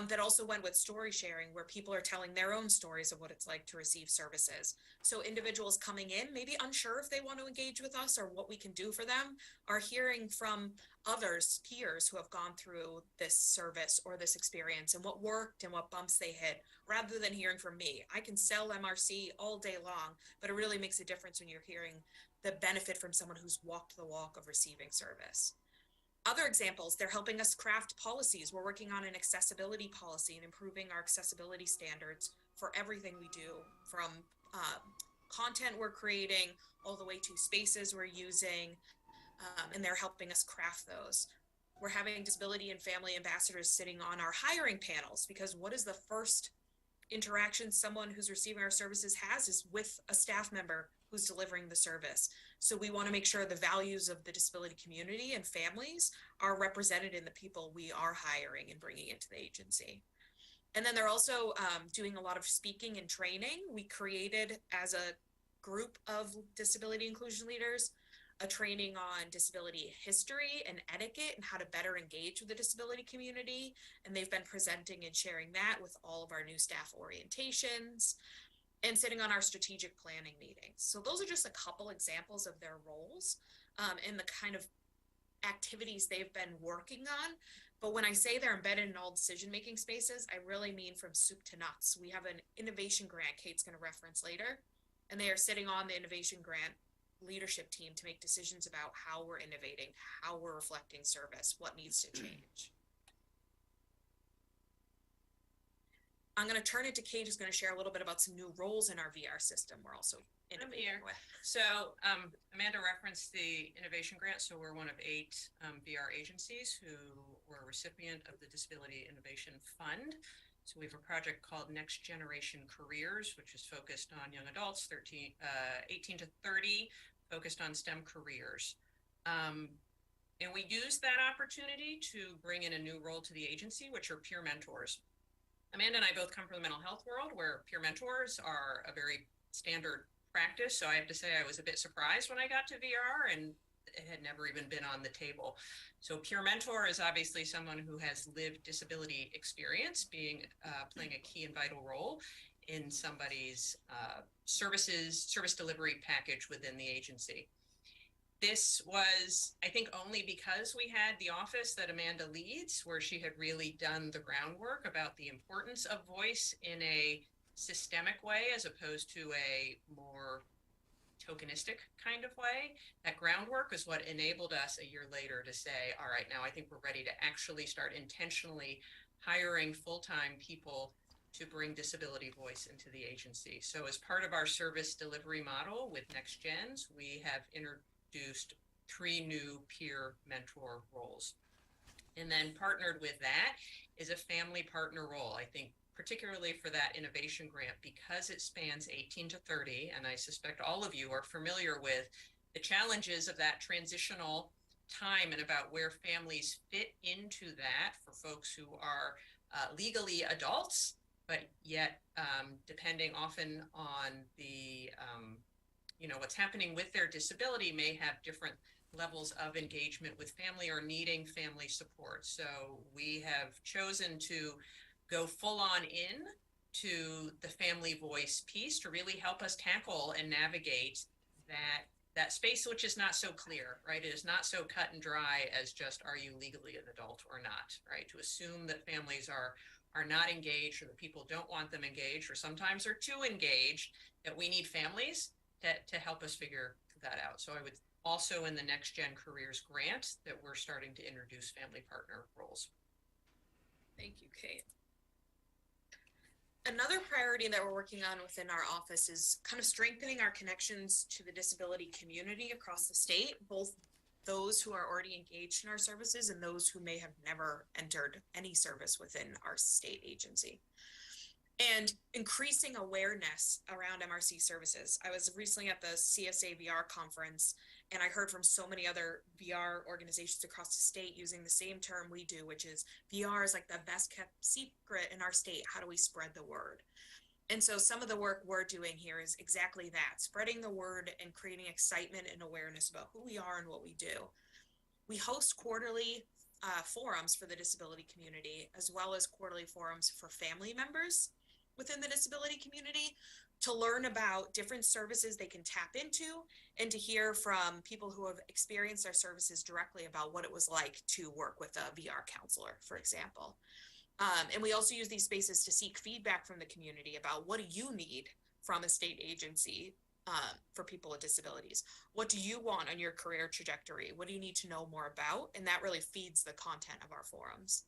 That also went with story sharing, where people are telling their own stories of what it's like to receive services. So individuals coming in, maybe unsure if they want to engage with us or what we can do for them, are hearing from others, peers who have gone through this service or this experience and what worked and what bumps they hit, rather than hearing from me. I can sell MRC all day long, but it really makes a difference when you're hearing the benefit from someone who's walked the walk of receiving service. Other examples, they're helping us craft policies. We're working on an accessibility policy and improving our accessibility standards for everything we do, from content we're creating all the way to spaces we're using, and they're helping us craft those. We're having disability and family ambassadors sitting on our hiring panels, because what is the first interaction someone who's receiving our services has is with a staff member who's delivering the service. So we want to make sure the values of the disability community and families are represented in the people we are hiring and bringing into the agency. And then they're also doing a lot of speaking and training. We created, as a group of disability inclusion leaders, a training on disability history and etiquette and how to better engage with the disability community. And they've been presenting and sharing that with all of our new staff orientations and sitting on our strategic planning meetings. So those are just a couple examples of their roles and the kind of activities they've been working on. But when I say they're embedded in all decision-making spaces, I really mean from soup to nuts. We have an innovation grant Kate's going to reference later, and they are sitting on the innovation grant leadership team to make decisions about how we're innovating, how we're reflecting service, what needs to change. I'm going to turn it to Kate, who's going to share a little bit about some new roles in our VR system we're also innovating with. So Amanda referenced the innovation grant. So we're one of 8 VR agencies who We're a recipient of the Disability Innovation Fund. So we have a project called Next Generation Careers, which is focused on young adults, 18 to 30, focused on STEM careers. And we use that opportunity to bring in a new role to the agency, which are peer mentors. Amanda and I both come from the mental health world, where peer mentors are a very standard practice. So I have to say I was a bit surprised when I got to VR, and it had never even been on the table. So peer mentor is obviously someone who has lived disability experience, playing a key and vital role in somebody's service delivery package within the agency. This was, I think, only because we had the office that Amanda leads, where she had really done the groundwork about the importance of voice in a systemic way, as opposed to a more tokenistic kind of way. That groundwork is what enabled us a year later to say, all right, now I think we're ready to actually start intentionally hiring full-time people to bring disability voice into the agency. So as part of our service delivery model with Next Gens, we have introduced 3 new peer mentor roles. And then partnered with that is a family partner role. I think particularly for that innovation grant, because it spans 18 to 30, and I suspect all of you are familiar with the challenges of that transitional time and about where families fit into that for folks who are legally adults, but yet depending often on the, what's happening with their disability, may have different levels of engagement with family or needing family support. So we have chosen to go full on in to the family voice piece to really help us tackle and navigate that space, which is not so clear, right? It is not so cut and dry as just, are you legally an adult or not, right? To assume that families are not engaged, or that people don't want them engaged, or sometimes are too engaged, that we need families to help us figure that out. So I would also, in the Next Gen Careers grant, that we're starting to introduce family partner roles. Thank you, Kate. Another priority that we're working on within our office is kind of strengthening our connections to the disability community across the state, both those who are already engaged in our services and those who may have never entered any service within our state agency. And increasing awareness around MRC services. I was recently at the CSA VR conference, and I heard from so many other VR organizations across the state using the same term we do, which is VR is like the best kept secret in our state. How do we spread the word? And so some of the work we're doing here is exactly that, spreading the word and creating excitement and awareness about who we are and what we do. We host quarterly forums for the disability community, as well as quarterly forums for family members within the disability community, to learn about different services they can tap into, and to hear from people who have experienced our services directly about what it was like to work with a VR counselor, for example. And we also use these spaces to seek feedback from the community about, what do you need from a state agency for people with disabilities? What do you want on your career trajectory? What do you need to know more about? And that really feeds the content of our forums.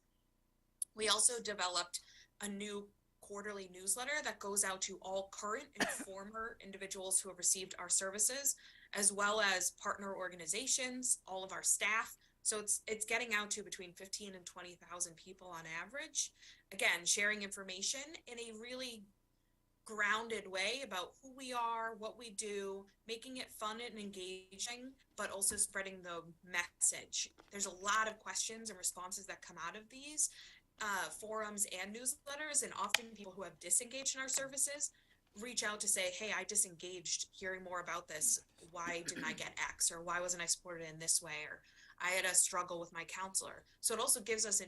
We also developed a new quarterly newsletter that goes out to all current and former individuals who have received our services, as well as partner organizations, all of our staff. So it's getting out to between 15 and 20,000 people on average. Again, sharing information in a really grounded way about who we are, what we do, making it fun and engaging, but also spreading the message. There's a lot of questions and responses that come out of these forums and newsletters, and often people who have disengaged in our services reach out to say, hey, I disengaged hearing more about this. Why didn't I get X? Or why wasn't I supported in this way? Or I had a struggle with my counselor. So it also gives us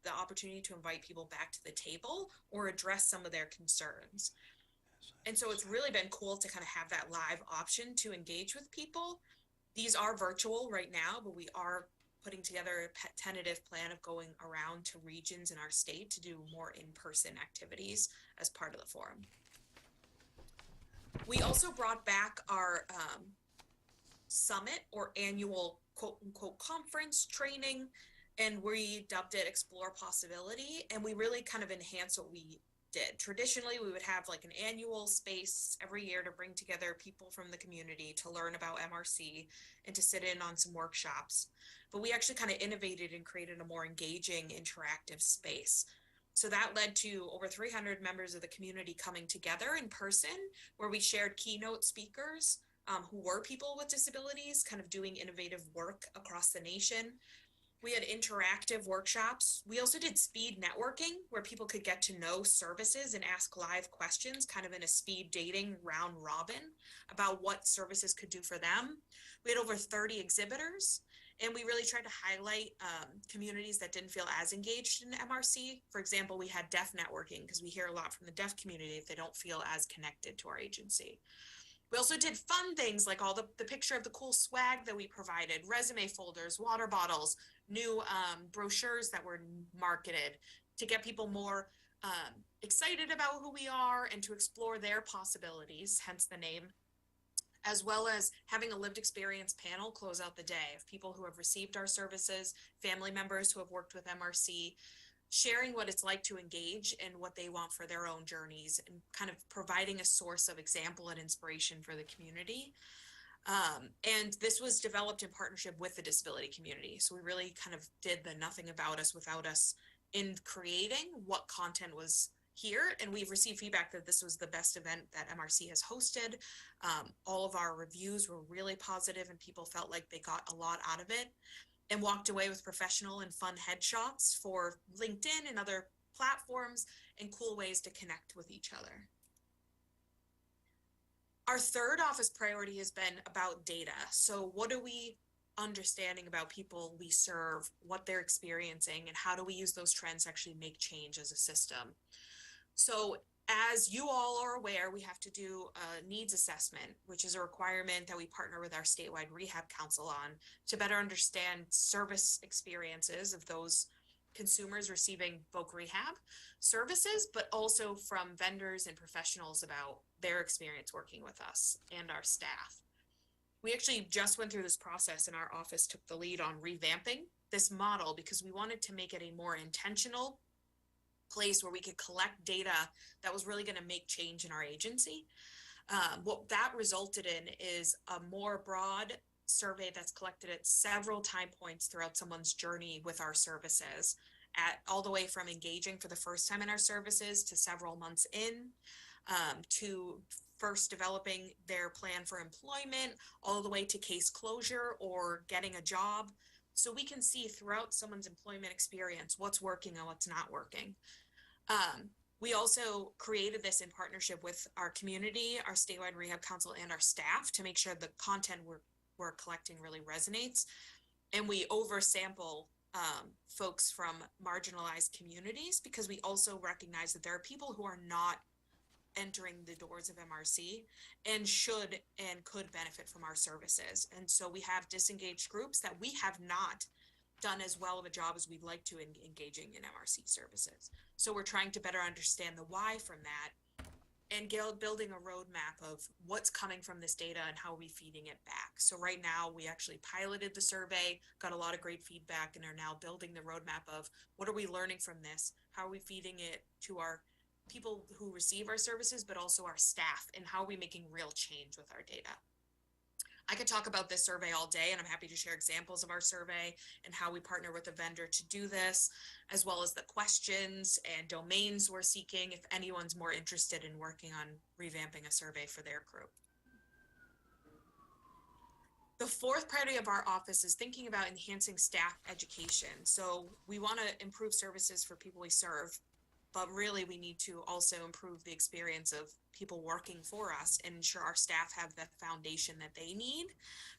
the opportunity to invite people back to the table or address some of their concerns. And so it's really been cool to kind of have that live option to engage with people. These are virtual right now, but we are putting together a tentative plan of going around to regions in our state to do more in-person activities as part of the forum. We also brought back our summit, or annual quote unquote conference training, and we dubbed it Explore Possibility. And we really kind of enhanced what we did. Traditionally, we would have like an annual space every year to bring together people from the community to learn about MRC and to sit in on some workshops. But we actually kind of innovated and created a more engaging, interactive space. So that led to over 300 members of the community coming together in person, where we shared keynote speakers who were people with disabilities, kind of doing innovative work across the nation. We had interactive workshops. We also did speed networking, where people could get to know services and ask live questions, kind of in a speed dating round robin about what services could do for them. We had over 30 exhibitors, and we really tried to highlight communities that didn't feel as engaged in MRC. For example, we had deaf networking, because we hear a lot from the deaf community if they don't feel as connected to our agency. We also did fun things like all the picture of the cool swag that we provided, resume folders, water bottles, new brochures that were marketed to get people more excited about who we are and to explore their possibilities, hence the name, as well as having a lived experience panel close out the day of people who have received our services, family members who have worked with MRC, sharing what it's like to engage and what they want for their own journeys, and kind of providing a source of example and inspiration for the community. And this was developed in partnership with the disability community. So we really kind of did the nothing about us without us in creating what content was here. And we've received feedback that this was the best event that MRC has hosted. All of our reviews were really positive, and people felt like they got a lot out of it and walked away with professional and fun headshots for LinkedIn and other platforms, and cool ways to connect with each other. Our third office priority has been about data. So what are we understanding about people we serve, what they're experiencing, and how do we use those trends to actually make change as a system? So as you all are aware, we have to do a needs assessment, which is a requirement that we partner with our statewide rehab council on to better understand service experiences of those consumers receiving voc rehab services, but also from vendors and professionals about their experience working with us and our staff. We actually just went through this process, and our office took the lead on revamping this model because we wanted to make it a more intentional place where we could collect data that was really going to make change in our agency. What that resulted in is a more broad survey that's collected at several time points throughout someone's journey with our services, at all the way from engaging for the first time in our services to several months in, to first developing their plan for employment, all the way to case closure or getting a job. So we can see throughout someone's employment experience what's working and what's not working. We also created this in partnership with our community, our statewide rehab council, and our staff to make sure the content we're collecting really resonates. And we oversample folks from marginalized communities, because we also recognize that there are people who are not entering the doors of MRC and should and could benefit from our services. And so we have disengaged groups that we have not done as well of a job as we'd like to in engaging in MRC services. So we're trying to better understand the why from that, and building a roadmap of what's coming from this data and how are we feeding it back. So right now we actually piloted the survey, got a lot of great feedback, and are now building the roadmap of what are we learning from this? How are we feeding it to our people who receive our services, but also our staff, and how are we making real change with our data? I could talk about this survey all day, and I'm happy to share examples of our survey and how we partner with a vendor to do this, as well as the questions and domains we're seeking if anyone's more interested in working on revamping a survey for their group. The fourth priority of our office is thinking about enhancing staff education. So we want to improve services for people we serve, but really we need to also improve the experience of people working for us and ensure our staff have the foundation that they need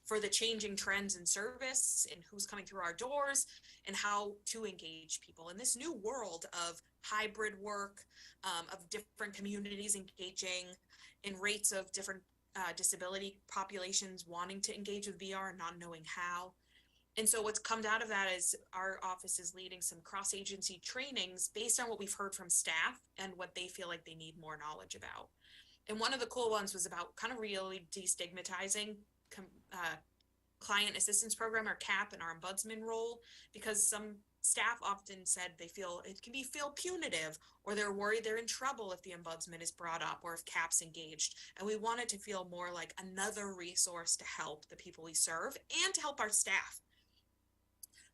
for the changing trends in service and who's coming through our doors and how to engage people in this new world of hybrid work, of different communities engaging in rates of different disability populations wanting to engage with VR and not knowing how. And so what's come out of that is our office is leading some cross-agency trainings based on what we've heard from staff and what they feel like they need more knowledge about. And one of the cool ones was about kind of really destigmatizing client assistance program, or CAP, and our ombudsman role, because some staff often said they feel it can feel punitive, or they're worried they're in trouble if the ombudsman is brought up or if CAP's engaged. And we want it to feel more like another resource to help the people we serve and to help our staff.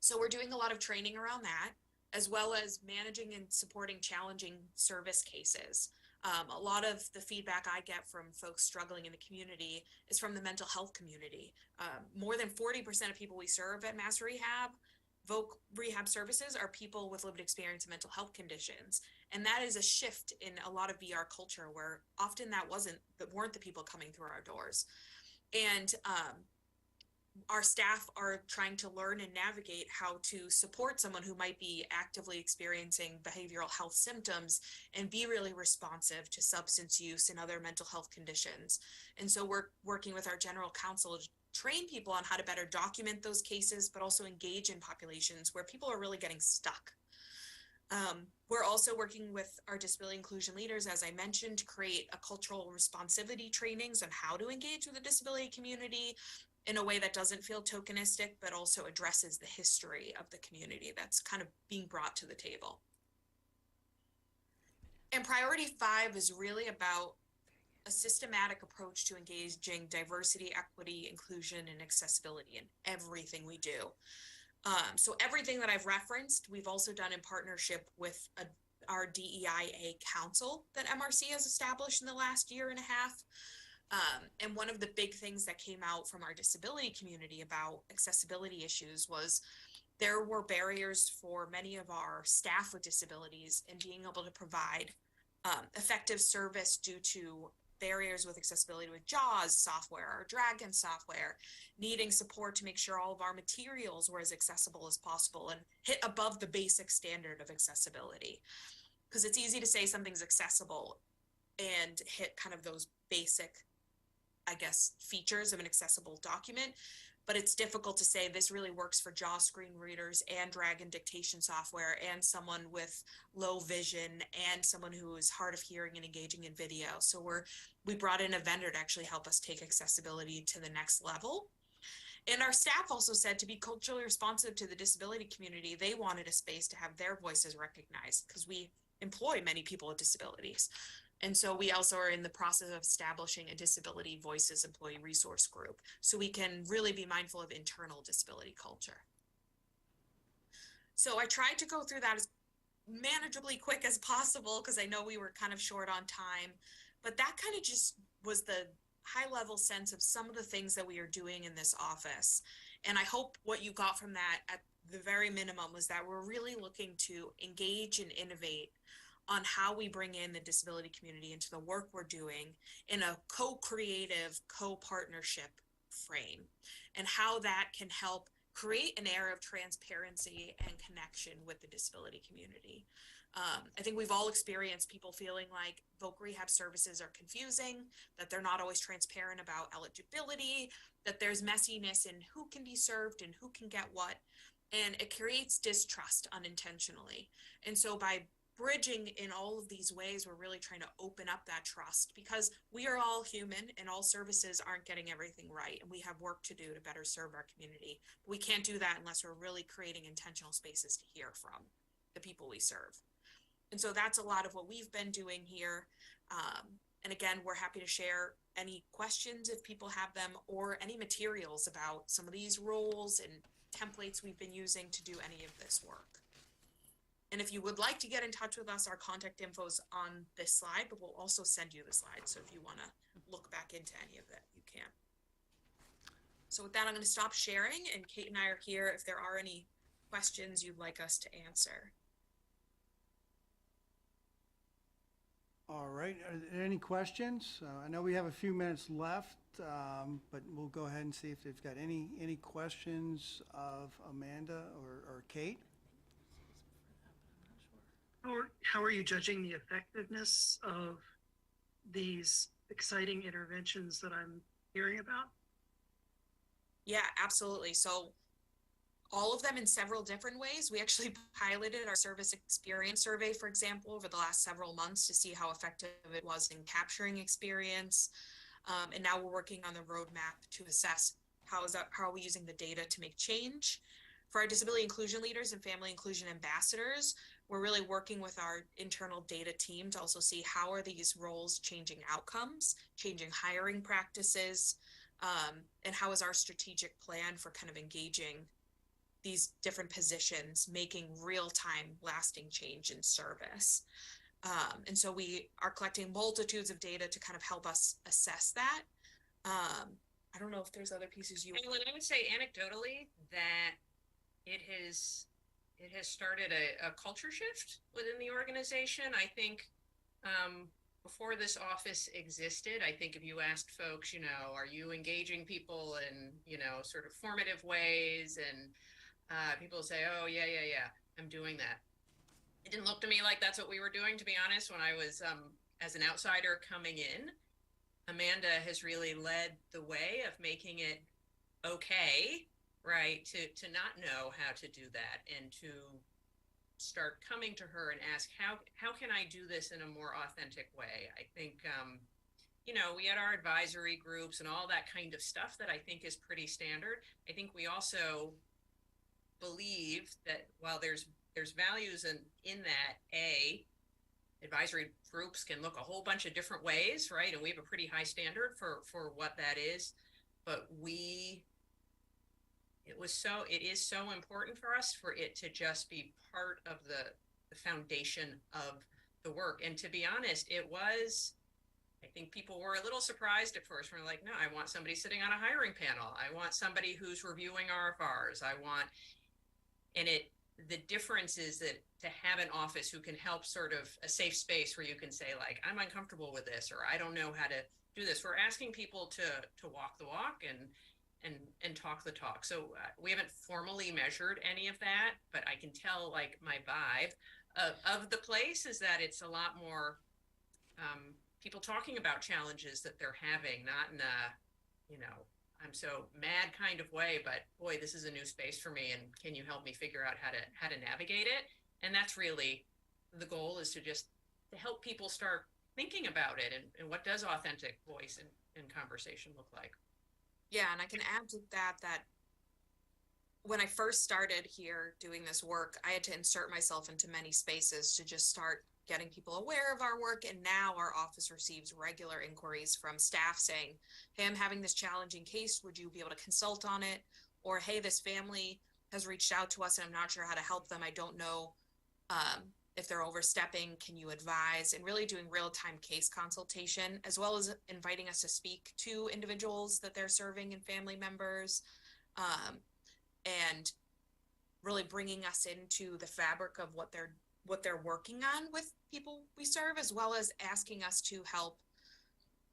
So we're doing a lot of training around that, as well as managing and supporting challenging service cases. A lot of the feedback I get from folks struggling in the community is from the mental health community. More than 40% of people we serve at Mass Rehab, Voc Rehab Services, are people with lived experience in mental health conditions. And that is a shift in a lot of VR culture where often that weren't the people coming through our doors. And our staff are trying to learn and navigate how to support someone who might be actively experiencing behavioral health symptoms and be really responsive to substance use and other mental health conditions. And so we're working with our general counsel to train people on how to better document those cases, but also engage in populations where people are really getting stuck. We're also working with our disability inclusion leaders, as I mentioned, to create a cultural responsivity trainings on how to engage with the disability community in a way that doesn't feel tokenistic, but also addresses the history of the community that's kind of being brought to the table. And priority 5 is really about a systematic approach to engaging diversity, equity, inclusion, and accessibility in everything we do. So everything that I've referenced, we've also done in partnership with our DEIA council that MRC has established in the last year and a half. And one of the big things that came out from our disability community about accessibility issues was there were barriers for many of our staff with disabilities in being able to provide effective service due to barriers with accessibility with JAWS software or Dragon software, needing support to make sure all of our materials were as accessible as possible and hit above the basic standard of accessibility. Because it's easy to say something's accessible and hit kind of those basic, I guess, features of an accessible document, but it's difficult to say this really works for JAWS screen readers and Dragon dictation software and someone with low vision and someone who is hard of hearing and engaging in video. So we brought in a vendor to actually help us take accessibility to the next level. And our staff also said to be culturally responsive to the disability community, they wanted a space to have their voices recognized because we employ many people with disabilities. And so we also are in the process of establishing a Disability Voices Employee Resource Group so we can really be mindful of internal disability culture. So I tried to go through that as manageably quick as possible because I know we were kind of short on time, but that kind of just was the high level sense of some of the things that we are doing in this office. And I hope what you got from that at the very minimum was that we're really looking to engage and innovate on how we bring in the disability community into the work we're doing in a co-creative, co-partnership frame, and how that can help create an air of transparency and connection with the disability community. I think we've all experienced people feeling like Voc Rehab services are confusing, that they're not always transparent about eligibility, that there's messiness in who can be served and who can get what, and it creates distrust unintentionally. And so by bridging in all of these ways, we're really trying to open up that trust because we are all human and all services aren't getting everything right. And we have work to do to better serve our community. But we can't do that unless we're really creating intentional spaces to hear from the people we serve. And so that's a lot of what we've been doing here. And again, we're happy to share any questions if people have them or any materials about some of these roles and templates we've been using to do any of this work. And if you would like to get in touch with us, our contact info is on this slide, but we'll also send you the slide. So if you want to look back into any of it, you can. So with that, I'm going to stop sharing, and Kate and I are here if there are any questions you'd like us to answer. All right, are there any questions? I know we have a few minutes left, but we'll go ahead and see if they've got any questions of Amanda or Kate. How are you judging the effectiveness of these exciting interventions that I'm hearing about? Yeah, absolutely. So all of them in several different ways. We actually piloted our service experience survey, for example, over the last several months to see how effective it was in capturing experience. And now we're working on the roadmap to assess how are we using the data to make change. For our disability inclusion leaders and family inclusion ambassadors, we're really working with our internal data team to also see how are these roles changing outcomes, changing hiring practices, and how is our strategic plan for kind of engaging these different positions, making real-time lasting change in service. And so we are collecting multitudes of data to kind of help us assess that. I don't know if there's other pieces you. Well, I would say anecdotally that it has started a culture shift within the organization. I think before this office existed, I think if you asked folks, you know, are you engaging people in, you know, sort of formative ways, and people say, oh yeah, I'm doing that. It didn't look to me like that's what we were doing, to be honest. When I was as an outsider coming in, Amanda has really led the way of making it okay, right, to not know how to do that, and to start coming to her and ask, how can I do this in a more authentic way? I think, you know, we had our advisory groups and all that kind of stuff that I think is pretty standard. I think we also believe that while there's values in that, advisory groups can look a whole bunch of different ways, right? And we have a pretty high standard for what that is. But it is so important for us for it to just be part of the foundation of the work. And to be honest, I think people were a little surprised at first. We're like, no, I want somebody sitting on a hiring panel. I want somebody who's reviewing RFRs. The difference is that to have an office who can help, sort of a safe space where you can say, like, I'm uncomfortable with this, or I don't know how to do this. We're asking people to walk the walk and talk the talk. So we haven't formally measured any of that, but I can tell, like, my vibe of the place is that it's a lot more people talking about challenges that they're having, not in a, you know, I'm so mad kind of way, but boy, this is a new space for me, and can you help me figure out how to navigate it? And that's really the goal, is to help people start thinking about it, and what does authentic voice and conversation look like. Yeah, and I can add to that when I first started here doing this work, I had to insert myself into many spaces to just start getting people aware of our work. And now our office receives regular inquiries from staff saying, hey, I'm having this challenging case. Would you be able to consult on it? Or, hey, this family has reached out to us and I'm not sure how to help them. I don't know if they're overstepping. Can you advise? And really doing real-time case consultation, as well as inviting us to speak to individuals that they're serving and family members, and really bringing us into the fabric of what they're working on with people we serve, as well as asking us to help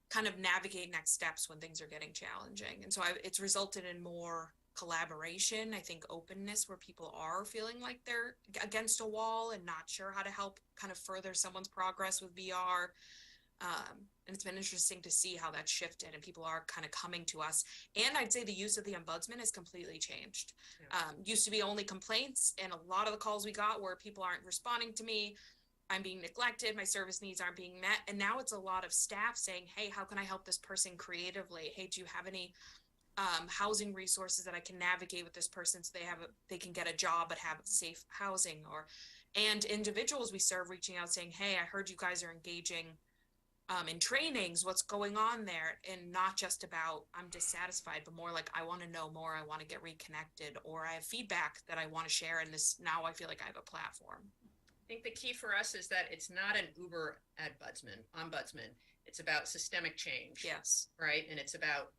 kind of navigate next steps when things are getting challenging. And so it's resulted in more collaboration, I think openness, where people are feeling like they're against a wall and not sure how to help kind of further someone's progress with VR. And it's been interesting to see how that's shifted, and people are kind of coming to us. And I'd say the use of the ombudsman has completely changed. Used to be only complaints, and a lot of the calls we got were people aren't responding to me, I'm being neglected, my service needs aren't being met. And now it's a lot of staff saying, hey, how can I help this person creatively? Hey, do you have any housing resources that I can navigate with this person so they can get a job but have safe housing? And individuals we serve reaching out saying, hey, I heard you guys are engaging in trainings, what's going on there? And not just about I'm dissatisfied, but more like I want to know more, I want to get reconnected, or I have feedback that I want to share, and this, now I feel like I have a platform. I think the key for us is that it's not an Uber ombudsman. It's about systemic change. Yes. Right? And it's about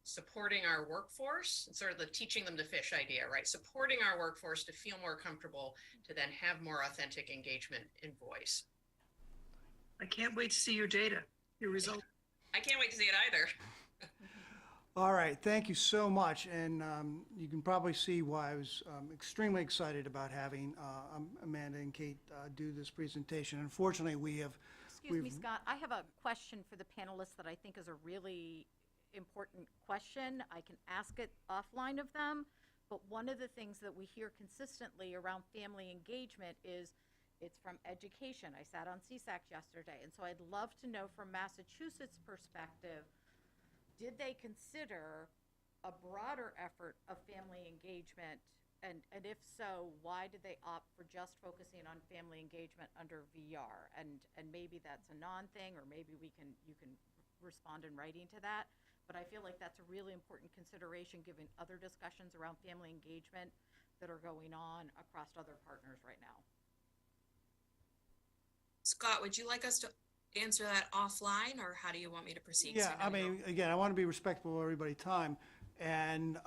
supporting our workforce, and sort of the teaching them to fish idea, right? Supporting our workforce to feel more comfortable, to then have more authentic engagement and voice. I can't wait to see your data, your results. I can't wait to see it either. All right, thank you so much. And you can probably see why I was extremely excited about having Amanda and Kate do this presentation. Unfortunately, Excuse me, Scott, I have a question for the panelists that I think is a really important question. I can ask it offline of them, but one of the things that we hear consistently around family engagement is it's from education. I sat on CSAC yesterday, and so I'd love to know from Massachusetts' perspective, did they consider a broader effort of family engagement And if so, why did they opt for just focusing on family engagement under VR? And maybe that's a non-thing, or maybe you can respond in writing to that. But I feel like that's a really important consideration given other discussions around family engagement that are going on across other partners right now. Scott, would you like us to answer that offline, or how do you want me to proceed? 'Cause Yeah, know I you're- mean, again, I want to be respectful of everybody's time, and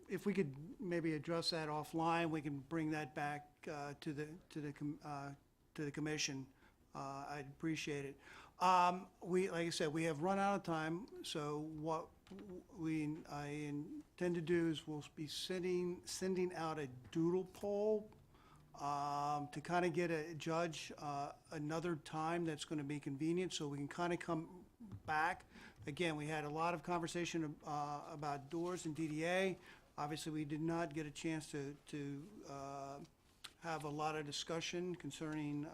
if we could maybe address that offline, we can bring that back to the commission. I'd appreciate it. Like I said, we have run out of time, so what I intend to do is we'll be sending out a doodle poll to kind of get a judge another time that's going to be convenient, so we can kind of come back. Again, we had a lot of conversation about DORS and DDA. Obviously, we did not get a chance to have a lot of discussion concerning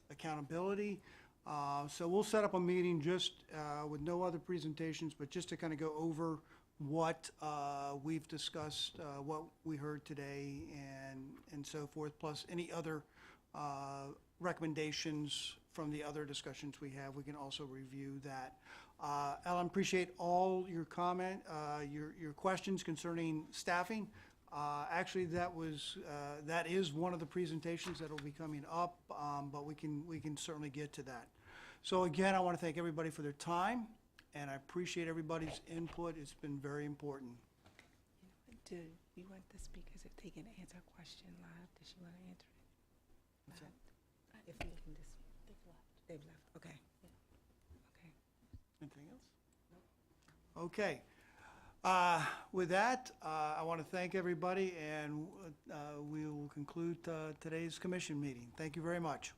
accountability. So we'll set up a meeting just with no other presentations, but just to kind of go over what we've discussed, what we heard today, and so forth, plus any other recommendations from the other discussions we have. We can also review that. Ellen, appreciate all your your questions concerning staffing. Actually, that is one of the presentations that will be coming up, but we can certainly get to that. So again, I want to thank everybody for their time, and I appreciate everybody's input. It's been very important. Do you want the speakers, if they can answer a question live, does she want to answer it? If we can just, they've left, okay. Okay. Anything else? Okay. With that, I want to thank everybody, and we will conclude today's commission meeting. Thank you very much.